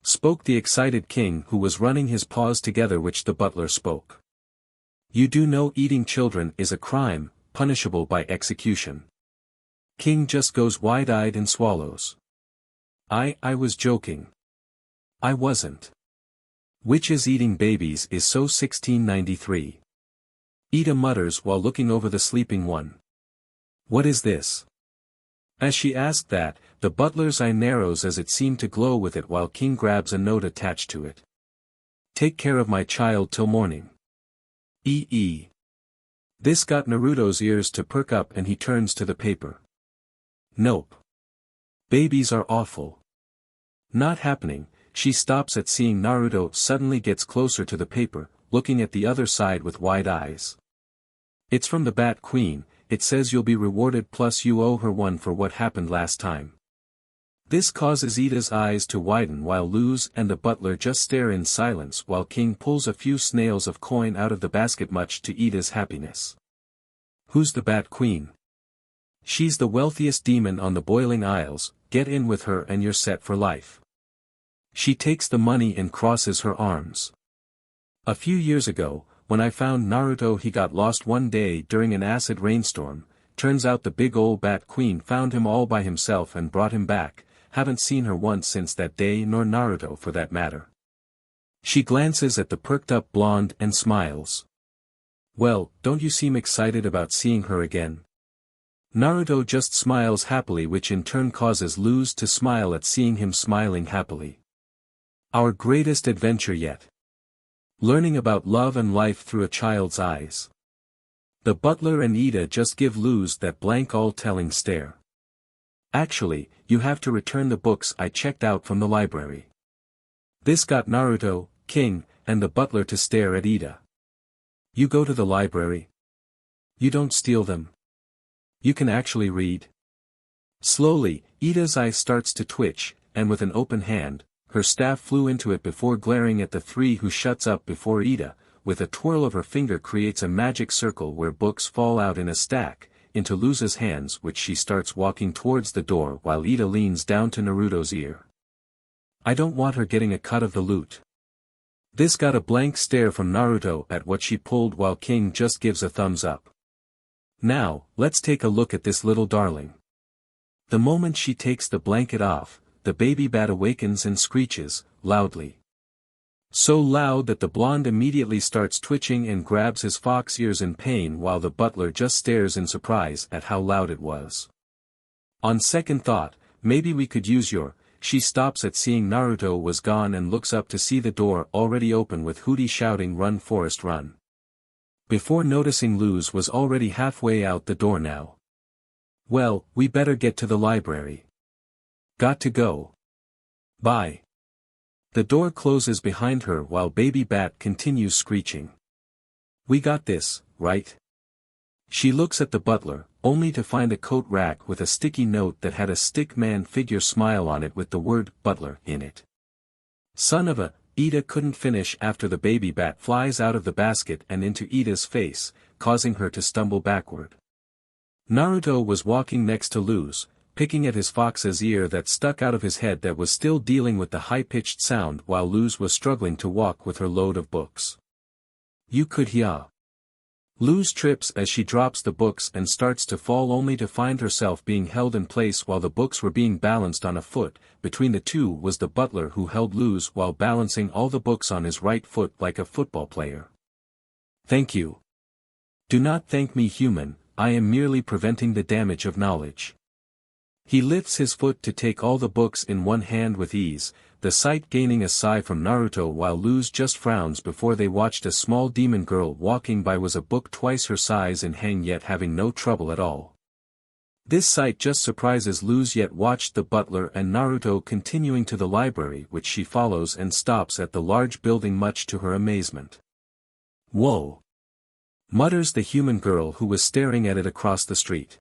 spoke the excited King who was running his paws together, which the butler spoke. "You do know eating children is a crime, punishable by execution." King just goes wide-eyed and swallows. I was joking. I wasn't. Witches eating babies is so 1693. Ida mutters while looking over the sleeping one. "What is this?" As she asked that, the butler's eye narrows as it seemed to glow with it while King grabs a note attached to it. "Take care of my child till morning. This got Naruto's ears to perk up and he turns to the paper. Nope. Babies are awful. Not happening. She stops at seeing Naruto suddenly gets closer to the paper, looking at the other side with wide eyes. "It's from the Bat Queen, it says you'll be rewarded plus you owe her one for what happened last time." This causes Ida's eyes to widen while Luz and the butler just stare in silence while King pulls a few snails of coin out of the basket much to Ida's happiness. "Who's the Bat Queen?" "She's the wealthiest demon on the Boiling Isles, get in with her and you're set for life." She takes the money and crosses her arms. "A few years ago, when I found Naruto, he got lost one day during an acid rainstorm. Turns out the big ol' Bat Queen found him all by himself and brought him back. Haven't seen her once since that day, nor Naruto for that matter." She glances at the perked-up blonde and smiles. "Well, don't you seem excited about seeing her again?" Naruto just smiles happily, which in turn causes Luz to smile at seeing him smiling happily. Our greatest adventure yet. Learning about love and life through a child's eyes. The butler and Ida just give Luz that blank all-telling stare. "Actually, you have to return the books I checked out from the library." This got Naruto, King, and the butler to stare at Ida. "You go to the library? You don't steal them? You can actually read?" Slowly, Ida's eye starts to twitch, and with an open hand, her staff flew into it before glaring at the three who shuts up before Ida, with a twirl of her finger creates a magic circle where books fall out in a stack, into Luz's hands, which she starts walking towards the door while Ida leans down to Naruto's ear. "I don't want her getting a cut of the loot." This got a blank stare from Naruto at what she pulled while King just gives a thumbs up. "Now, let's take a look at this little darling." The moment she takes the blanket off, the baby bat awakens and screeches, loudly. So loud that the blonde immediately starts twitching and grabs his fox ears in pain while the butler just stares in surprise at how loud it was. On second thought, maybe we could use your. She stops at seeing Naruto was gone and looks up to see the door already open with Hooty shouting "Run Forest run." Before noticing Luz was already halfway out the door now. "Well, we better get to the library. Got to go. Bye." The door closes behind her while Baby Bat continues screeching. "We got this, right?" She looks at the butler, only to find a coat rack with a sticky note that had a stick man figure smile on it with the word "butler" in it. Son of a, Ida couldn't finish after the baby bat flies out of the basket and into Ida's face, causing her to stumble backward. Naruto was walking next to Luz, picking at his fox's ear that stuck out of his head that was still dealing with the high-pitched sound while Luz was struggling to walk with her load of books. You could hear. Luz trips as she drops the books and starts to fall only to find herself being held in place while the books were being balanced on a foot. Between the two was the butler who held Luz while balancing all the books on his right foot like a football player. Thank you. Do not thank me, human, I am merely preventing the damage of knowledge. He lifts his foot to take all the books in one hand with ease, the sight gaining a sigh from Naruto while Luz just frowns before they watched a small demon girl walking by was a book twice her size and hang yet having no trouble at all. This sight just surprises Luz yet watched the butler and Naruto continuing to the library which she follows and stops at the large building much to her amazement. Whoa! Mutters the human girl who was staring at it across the street.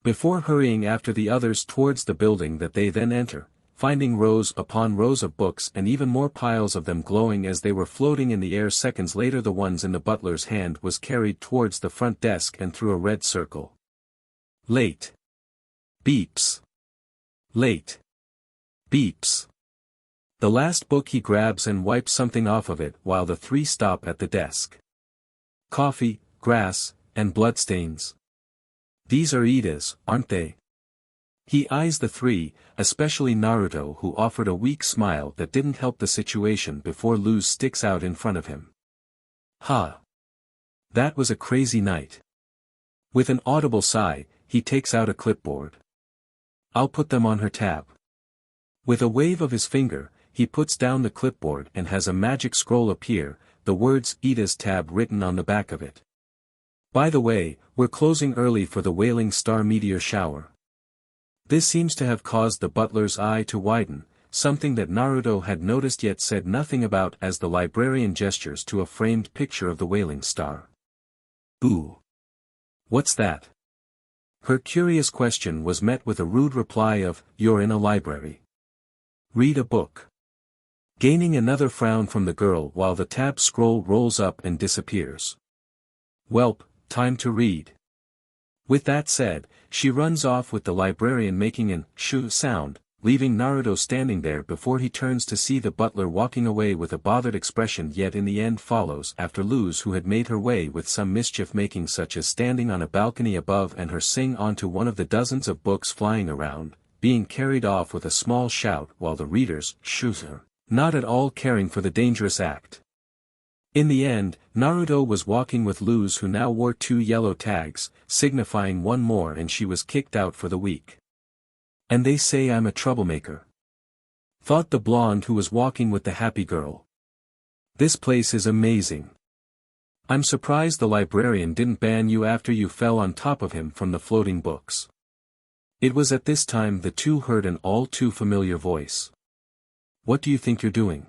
Before hurrying after the others towards the building that they then enter, finding rows upon rows of books and even more piles of them glowing as they were floating in the air seconds later the ones in the butler's hand was carried towards the front desk and through a red circle. Late. Beeps. Late. Beeps. The last book he grabs and wipes something off of it while the three stop at the desk. Coffee, grass, and bloodstains. These are Ida's, aren't they? He eyes the three, especially Naruto who offered a weak smile that didn't help the situation before Luz sticks out in front of him. Ha! That was a crazy night. With an audible sigh, he takes out a clipboard. I'll put them on her tab. With a wave of his finger, he puts down the clipboard and has a magic scroll appear, the words Ida's tab written on the back of it. By the way, we're closing early for the wailing star meteor shower. This seems to have caused the butler's eye to widen, something that Naruto had noticed yet said nothing about as the librarian gestures to a framed picture of the wailing star. Ooh! What's that? Her curious question was met with a rude reply of, "You're in a library. Read a book." Gaining another frown from the girl while the tab scroll rolls up and disappears. Welp, time to read. With that said, she runs off with the librarian making an shoo sound, leaving Naruto standing there before he turns to see the butler walking away with a bothered expression yet in the end follows after Luz who had made her way with some mischief making such as standing on a balcony above and her sing onto one of the dozens of books flying around, being carried off with a small shout while the readers shoot her, not at all caring for the dangerous act. In the end, Naruto was walking with Luz who now wore 2 yellow tags, signifying one more and she was kicked out for the week. And they say I'm a troublemaker. Thought the blonde who was walking with the happy girl. This place is amazing. I'm surprised the librarian didn't ban you after you fell on top of him from the floating books. It was at this time the two heard an all too familiar voice. What do you think you're doing?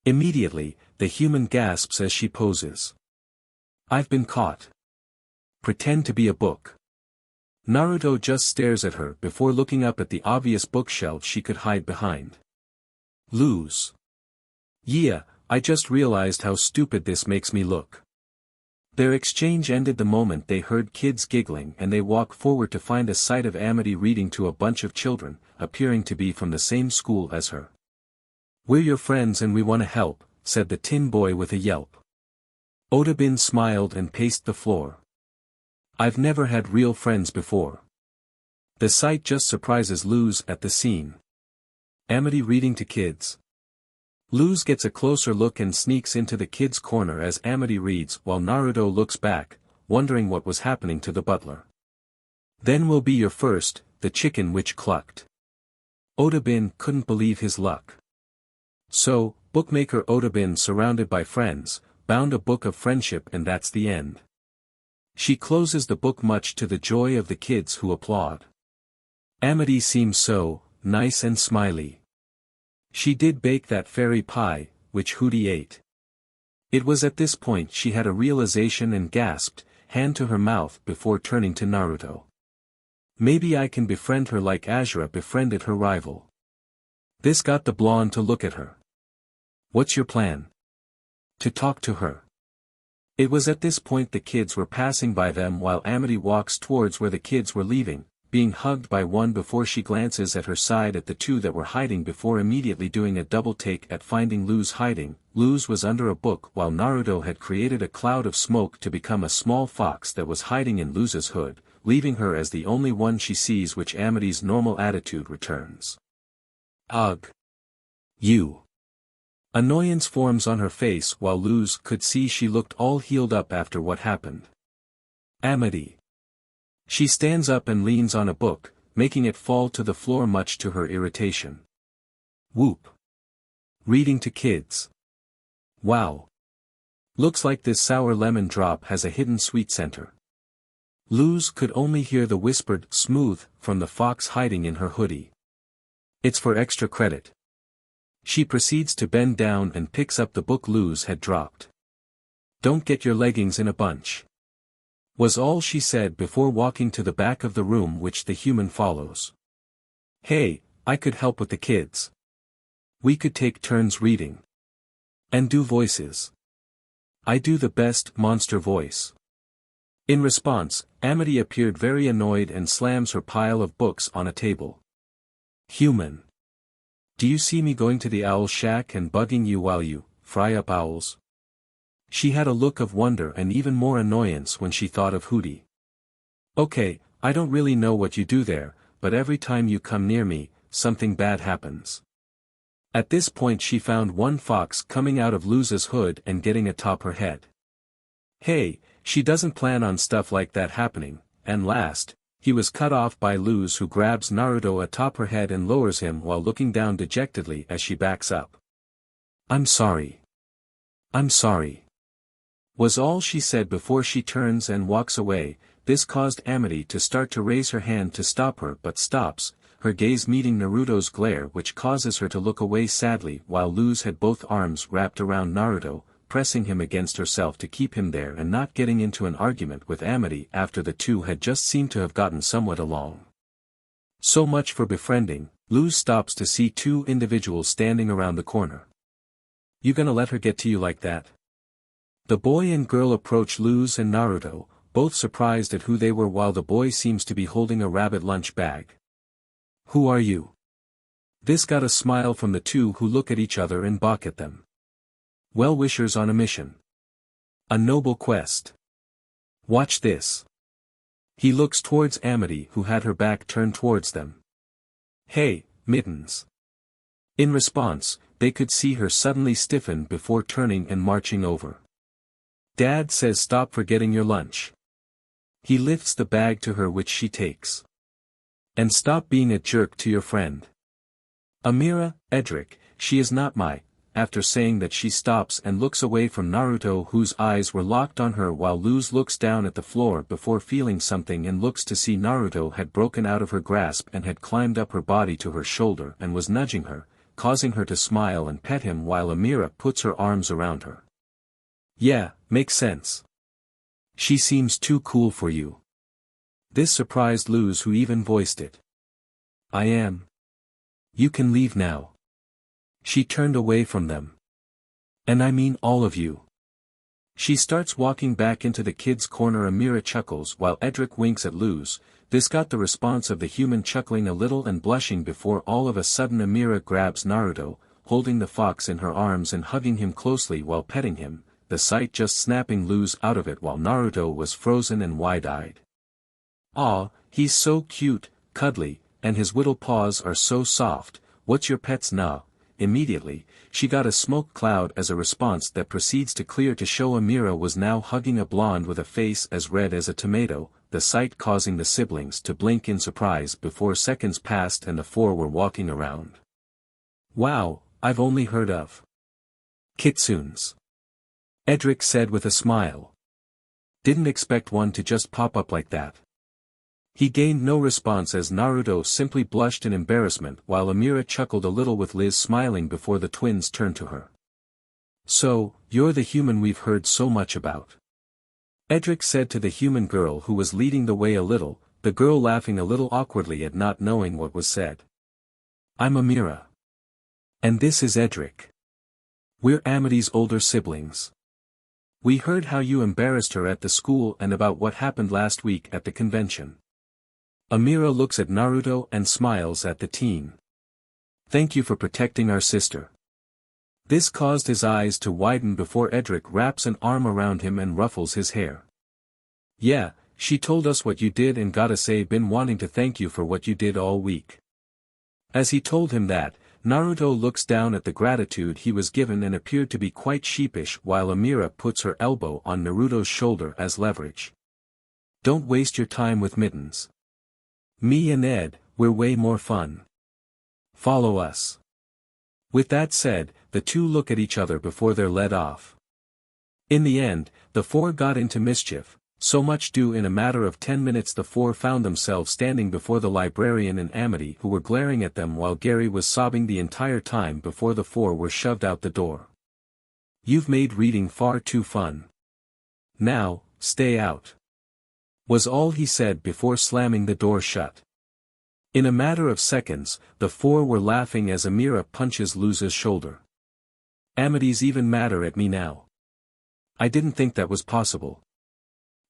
Immediately, the human gasps as she poses. I've been caught. Pretend to be a book. Naruto just stares at her before looking up at the obvious bookshelf she could hide behind. Luz. Yeah, I just realized how stupid this makes me look. Their exchange ended the moment they heard kids giggling and they walk forward to find a sight of Amity reading to a bunch of children, appearing to be from the same school as her. We're your friends and we want to help, said the tin boy with a yelp. Otabin smiled and paced the floor. I've never had real friends before. The sight just surprises Luz at the scene. Amity reading to kids. Luz gets a closer look and sneaks into the kids' corner as Amity reads while Naruto looks back, wondering what was happening to the butler. Then will be your first, the chicken witch clucked. Otabin couldn't believe his luck. So, bookmaker Otabin surrounded by friends, bound a book of friendship and that's the end. She closes the book much to the joy of the kids who applaud. Amity seems so nice and smiley. She did bake that fairy pie, which Hootie ate. It was at this point she had a realization and gasped, hand to her mouth before turning to Naruto. Maybe I can befriend her like Azura befriended her rival. This got the blonde to look at her. What's your plan? To talk to her. It was at this point the kids were passing by them while Amity walks towards where the kids were leaving, being hugged by one before she glances at her side at the two that were hiding before immediately doing a double take at finding Luz hiding. Luz was under a book while Naruto had created a cloud of smoke to become a small fox that was hiding in Luz's hood, leaving her as the only one she sees, which Amity's normal attitude returns. Ugh. You. Annoyance forms on her face while Luz could see she looked all healed up after what happened. Amity. She stands up and leans on a book, making it fall to the floor much to her irritation. Whoop. Reading to kids. Wow. Looks like this sour lemon drop has a hidden sweet center. Luz could only hear the whispered smooth from the fox hiding in her hoodie. It's for extra credit. She proceeds to bend down and picks up the book Luz had dropped. Don't get your leggings in a bunch, was all she said before walking to the back of the room, which the human follows. Hey, I could help with the kids. We could take turns reading. And do voices. I do the best monster voice. In response, Amity appeared very annoyed and slams her pile of books on a table. Human. Do you see me going to the owl shack and bugging you while you fry up owls? She had a look of wonder and even more annoyance when she thought of Hootie. Okay, I don't really know what you do there, but every time you come near me, something bad happens. At this point she found one fox coming out of Luz's hood and getting atop her head. Hey, she doesn't plan on stuff like that happening, and last, he was cut off by Luz, who grabs Naruto atop her head and lowers him while looking down dejectedly as she backs up. I'm sorry. I'm sorry, was all she said before she turns and walks away. This caused Amity to start to raise her hand to stop her, but stops, her gaze meeting Naruto's glare, which causes her to look away sadly while Luz had both arms wrapped around Naruto, pressing him against herself to keep him there and not getting into an argument with Amity after the two had just seemed to have gotten somewhat along. So much for befriending. Luz stops to see two individuals standing around the corner. You gonna let her get to you like that? The boy and girl approach Luz and Naruto, both surprised at who they were, while the boy seems to be holding a rabbit lunch bag. Who are you? This got a smile from the two, who look at each other and balk at them. Well-wishers on a mission. A noble quest. Watch this. He looks towards Amity, who had her back turned towards them. Hey, Mittens. In response, they could see her suddenly stiffen before turning and marching over. Dad says stop forgetting your lunch. He lifts the bag to her, which she takes. And stop being a jerk to your friend. Amira, Edric, she is not my. After saying that, she stops and looks away from Naruto, whose eyes were locked on her, while Luz looks down at the floor before feeling something and looks to see Naruto had broken out of her grasp and had climbed up her body to her shoulder and was nudging her, causing her to smile and pet him while Amira puts her arms around her. Yeah, makes sense. She seems too cool for you. This surprised Luz, who even voiced it. I am. You can leave now. She turned away from them. And I mean all of you. She starts walking back into the kids' corner. Amira chuckles while Edric winks at Luz. This got the response of the human chuckling a little and blushing before all of a sudden Amira grabs Naruto, holding the fox in her arms and hugging him closely while petting him, the sight just snapping Luz out of it while Naruto was frozen and wide-eyed. Aw, he's so cute, cuddly, and his little paws are so soft. What's your pet's nah? Immediately, she got a smoke cloud as a response that proceeds to clear to show Amira was now hugging a blonde with a face as red as a tomato, the sight causing the siblings to blink in surprise before seconds passed and the four were walking around. Wow, I've only heard of kitsunes, Edric said with a smile. Didn't expect one to just pop up like that. He gained no response as Naruto simply blushed in embarrassment while Amira chuckled a little with Liz smiling before the twins turned to her. So, you're the human we've heard so much about, Edric said to the human girl who was leading the way a little, the girl laughing a little awkwardly at not knowing what was said. I'm Amira. And this is Edric. We're Amity's older siblings. We heard how you embarrassed her at the school and about what happened last week at the convention. Amira looks at Naruto and smiles at the teen. Thank you for protecting our sister. This caused his eyes to widen before Edric wraps an arm around him and ruffles his hair. Yeah, she told us what you did and gotta say been wanting to thank you for what you did all week. As he told him that, Naruto looks down at the gratitude he was given and appeared to be quite sheepish while Amira puts her elbow on Naruto's shoulder as leverage. Don't waste your time with mittens. Me and Ed, we're way more fun. Follow us. With that said, the two look at each other before they're led off. In the end, the four got into mischief, so much due in a matter of 10 minutes the four found themselves standing before the librarian and Amity who were glaring at them while Gary was sobbing the entire time before the four were shoved out the door. You've made reading far too fun. Now, stay out. Was all he said before slamming the door shut. In a matter of seconds, the four were laughing as Amira punches Luz's shoulder. Amity's even madder at me now. I didn't think that was possible.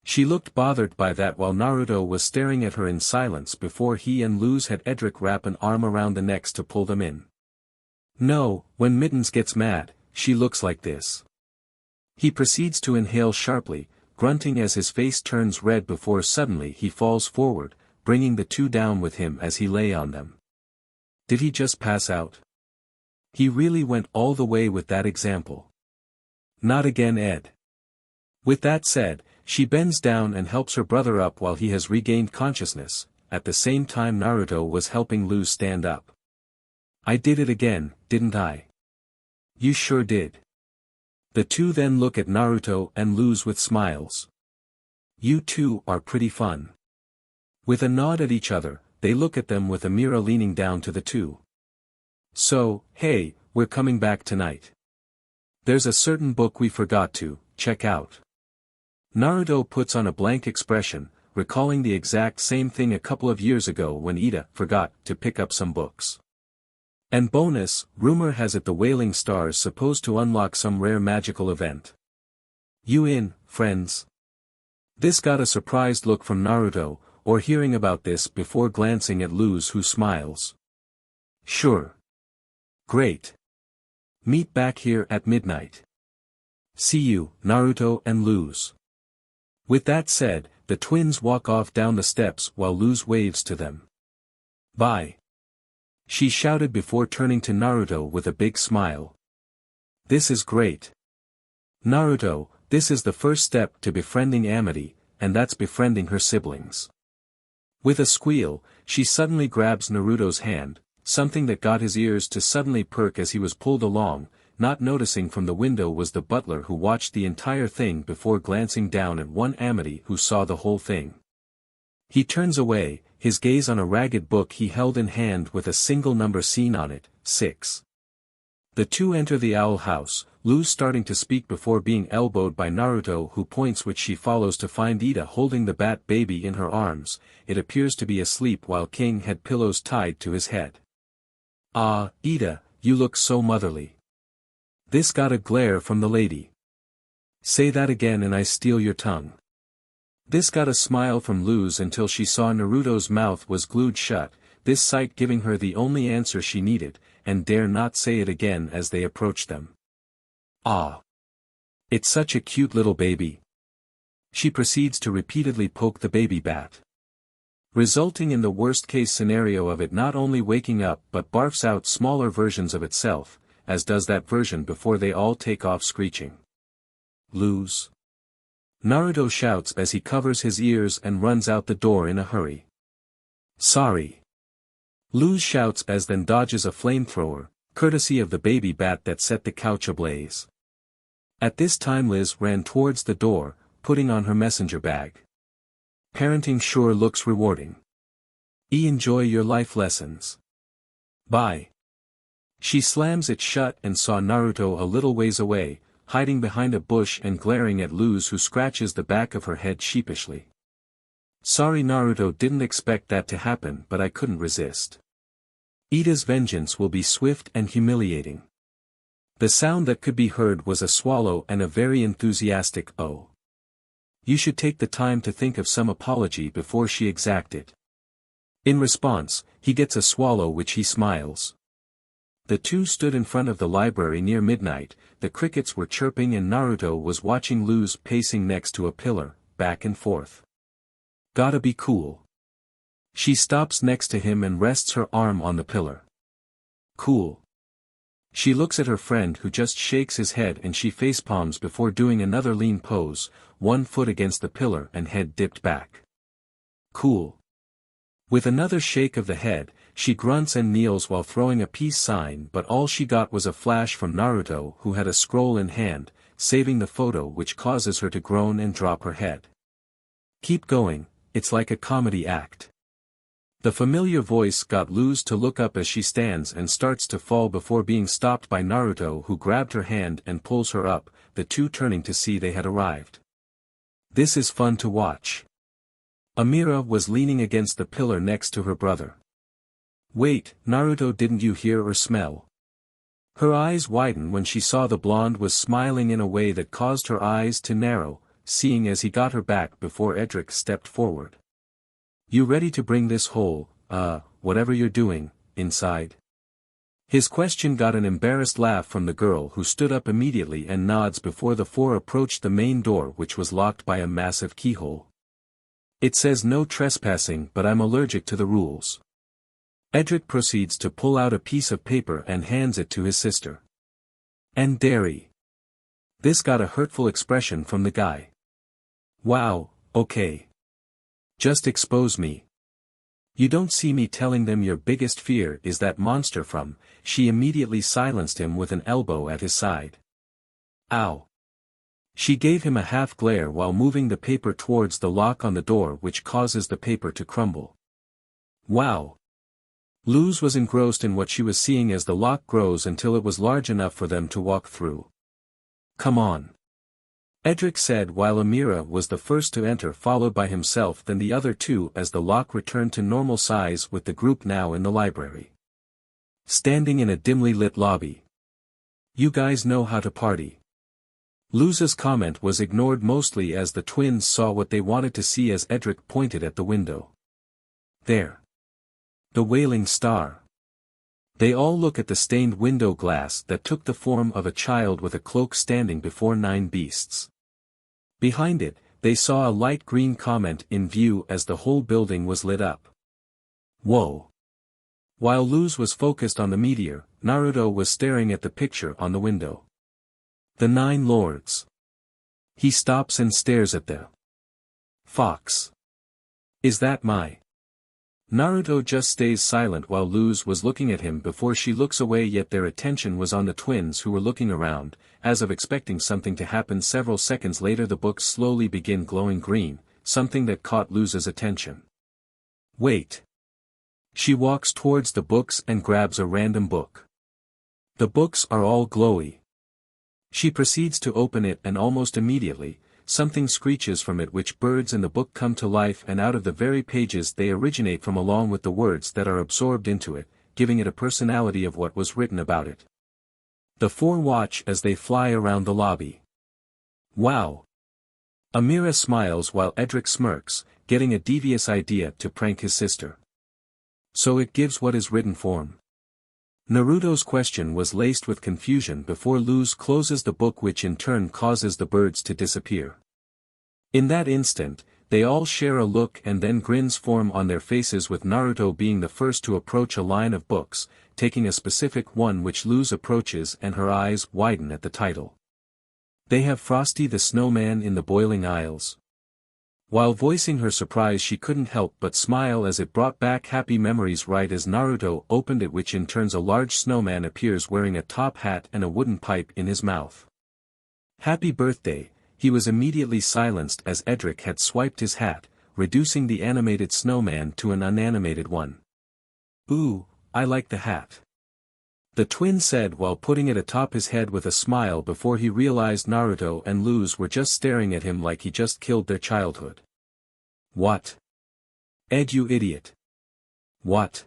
She looked bothered by that while Naruto was staring at her in silence before he and Luz had Edric wrap an arm around the necks to pull them in. No, when Mittens gets mad, she looks like this. He proceeds to inhale sharply, grunting as his face turns red before suddenly he falls forward, bringing the two down with him as he lay on them. Did he just pass out? He really went all the way with that example. Not again, Ed. With that said, she bends down and helps her brother up while he has regained consciousness, at the same time Naruto was helping Luz stand up. I did it again, didn't I? You sure did. The two then look at Naruto and Luz with smiles. You two are pretty fun. With a nod at each other, they look at them with Amira leaning down to the two. So, hey, we're coming back tonight. There's a certain book we forgot to check out. Naruto puts on a blank expression, recalling the exact same thing a couple of years ago when Ida forgot to pick up some books. And bonus, rumor has it the Wailing Star's supposed to unlock some rare magical event. You in, friends? This got a surprised look from Naruto, or hearing about this before glancing at Luz who smiles. Sure. Great. Meet back here at midnight. See you, Naruto and Luz. With that said, the twins walk off down the steps while Luz waves to them. Bye. She shouted before turning to Naruto with a big smile. This is great. Naruto, this is the first step to befriending Amity, and that's befriending her siblings. With a squeal, she suddenly grabs Naruto's hand, something that got his ears to suddenly perk as he was pulled along, not noticing from the window was the butler who watched the entire thing before glancing down at one Amity who saw the whole thing. He turns away, his gaze on a ragged book he held in hand with a single number seen on it, 6. The two enter the owl house, Luz starting to speak before being elbowed by Naruto who points which she follows to find Ida holding the bat baby in her arms. It appears to be asleep while King had pillows tied to his head. Ah, Ida, you look so motherly. This got a glare from the lady. Say that again and I steal your tongue. This got a smile from Luz until she saw Naruto's mouth was glued shut, this sight giving her the only answer she needed, and dare not say it again as they approached them. Ah. It's such a cute little baby. She proceeds to repeatedly poke the baby bat, resulting in the worst-case scenario of it not only waking up but barfs out smaller versions of itself, as does that version before they all take off screeching. Luz. Naruto shouts as he covers his ears and runs out the door in a hurry. Sorry. Luz shouts as then dodges a flamethrower, courtesy of the baby bat that set the couch ablaze. At this time Liz ran towards the door, putting on her messenger bag. Parenting sure looks rewarding. Enjoy your life lessons. Bye. She slams it shut and saw Naruto a little ways away, hiding behind a bush and glaring at Luz who scratches the back of her head sheepishly. Sorry Naruto didn't expect that to happen but I couldn't resist. Ida's vengeance will be swift and humiliating. The sound that could be heard was a swallow and a very enthusiastic oh. You should take the time to think of some apology before she exacted. In response, he gets a swallow which he smiles. The two stood in front of the library near midnight, the crickets were chirping and Naruto was watching Luz pacing next to a pillar, back and forth. Gotta be cool. She stops next to him and rests her arm on the pillar. Cool. She looks at her friend who just shakes his head and she facepalms before doing another lean pose, one foot against the pillar and head dipped back. Cool. With another shake of the head, she grunts and kneels while throwing a peace sign, but all she got was a flash from Naruto who had a scroll in hand, saving the photo, which causes her to groan and drop her head. Keep going, it's like a comedy act. The familiar voice got Luz to look up as she stands and starts to fall before being stopped by Naruto, who grabbed her hand and pulls her up, the two turning to see they had arrived. This is fun to watch. Amira was leaning against the pillar next to her brother. Wait, Naruto, didn't you hear or smell? Her eyes widened when she saw the blonde was smiling in a way that caused her eyes to narrow, seeing as he got her back before Edric stepped forward. You ready to bring this whole, whatever you're doing, inside? His question got an embarrassed laugh from the girl, who stood up immediately and nods before the four approached the main door, which was locked by a massive keyhole. It says no trespassing, but I'm allergic to the rules. Edric proceeds to pull out a piece of paper and hands it to his sister. And dairy. This got a hurtful expression from the guy. Wow, okay. Just expose me. You don't see me telling them your biggest fear is that monster from. She immediately silenced him with an elbow at his side. Ow. She gave him a half glare while moving the paper towards the lock on the door, which causes the paper to crumble. Wow. Luz was engrossed in what she was seeing as the lock grows until it was large enough for them to walk through. Come on. Edric said while Amira was the first to enter, followed by himself then the other two, as the lock returned to normal size with the group now in the library. Standing in a dimly lit lobby. You guys know how to party. Luz's comment was ignored mostly as the twins saw what they wanted to see as Edric pointed at the window. There. The wailing star. They all look at the stained window glass that took the form of a child with a cloak standing before 9 beasts. Behind it, they saw a light green comment in view as the whole building was lit up. Whoa. While Luz was focused on the meteor, Naruto was staring at the picture on the window. The 9 lords. He stops and stares at the fox. Is that my? Naruto just stays silent while Luz was looking at him before she looks away, yet their attention was on the twins who were looking around, as of expecting something to happen. Several seconds later the books slowly begin glowing green, something that caught Luz's attention. Wait. She walks towards the books and grabs a random book. The books are all glowy. She proceeds to open it and almost immediately, something screeches from it, which birds in the book come to life and out of the very pages they originate from, along with the words that are absorbed into it, giving it a personality of what was written about it. The 4 watch as they fly around the lobby. Wow. Amira smiles while Edric smirks, getting a devious idea to prank his sister. So it gives what is written form. Naruto's question was laced with confusion before Luz closes the book, which in turn causes the birds to disappear. In that instant, they all share a look and then grins form on their faces, with Naruto being the first to approach a line of books, taking a specific one which Luz approaches and her eyes widen at the title. They have Frosty the Snowman in the Boiling Isles. While voicing her surprise, she couldn't help but smile as it brought back happy memories right as Naruto opened it, which in turns a large snowman appears wearing a top hat and a wooden pipe in his mouth. Happy birthday. He was immediately silenced as Edric had swiped his hat, reducing the animated snowman to an unanimated one. Ooh, I like the hat. The twin said while putting it atop his head with a smile before he realized Naruto and Luz were just staring at him like he just killed their childhood. What? Ed, you idiot. What?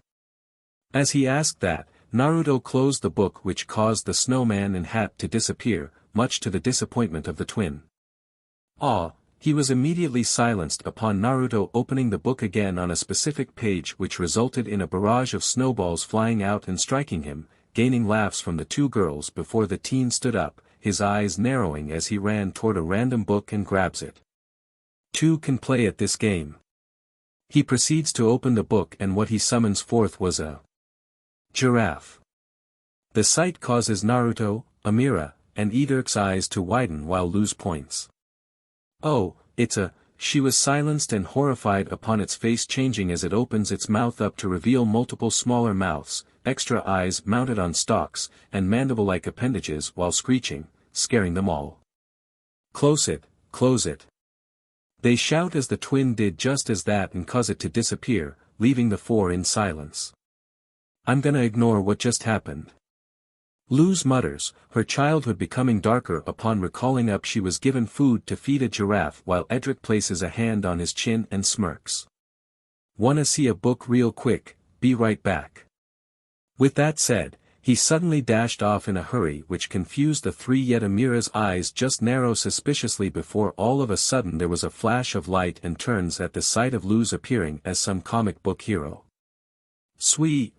As he asked that, Naruto closed the book, which caused the snowman and hat to disappear, much to the disappointment of the twin. Aw, He was immediately silenced upon Naruto opening the book again on a specific page, which resulted in a barrage of snowballs flying out and striking him, gaining laughs from the two girls before the teen stood up, his eyes narrowing as he ran toward a random book and grabs it. Two can play at this game. He proceeds to open the book, and what he summons forth was a giraffe. The sight causes Naruto, Amira, and Eder's eyes to widen while Luz points. "Oh, it's a..." She was silenced and horrified upon its face changing as it opens its mouth up to reveal multiple smaller mouths, extra eyes mounted on stalks, and mandible-like appendages while screeching, scaring them all. "Close it, close it." They shout as the twin did just as that and cause it to disappear, leaving the four in silence. "I'm gonna ignore what just happened." Luz mutters, her childhood becoming darker upon recalling up she was given food to feed a giraffe while Edric places a hand on his chin and smirks. "Wanna see a book real quick, be right back." With that said, he suddenly dashed off in a hurry, which confused the three, yet Amira's eyes just narrow suspiciously before all of a sudden there was a flash of light and turns at the sight of Luz appearing as some comic book hero. Sweet,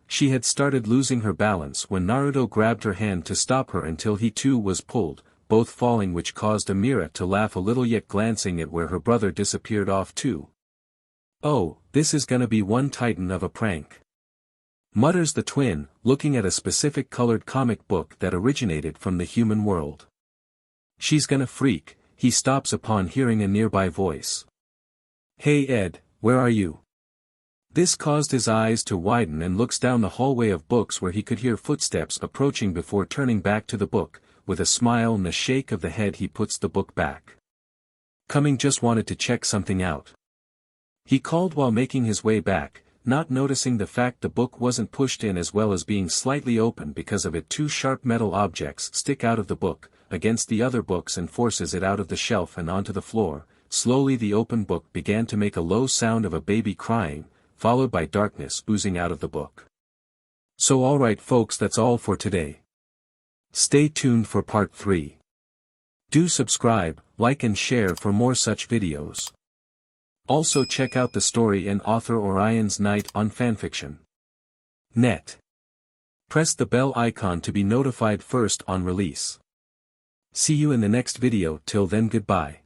she had started losing her balance when Naruto grabbed her hand to stop her until he too was pulled, both falling, which caused Amira to laugh a little, yet glancing at where her brother disappeared off too. "Oh, this is gonna be one titan of a prank," mutters the twin, looking at a specific colored comic book that originated from the human world. "She's gonna freak," he stops upon hearing a nearby voice. "Hey Ed, where are you?" This caused his eyes to widen and looks down the hallway of books where he could hear footsteps approaching before turning back to the book, with a smile and a shake of the head he puts the book back. "Coming, just wanted to check something out," he called while making his way back, not noticing the fact the book wasn't pushed in as well as being slightly open because of it. Two sharp metal objects stick out of the book, against the other books, and forces it out of the shelf and onto the floor. Slowly the open book began to make a low sound of a baby crying, followed by darkness oozing out of the book. So alright folks, that's all for today. Stay tuned for part 3. Do subscribe, like and share for more such videos. Also check out the story and author Orion's Night on FANFICTIONnet. Press the bell icon to be notified first on release. See you in the next video. Till then, goodbye.